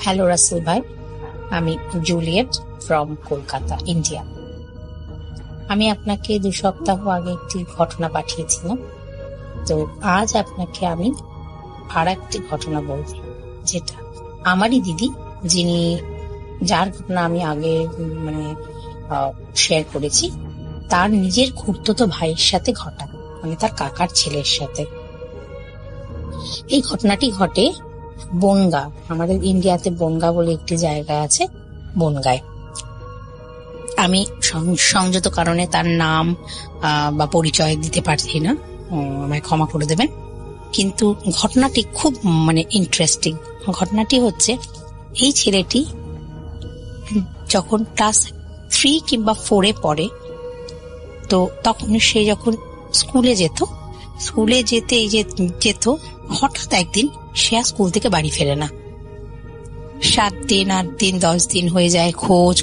হ্যালো রাসেল ভাই, আমি জুলিয়েট ফ্রম কলকাতা, ইন্ডিয়া। আমি আপনাকে 2 সপ্তাহ আগে একটি ঘটনা পাঠিয়েছিলাম, তো আজ আপনাকে আমি আর একটি ঘটনা বলবো, যেটা আমারই দিদি, যার ঘটনা আমি আগে শেয়ার করেছি, তার নিজের খুড়তুতো ভাইয়ের সাথে ঘটা, মানে তার কাকার ছেলের সাথে। এই ঘটনাটি ঘটে বনগা, আমাদের ইন্ডিয়াতে বনগা বলে একটি জায়গা আছে, বনগায়। আমি সংযত কারণে তার নাম বা পরিচয় দিতে পারছি না, আমায় ক্ষমা করে দেবেন। কিন্তু ঘটনাটি খুব মানে ইন্টারেস্টিং। ঘটনাটি হচ্ছে, এই ছেলেটি যখন ক্লাস 3 কিংবা 4 পড়ে, তো তখন সে যখন স্কুলে যেত, হঠাৎ একদিন সে আর স্কুল থেকে বাড়ি ফেরে না। 7 দিন, 8 দিন, 10 দিন হয়ে যায়,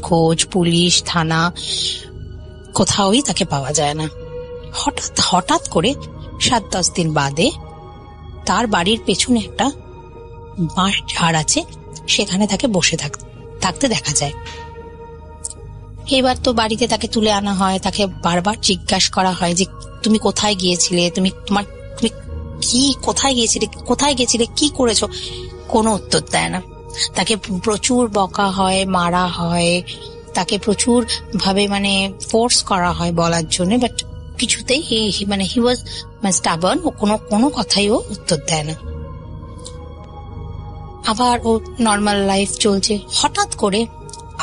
খোঁজ পুলিশ, থানা, কোথাওই তাকে পাওয়া যায় না। হঠাৎ করে 7-10 দিন বাদে তার বাড়ির পেছনে একটা বাঁশ ঝাড় আছে, সেখানে তাকে বসে থাকতে দেখা যায়। এবার তো বাড়িতে তাকে তুলে আনা হয়, তাকে বারবার জিজ্ঞাসা করা হয় যে তুমি কোথায় গিয়েছিলে, তুমি কোথায় গিয়েছিলে, কি করেছো? কোনো উত্তর দেয় না। তাকে প্রচুর বকা হয়, মারা হয়, তাকে প্রচুর ভাবে মানে ফোর্স করা হয় বলার জন্য, বাট কিছুতেই হি ওয়াজ স্টাবার্ন, ও কোনো কথাই ও উত্তর দেয় না। আবার ও নর্মাল লাইফ চলছে, হঠাৎ করে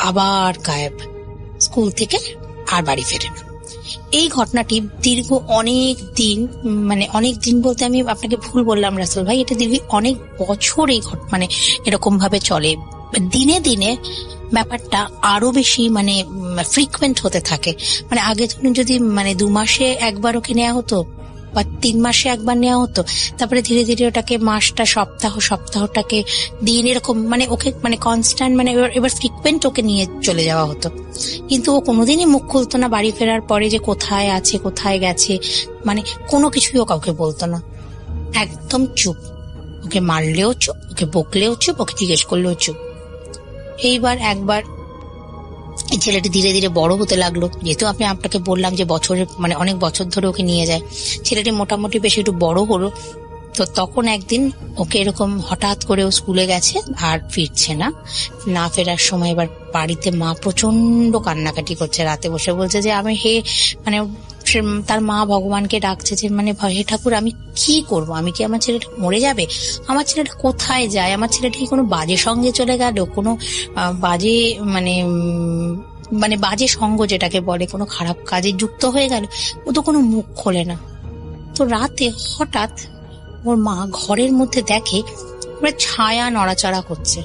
আবার গায়েব, স্কুল থেকে আর বাড়ি ফেরে না। এই ঘটনাটি দীর্ঘ অনেক দিন বলতে আমি আপনাকে ভুল বললাম রাসেল ভাই, এটা দীর্ঘ অনেক বছর এই মানে এরকম ভাবে চলে। দিনে দিনে ব্যাপারটা আরো বেশি মানে ফ্রিকুয়েন্ট হতে থাকে। মানে আগে যদি 2 মাসে একবার ওকে নেওয়া হতো বা 3 মাসে একবার নেওয়া হতো, তারপরে ধীরে ধীরে ওটাকে মাসটা, সপ্তাহটাকে দিন, এরকম মানে ওকে মানে কনস্ট্যান্ট, মানে এবার ফ্রিকুয়েন্ট ওকে নিয়ে চলে যাওয়া হতো। কিন্তু ও কোনোদিনই মুখ খুলতো না বাড়ি ফেরার পরে যে কোথায় আছে, কোথায় গেছে, মানে কোনো কিছুই ও কাউকে বলতো না, একদম চুপ। ওকে মারলেও চুপ, ওকে বকলেও চুপ, ওকে জিজ্ঞেস করলেও চুপ। এইবার একবার এই ছেলেটি ধীরে ধীরে বড় হতে লাগলো, যেহেতু আমি আপনাকে বললাম যে অনেক বছর ধরে ওকে নিয়ে যায়। ছেলেটি মোটামুটি বেশি একটু বড় হলো, তো তখন একদিন ওকে এরকম হঠাৎ করে ও স্কুলে গেছে আর ফিরছে না ফেরার সময় এবার বাড়িতে মা প্রচন্ড কান্নাকাটি করছে, রাতে বসে বলছে যে আমি তার মা ভগবানকে ডাকছে যে মানে হে ঠাকুর, আমি কি করব, আমি কি, আমার ছেলেটা মরে যাবে, আমার ছেলেটা কোথায় যায়, আমার ছেলেটা কি কোনো বাজে সঙ্গে চলে গেল, কোনো বাজে মানে বাজে সঙ্গ যেটাকে বলে, কোনো খারাপ কাজে যুক্ত হয়ে গেল, ও তো কোনো মুখ খোলে না। তো রাতে হঠাৎ ওর মা ঘরের মধ্যে দেখে ছায়া নড়াচড়া করছে।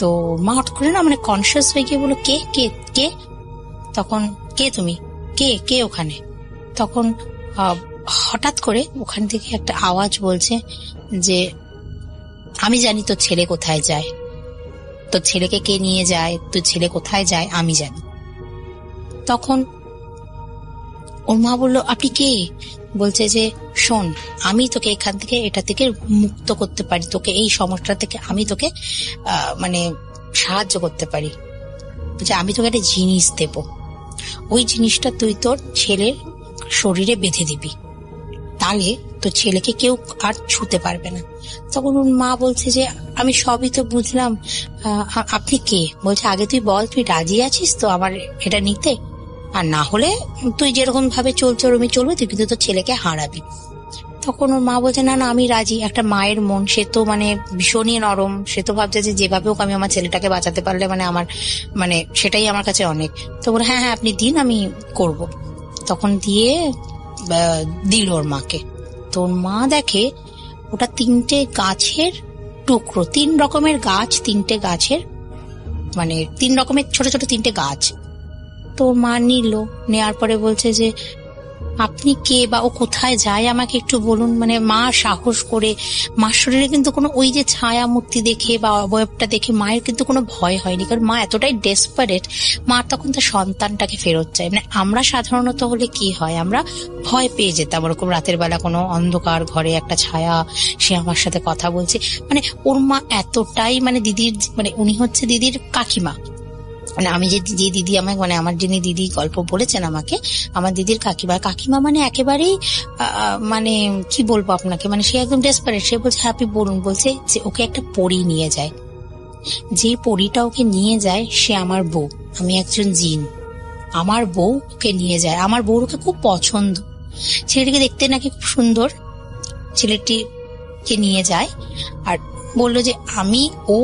তো মা হঠাৎ করে মানে কনসিয়াস হয়ে গিয়ে বলো, কে কে কে তখন কে তুমি, কে ওখানে? তখন হঠাৎ করে ওখান থেকে একটা আওয়াজ বলছে যে আমি জানি তোর ছেলে কোথায় যায়, তোর ছেলেকে কে নিয়ে যায়, তোর ছেলে কোথায় যায় আমি জানি। তখন ওর মা বলল, আপনি কে? বলছে যে শোন, আমি তোকে এখান থেকে এটা থেকে মুক্ত করতে পারি, তোকে এই সমস্যা থেকে আমি তোকে মানে সাহায্য করতে পারি। বলছে আমি তোকে একটা জিনিস দেব, ওই জিনিসটা তুই তোর ছেলের শরীরে বেঁধে দিবি, তাহলে তোর ছেলেকে কেউ আর ছুতে পারবে না। তখন ওর মা বলছে যে আমি সবই তো বুঝলাম, আপনি কে? বলছে আগে তুই বল, তুই রাজি আছিস তো আমার এটা নিতে? আর না হলে তুই যেরকম ভাবে চলছে ওরকম চলবে, তুই কিন্তু তোর ছেলেকে হারাবি। তখন ওর মা বলছে না আমি রাজি। একটা মায়ের মন, সে তো মানে ভীষণই নরম, সে তো ভাবছে যে যেভাবে হোক আমি আমার ছেলেটাকে বাঁচাতে পারলে মানে আমার মানে সেটাই আমার কাছে অনেক। তো বলে হ্যাঁ আপনি দিন, আমি করব। তখন দিয়ে দিল ওর মাকে। তো ওর মা দেখে ওটা 3টে গাছের টুকরো, 3 রকমের গাছ, 3টে গাছের মানে 3 রকমের ছোট ছোট 3টে গাছ। তো মা নিল, নেওয়ার পরে বলছে যে আপনি কে বা ও কোথায় যায় আমাকে একটু বলুন। মানে মা সাহস করে, মার শরীরে কিন্তু কোনো ওই যে ছায়া মূর্তি দেখে বা অবয়বটা দেখে মায়ের কিন্তু কোনো ভয় হয়নি, কারণ মা এতটাই ডেসপারেট, মা তখন তার সন্তানটাকে ফেরত চায়। মানে আমরা সাধারণত হলে কি হয়, আমরা ভয় পেয়ে যেতাম, ওরকম রাতের বেলা কোনো অন্ধকার ঘরে একটা ছায়া, সে আমার সাথে কথা বলছে। মানে ওর মা এতটাই মানে দিদির, মানে উনি হচ্ছে দিদির কাকিমা, মানে আমি যে দিদি আমাকে মানে আমার যিনি দিদি গল্প বলেছেন আমাকে, আমার দিদির কাকিমা মানে একেবারেই মানে কি বলবো আপনাকে, মানে সে একদম ডেসপারেট। সে বলছে হ্যাঁ আপনি বলুন। বলছে যে ওকে একটা পরী নিয়ে যায়, যে পরীটা ওকে নিয়ে যায় সে আমার বউ, আমি একজন জিন। আমার বউ ওকে নিয়ে যায়, আমার বউর ওকে খুব পছন্দ, ছেলেটিকে দেখতে নাকি খুব সুন্দর, ছেলেটিকে নিয়ে যায় আর বললো যে ও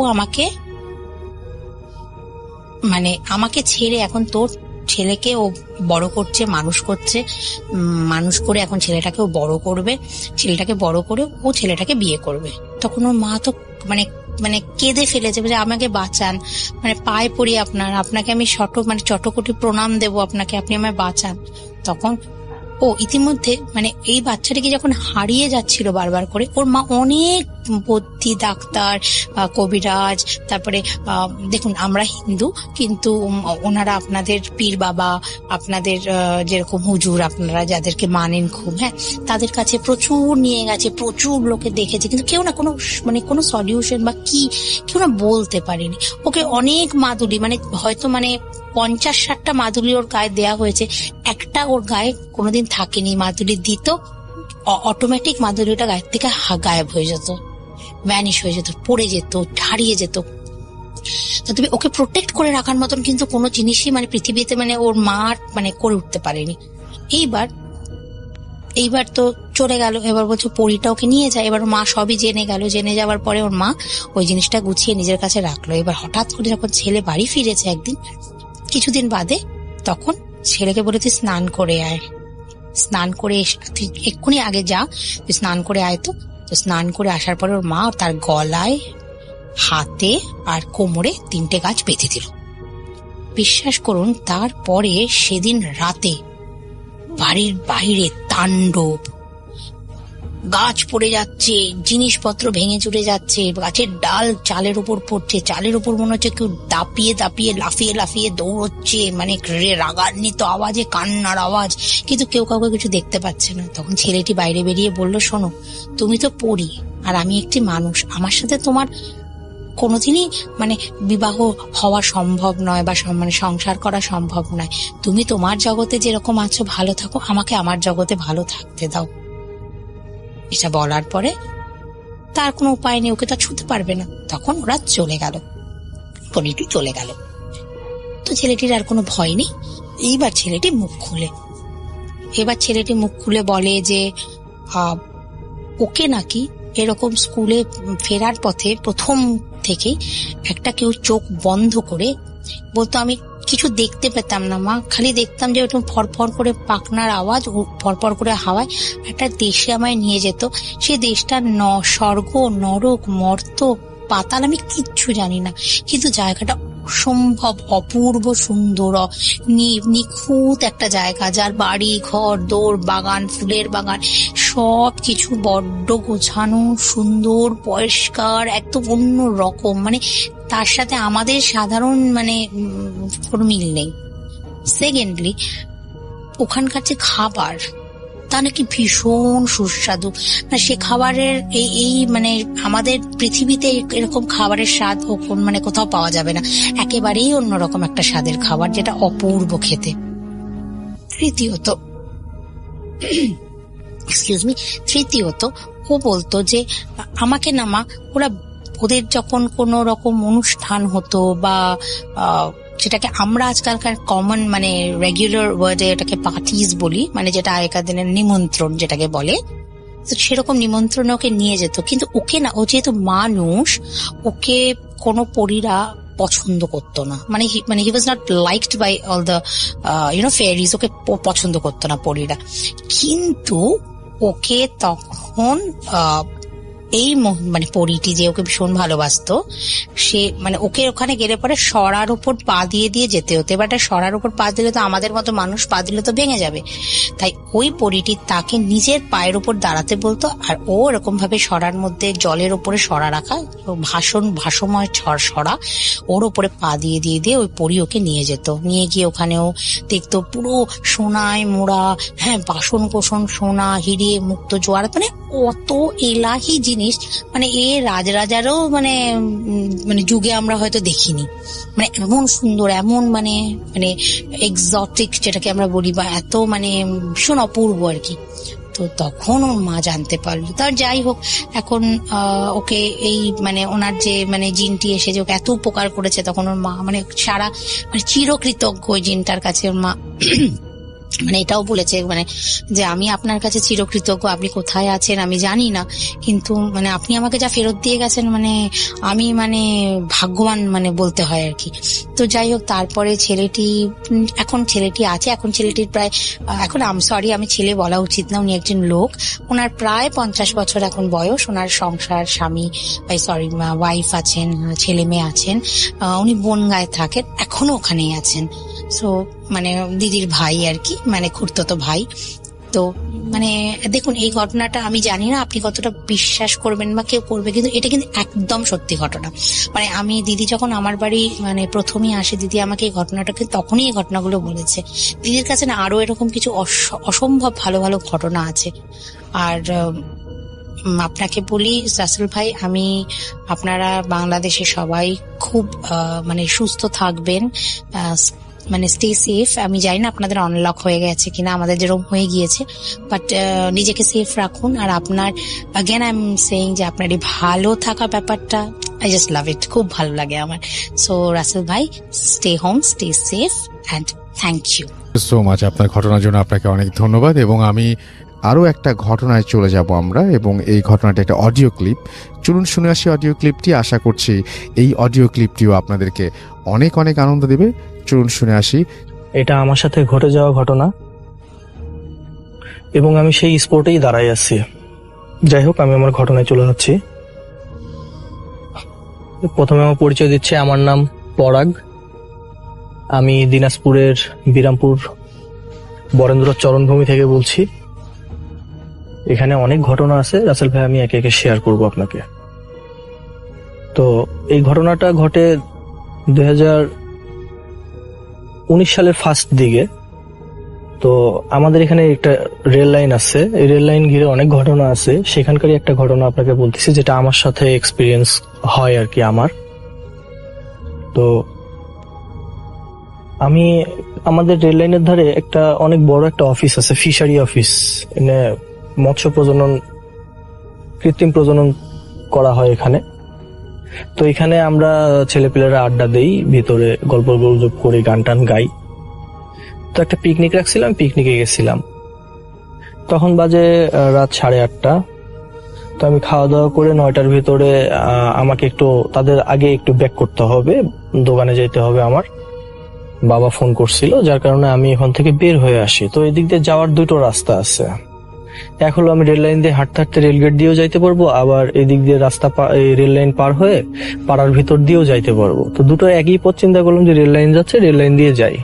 আমাকে ছেড়ে এখন তোর ছেলেকে ও বড় করছে, মানুষ করছে, মানুষ করে এখন ছেলেটাকে ও বড় করবে, ছেলেটাকে বড় করে ও ছেলেটাকে বিয়ে করবে। তখন ওর মা তো মানে কেঁদে ফেলেছে যে আমাকে বাঁচান, মানে পায়ে পড়ি আপনাকে আমি চটকটি প্রণাম দেব আপনাকে, আপনি আমায় বাঁচান। তখন ইতিমধ্যে মানে এই বাচ্চাটিকে যখন হারিয়ে যাচ্ছিল বারবার করে, ওর মা অনেক বুদ্ধি, ডাক্তার, কবিরাজ, তারপরে দেখুন আমরা হিন্দু, কিন্তু ওনারা আপনাদের পীর বাবা, আপনাদের যেরকম হুজুর আপনারা যাদেরকে মানেন খুব, হ্যাঁ, তাদের কাছে প্রচুর নিয়ে গেছে, প্রচুর লোকে দেখেছে, কিন্তু কেউ না কোনো সলিউশন বা কি কেউ না বলতে পারেনি। ওকে অনেক মাদুলি, মানে হয়তো 50-60টা মাদুলি ওর গায়ে দেয়া হয়েছে, একটা ওর গায়ে কোনোদিন থাকেনি। মাদুলি দিত, অটোমেটিক মাদুলিটা গায়ের থেকে গায়েব হয়ে যেত, ভ্যানিশ হয়ে যেত, পড়ে যেত, হারিয়ে যেত। তবে ওকে প্রোটেক্ট করে রাখার মতন কিন্তু কোনো জিনিসই পৃথিবীতে ওর মা করে উঠতে পারেনি। এইবার তো চলে গেল, এবার বলছে পরীটা ওকে নিয়ে যায়। এবার মা সবই জেনে গেল, জেনে যাওয়ার পরে ওর মা ওই জিনিসটা গুছিয়ে নিজের কাছে রাখলো। এবার হঠাৎ করে যখন ছেলে বাড়ি ফিরেছে একদিন, কিছুদিন বাদে, তখন ছেলেকে বলে তুই স্নান করে আয়, স্নান করে তুই এক্ষুনি আগে যা, তুই স্নান করে আয়। তো স্নান করে আসার পরে ওর মা তার গলায়, হাতে আর কোমরে 3টে গাছ বেঁধে দিল। বিশ্বাস করুন, তারপরে সেদিন রাতে বাড়ির বাইরে তাণ্ডব, গাছ পড়ে যাচ্ছে, জিনিসপত্র ভেঙে চুরে যাচ্ছে, গাছের ডাল চালের উপর পড়ছে, চালের উপর মনে হচ্ছে কেউ দাপিয়ে দাপিয়ে লাফিয়ে লাফিয়ে দৌড়চ্ছে, রাগান্বিত আওয়াজে, কান্নার আওয়াজ, কিন্তু কেউ কাউকে কিছু দেখতে পাচ্ছে না। তখন ছেলেটি বাইরে বেরিয়ে বলল, শোনো, তুমি তো পড়ি আর আমি একটি মানুষ, আমার সাথে তোমার কোনোদিনই বিবাহ হওয়া সম্ভব নয় বা সংসার করা সম্ভব নয়। তুমি তোমার জগতে যেরকম আছো ভালো থাকো, আমাকে আমার জগতে ভালো থাকতে দাও। এটা বলার পরে তার কোনো উপায় নেই, ওকে তো ছুঁতে পারবে না। তখন ওরা চলে গেল, পরিটি চলে গেল। তো ছেলেটির আর কোনো ভয় নেই। এইবার ছেলেটি মুখ খুলে বলে যে ওকে নাকি এরকম স্কুলে ফেরার পথে প্রথম থেকেই একটা কেউ চোখ বন্ধ করে বলতো, আমি কিছু দেখতে পেতাম না মা, খালি দেখতাম যে ওটা ফরফর করে পাখনার আওয়াজ, ফরফর করে হাওয়ায় একটা দেশে আমায় নিয়ে যেত। সে দেশটা স্বর্গ, নরক, মর্ত, পাতাল, আমি কিচ্ছু জানি না, কিন্তু জায়গাটা অসম্ভব অপূর্ব সুন্দর, নিখুঁত একটা জায়গা, যার বাড়ি ঘর দৌড়, বাগান, ফুলের বাগান, সব কিছু বড্ড গোছানো, সুন্দর, পরিষ্কার, একদম অন্য রকম, তার সাথে আমাদের সাধারণ কোনো মিল নেই। সেকেন্ডলি, ওখানকার যে খাবার তা নাকি ভীষণ সুস্বাদু। সে খাবারের এই আমাদের পৃথিবীতে এরকম খাবারের স্বাদ কোথাও পাওয়া যাবে না, একেবারেই অন্যরকম একটা স্বাদের খাবার, যেটা অপূর্ব খেতে। তৃতীয়ত ও বলতো যে আমাকে না মা, ওদের যখন কোনো রকম অনুষ্ঠান হতো বা যেটাকে আমরা আজকালকার কমন রেগুলার ওয়ার্ডে এটাকে পার্টিজ বলি, যেটা আগেকার দিনের নিমন্ত্রণ যেটাকে বলে, তো সেরকম নিমন্ত্রণে ওকে নিয়ে যেত। কিন্তু ওকে না, ও যেহেতু মানুষ, ওকে কোনো পরীরা পছন্দ করতো না, he was not liked by all the fairies, ওকে পছন্দ করতো না পরীরা। কিন্তু ওকে তখন এই পরীটি যে ওকে ভীষণ ভালোবাসতো, সে ওকে ওখানে গেলে পরে সরার উপর পা দিয়ে দিয়ে যেতে হতো। এবার সরার উপর পা দিলে তো আমাদের মতো মানুষ পা দিলে তো ভেঙে যাবে, তাই ওই পরীটি তাকে নিজের পায়ের উপর দাঁড়াতে বলতো, আর ও এরকম ভাবে সরার মধ্যে জলের উপরে সরা রাখা, ভাসময় সরা, ওর উপরে পা দিয়ে দিয়ে দিয়ে ওই পরী ওকে নিয়ে যেত। নিয়ে গিয়ে ওখানেও দেখতো পুরো সোনায় মোড়া, হ্যাঁ, বাসন কোসন সোনা, হিরে, মুক্ত, জোয়ার, অত এলাহি জিনিস, এ রাজরাজারও যুগে আমরা হয়তো দেখিনি, এমন সুন্দর, এমন এক্সোটিক যেটাকে আমরা বলি, বা এত ভীষণ অপূর্ব আর কি। তো তখন ওর মা জানতে পারলো। তার যাই হোক, এখন ওকে এই মানে ওনার যে মানে জিনটি এসে যে ওকে এত উপকার করেছে, তখন ওর মা মানে সারা মানে চিরকৃতজ্ঞ ওই জিনটার কাছে ওর মা। মানে এটাও বলেছে মানে যে আমি আপনার কাছে চিরকৃতজ্ঞ, আপনি কোথায় আছেন আমি জানি না, কিন্তু মানে আপনি আমাকে যা ফেরত দিয়ে গেছেন মানে আমি মানে ভাগ্যবান মানে বলতে হয় আর কি। তো যাই হোক, তারপরে এখন ছেলেটি আছে, এখন ছেলেটির প্রায় এখন সরি আমি ছেলে বলা উচিত না, উনি একজন লোক, ওনার প্রায় 50 বছর এখন বয়স, ওনার সংসার স্বামী ওয়াইফ আছেন, ছেলে মেয়ে আছেন, উনি বনগাঁয় থাকেন, এখনো ওখানেই আছেন। সো মানে দিদির ভাই আর কি, মানে খুড়তো ভাই। তো মানে দেখুন, এই ঘটনাটা আমি জানি না আপনি কতটা বিশ্বাস করবেন বা কেউ করবে, কিন্তু এটা কিন্তু একদম সত্যি ঘটনা। মানে আমি দিদি যখন আমার বাড়ি মানে প্রথমেই আসে, দিদি আমাকে এই ঘটনাটাকে তখনই এই ঘটনাগুলো বলেছে। দিদির কাছে না আরো এরকম কিছু অসম্ভব ভালো ভালো ঘটনা আছে। আর আপনাকে বলি রাসেল ভাই, আপনারা বাংলাদেশে সবাই খুব মানে সুস্থ থাকবেন, মানে স্টে সেফ। আমি জানি না আপনাদের অনলক হয়ে গেছে কিনা, আমাদের যেরকম হয়ে গিয়েছে, বাট নিজেকে সেফ রাখুন। আর আপনার অ্যাগেন আই এম সেইং যে আপনার এই ভালো থাকা ব্যাপারটা, আই জাস্ট লাভ ইট, খুব ভালো লাগে আমার। সো রাসেল ভাই, stay home, stay safe and thank you so much. আপনার ঘটনার জন্য আপনাকে অনেক ধন্যবাদ। এবং আমি আরও একটা ঘটনায় চলে যাব আমরা, এবং এই ঘটনাটা একটা অডিও ক্লিপ। চলুন শুনে আসি অডিও ক্লিপটি। আশা করছি এই অডিও ক্লিপটিও আপনাদেরকে অনেক অনেক আনন্দ দেবে। চলুন শুনে আসি। এটা আমার সাথে ঘটে যাওয়া ঘটনা, এবং আমি সেই স্পটেই দাঁড়াই আছি। যাই হোক, আমি আমার ঘটনায় চলে যাচ্ছি। প্রথমে আমার পরিচয় দিচ্ছে, আমার নাম পরাগ, আমি দিনাজপুরের বিরামপুর বরেন্দ্র চরণভূমি থেকে বলছি। এখানে অনেক ঘটনা আছে রাসেল ভাই, আমি একে একে শেয়ার করব আপনাকে। তো এই ঘটনাটা ঘটে 2019 সালের ফার্স্ট দিকে। তো আমাদের এখানে একটা রেল লাইন আছে, এই রেল লাইন ঘিরে অনেক ঘটনা আছে, সেখানকারই একটা ঘটনা আপনাকে বলতেছি, যেটা আমার সাথে এক্সপিরিয়েন্স হয় আর কি আমার। তো আমাদের রেল লাইনের ধারে একটা অনেক বড় একটা অফিস আছে, ফিশারি অফিস, এখানে মৎস্য প্রজনন, কৃত্রিম প্রজনন করা হয় এখানে। তো এখানে আমরা ছেলেপেলেরা আড্ডা দেই, ভিতরে গল্প গুজব করি, গান টান গাই। তো একটা পিকনিক রাখছিলাম, পিকনিকে গেছিলাম, তখন বাজে রাত 8:30। তো আমি খাওয়া দাওয়া করে 9টার ভিতরে আমাকে একটু তাদের আগে একটু ব্যাক করতে হবে, দোকানে যেতে হবে আমার। বাবা ফোন করছিল, যার কারণে আমি এখান থেকে বের হয়ে আসি। তো এদিক দিয়ে যাওয়ার দুটো রাস্তা আছে, এক হলো আমি রেল লাইন দিয়ে হাঁটতে হাঁটতে রেলগেট দিয়েও যাইতে পারবো, আবার এদিক দিয়ে রেল লাইন পার হয়ে পাড়ার ভিতর দিয়েও যাইতে পারবো। তো দুটো একই পথ, চিন্তা করলাম যে রেল লাইন যাচ্ছে, রেল লাইন দিয়ে যাই।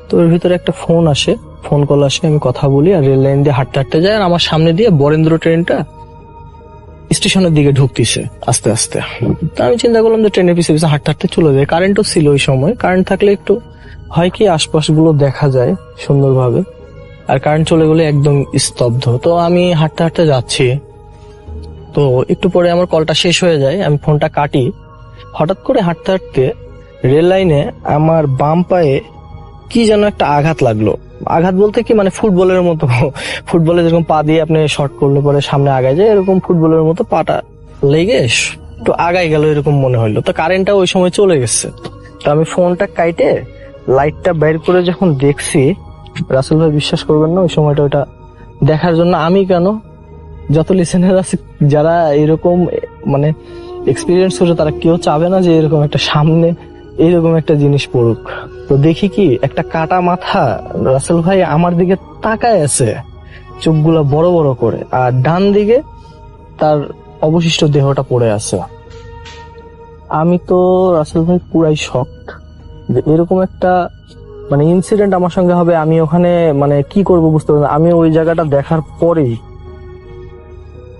তো এর ভিতরে একটা ফোন কল আসে, আমি কথা বলি আর রেল লাইন দিয়ে হাঁটতে হাঁটতে যাই। আর আমার সামনে দিয়ে বরেন্দ্র ট্রেনটা স্টেশনের দিকে ঢুকতেছে আস্তে আস্তে। তো আমি চিন্তা করলাম যে ট্রেনের পিছিয়ে পিছিয়ে হাঁটতে হাঁটতে চলে যায়। কারেন্টও ছিল ওই সময়, কারেন্ট থাকলে একটু হয় কি আশপাশ গুলো দেখা যায় সুন্দরভাবে, আর কারেন্ট চলে গেলে একদম স্তব্ধ। তো আমি হাঁটতে হাঁটতে যাচ্ছি, তো একটু পরে আমার কলটা শেষ হয়ে যায়, আমি ফোনটা কাটি। হঠাৎ করে হাঁটতে হাঁটতে রেল লাইনে আমার বাম পায়ে কি যেন একটা আঘাত লাগলো। আঘাত বলতে কি, মানে ফুটবলের মতো, ফুটবলে যেরকম পা দিয়ে আপনি শর্ট করলে পরে সামনে আগায় যায়, এরকম ফুটবলের মতো পাটা লেগে একটু আগায় গেল এরকম মনে হইলো। তো কারেন্টটা ওই সময় চলে গেছে। তো আমি ফোনটা কাইটে লাইটটা বের করে যখন দেখছি, রাসেল ভাই বিশ্বাস করবেন না, ওই সময়টা ওটা দেখার জন্য আমি কেন, যত লিসেনার আছে যারা এরকম মানে এক্সপিরিয়েন্স করেছে, তারা কেউ চাবে না যে এরকম একটা সামনে এইরকম একটা জিনিস পড়ুক। তো দেখি কি, একটা কাটা মাথা রাসেল ভাই আমার দিকে তাকায় আছে, চোখগুলা বড় বড় করে, আর ডান দিকে তার অবশিষ্ট দেহটা পড়ে আছে। আমি তো রাসেল ভাই পুরাই শকড যে এরকম একটা মানে ইনসিডেন্ট আমার সঙ্গে হবে। আমি ওখানে মানে কি করব বুঝতে পারি না। আমি ওই জায়গাটা দেখার পরেই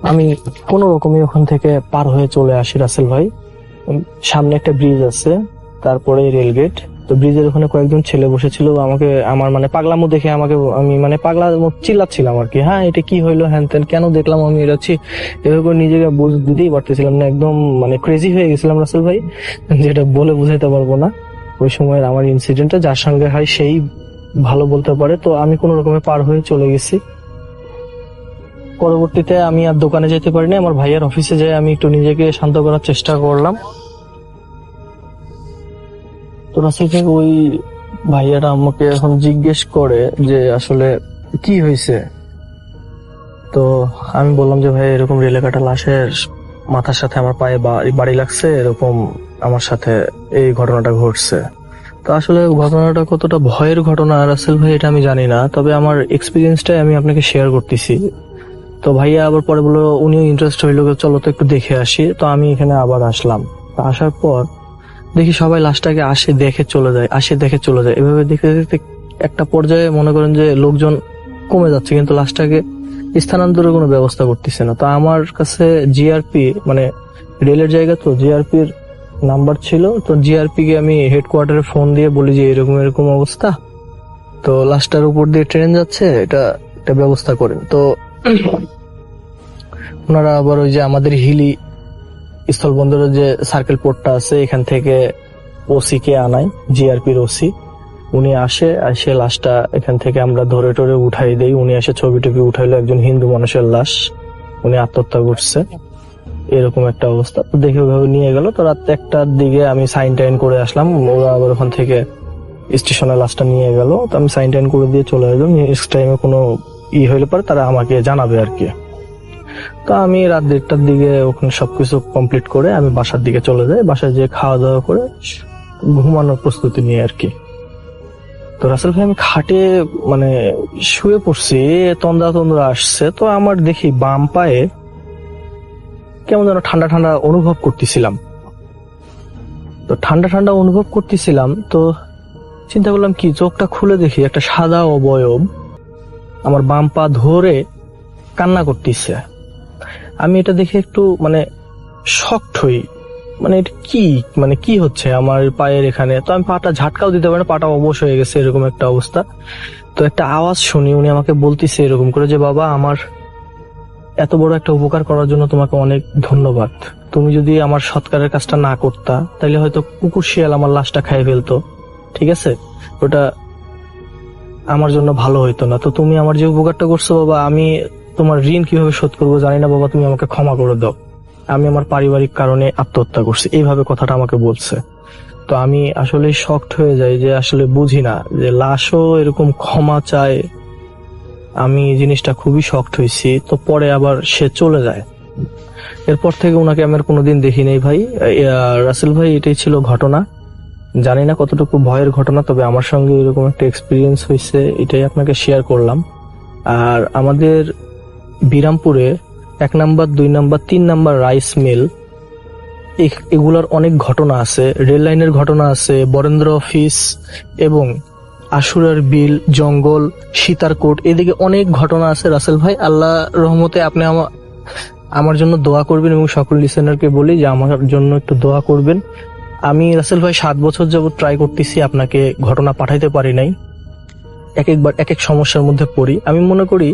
আমি কোন রকমই ওখান থেকে পার হয়ে চলে আসি রাসেল ভাই। সামনে একটা ব্রিজ আছে, তারপরে রেলগেট। তো ব্রিজের ওখানে কয়েকজন ছেলে বসেছিল, আমার মানে পাগলামো দেখে আমি মানে পাগলামো চিল্লাচ্ছিলাম আর কি, হ্যাঁ এটা কি হইলো, হ্যান তেন কেন দেখলাম আমি এরাচ্ছি, এভাবে নিজেকে বুঝ দিতেই পারতেছিলাম না। একদম মানে ক্রেজি হয়ে গেছিলাম রাসেল ভাই, যেটা বলে বুঝাইতে পারবো না। ওই সময় আমার ইনসিডেন্টটা যার সঙ্গে হয় সেই ভালো বলতে পারে। তো আমি কোন রকমে পার হয়ে চলে গেছি। পরবর্তীতে আমি আর দোকানে যেতে পারিনি, আমার ভাইয়ের অফিসে যাই আমি একটু নিজেকে শান্ত করার চেষ্টা করলাম। তো রাসেল ভাই ওই ভাইয়াটা আমাকে এখন জিজ্ঞেস করে যে আসলে কি হয়েছে। তো আমি বললাম যে ভাই এরকম রেলে কাটা লাশের মাথার সাথে আমার পায়ে বাড়ি লাগছে, এরকম আমার সাথে এই ঘটনাটা ঘটছে। তো আসলে ঘটনাটা কতটা ভয়ের ঘটনা রাসেল ভাই এটা আমি জানি না, তবে আমার এক্সপিরিয়েন্সটাই আমি আপনাকে শেয়ার করতেছি। তো ভাইয়া আবার পরে বললো উনিও ইন্টারেস্ট হইলো, চলো তো একটু দেখে আসি। তো আমি এখানে আবার আসলাম। তো আসার পর দেখি সবাই লাশটাকে আসে দেখে চলে যায়, এভাবে দেখতে দেখতে একটা পর্যায়ে মনে করেন যে লোকজন কমে যাচ্ছে, কিন্তু লাশটাকে স্থানান্তরের কোনো ব্যবস্থা করতেছে না। তো আমার কাছে জিআরপি মানে রেলের জায়গা, তো জিআরপির নাম্বার ছিল। তো জিআরপি কে আমি হেডকোয়ার্টারে ফোন দিয়ে বলি যে এরকম অবস্থা, তো লাশটার উপর দিয়ে ট্রেন যাচ্ছে, এটা একটা ব্যবস্থা করেন। তো ওনারা আবার ওই যে আমাদের হিলি স্থলবন্দরের যে সার্কেল পোর্টটা আছে এখান থেকে ওসি কে আনায়, জিআরপির ওসি। উনি আসে লাশটা এখান থেকে আমরা ধরে টরে উঠাই দেই। উনি এসে ছবি টবি উঠাইলো, একজন হিন্দু মানুষের লাশ, উনি আত্মহত্যা করছে, এরকম একটা অবস্থা। তো দেখে ওইভাবে নিয়ে গেল। তো রাত 1টার দিকে আমি সাইন টাইন করে আসলাম, ওরা আবার ওখান থেকে স্টেশনে লাশটা নিয়ে গেল। তো আমি সাইন টাইন করে দিয়ে চলে এলাম। নেক্সট টাইমে কোনো হইলে পরে তারা আমাকে জানাবে আর কি। তো আমি রাত 1টার দিকে ওখানে সবকিছু কমপ্লিট করে আমি বাসার দিকে চলে যাই। বাসায় যেয়ে খাওয়া দাওয়া করে ঘুমানোর প্রস্তুতি নিয়ে আর কি। তো রাসেল ভাই আমি খাটে মানে শুয়ে পড়ছি, তন্দ্রা আসছে। তো আমার দেখি বাম পায়ে কেমন যেন ঠান্ডা ঠান্ডা অনুভব করতেছিলাম। তো ঠান্ডা অনুভব করতেছিলাম, তো চিন্তা করলাম কি, চোখটা খুলে দেখি একটা সাদা অবয়ব আমার বাম পা ধরে কান্না করতেছে। আমি এটা দেখে একটু মানে শকড হই, মানে এটা কি হচ্ছে আমার পায়ের এখানে। তো আমি পাটা ঝাটকাও দিতে পারি না, পাটা অবশ হয়ে গেছে, এরকম একটা অবস্থা। তো একটা আওয়াজ শুনি, উনি আমাকে বলতেছে এরকম করে যে বাবা, আমার এত বড় একটা উপকার করার জন্য তোমাকে অনেক ধন্যবাদ। তুমি যদি আমার সৎকারের কাজটা না করতা তাহলে হয়তো কুকুর শিয়াল আমার লাশটা খাই ফেলতো, ঠিক আছে, ওটা আমার জন্য ভালো হইতো না। তো তুমি আমার যে উপকারটা করছো বাবা, আমি তোমার ঋণ কিভাবে শোধ করবো জানি না বাবা, তুমি আমাকে ক্ষমা করে দাও, আমি আমার পারিবারিক কারণে আত্মহত্যা করছি, এইভাবে কথাটা আমাকে বলছে। তো আমি আসলে শকড হয়ে যাই যে আসলে বুঝি না যে লাশও এরকম ক্ষমা চায়। আমি জিনিসটা খুবই শকড হয়েছি। তো পরে আবার সে চলে যায়। এরপর থেকে ওনাকে আমি আর কোনোদিন দেখি নাই ভাই। রাসেল ভাই, এটাই ছিল ঘটনা। জানি না কতটুকু ভয়ের ঘটনা, তবে আমার সঙ্গে এরকম একটা এক্সপিরিয়েন্স হয়েছে, এটাই আপনাকে শেয়ার করলাম। আর আমাদের বিরামপুরে 1 number 2 number 3 number rice mill, এগুলার অনেক ঘটনা আছে। রেল লাইনের ঘটনা আছে, বরেন্দ্র অফিস এবং আশুরার বিল, জঙ্গল, সীতারকোট, এদিকে অনেক ঘটনা আছে। রাসেল ভাই, আল্লাহ রহমতে আপনি আমার জন্য দোয়া করবেন এবং সকল লিসেনারকে বলি যে আমার জন্য একটু দোয়া করবেন। আমি রাসেল ভাই 7 বছর যাবত ট্রাই করতেছি, আপনাকে ঘটনা পাঠাইতে পারি নাই। একবার এক এক সমস্যার মধ্যে পড়ি। আমি মনে করি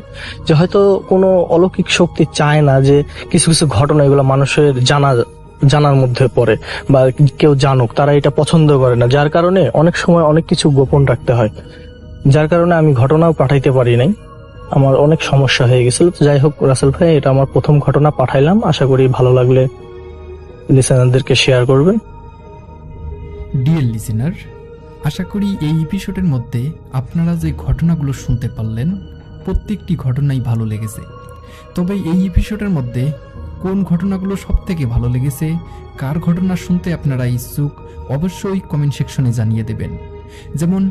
যে হয়তো কোনো অলৌকিক শক্তি চায় না যে কিছু কিছু ঘটনা এগুলো মানুষের জানার মধ্যে পড়ে বা কেউ জানুক, তারা এটা পছন্দ করে না, যার কারণে অনেক সময় অনেক কিছু গোপন রাখতে হয়, যার কারণে আমি ঘটনাও পাঠাইতে পারি নাই। আমার অনেক সমস্যা হয়ে গেছিল। যাই হোক রাসেল ভাই, এটা আমার প্রথম ঘটনা পাঠাইলাম, আশা করি ভালো লাগলে লিসেনারদেরকে শেয়ার করবেন। ডিয়ার লিসেনার, আশা করি এই এপিসোডের মধ্যে আপনারা যে ঘটনাগুলো শুনতে পারলেন প্রত্যেকটি ঘটনাই ভালো লেগেছে। তবে এই এপিসোডের মধ্যে কোন ঘটনাগুলো সব থেকে ভালো লেগেছে, কার ঘটনা শুনতে আপনারা ইচ্ছুক, অবশ্যই কমেন্ট সেকশনে জানিয়ে দেবেন। যেমন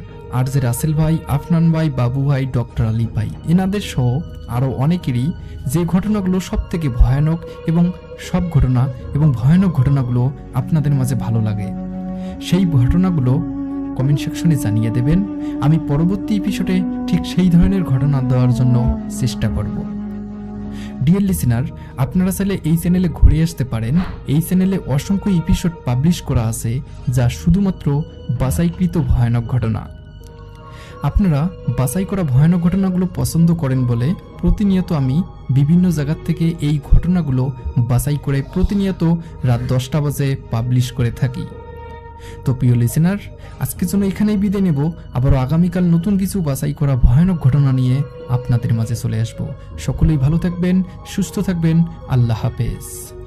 RJ রাসেল ভাই, আফনান ভাই, বাবু ভাই, ডক্টর আলী ভাই, এনাদের সহ আরও অনেকেরই যে ঘটনাগুলো সব থেকে ভয়ানক এবং সব ঘটনা এবং ভয়ানক ঘটনাগুলো আপনাদের মাঝে ভালো লাগে, সেই ঘটনাগুলো কমেন্ট সেকশনে জানিয়ে দেবেন। আমি পরবর্তী এপিসোডে ঠিক সেই ধরনের ঘটনা দেওয়ার জন্য চেষ্টা করব। ডিয়ার লিসেনার, আপনারা চাইলে এই চ্যানেলে ঘুরে আসতে পারেন। এই চ্যানেলে অসংখ্য এপিসোড পাবলিশ করা আছে যা শুধুমাত্র বাছাইকৃত ভয়ানক ঘটনা। আপনারা বাছাই করা ভয়ানক ঘটনাগুলো পছন্দ করেন বলে প্রতিনিয়ত আমি বিভিন্ন জায়গা থেকে এই ঘটনাগুলো বাছাই করে প্রতিনিয়ত রাত 10টা বাজে পাবলিশ করে থাকি। তো প্রিয় লিসেনার, আজকের জন্য এখানেই বিদায় নেব। আবারও আগামীকাল নতুন কিছু বাছাই করা ভয়ানক ঘটনা নিয়ে আপনাদের মাঝে চলে আসব। সকলেই ভালো থাকবেন, সুস্থ থাকবেন। আল্লাহ হাফেজ।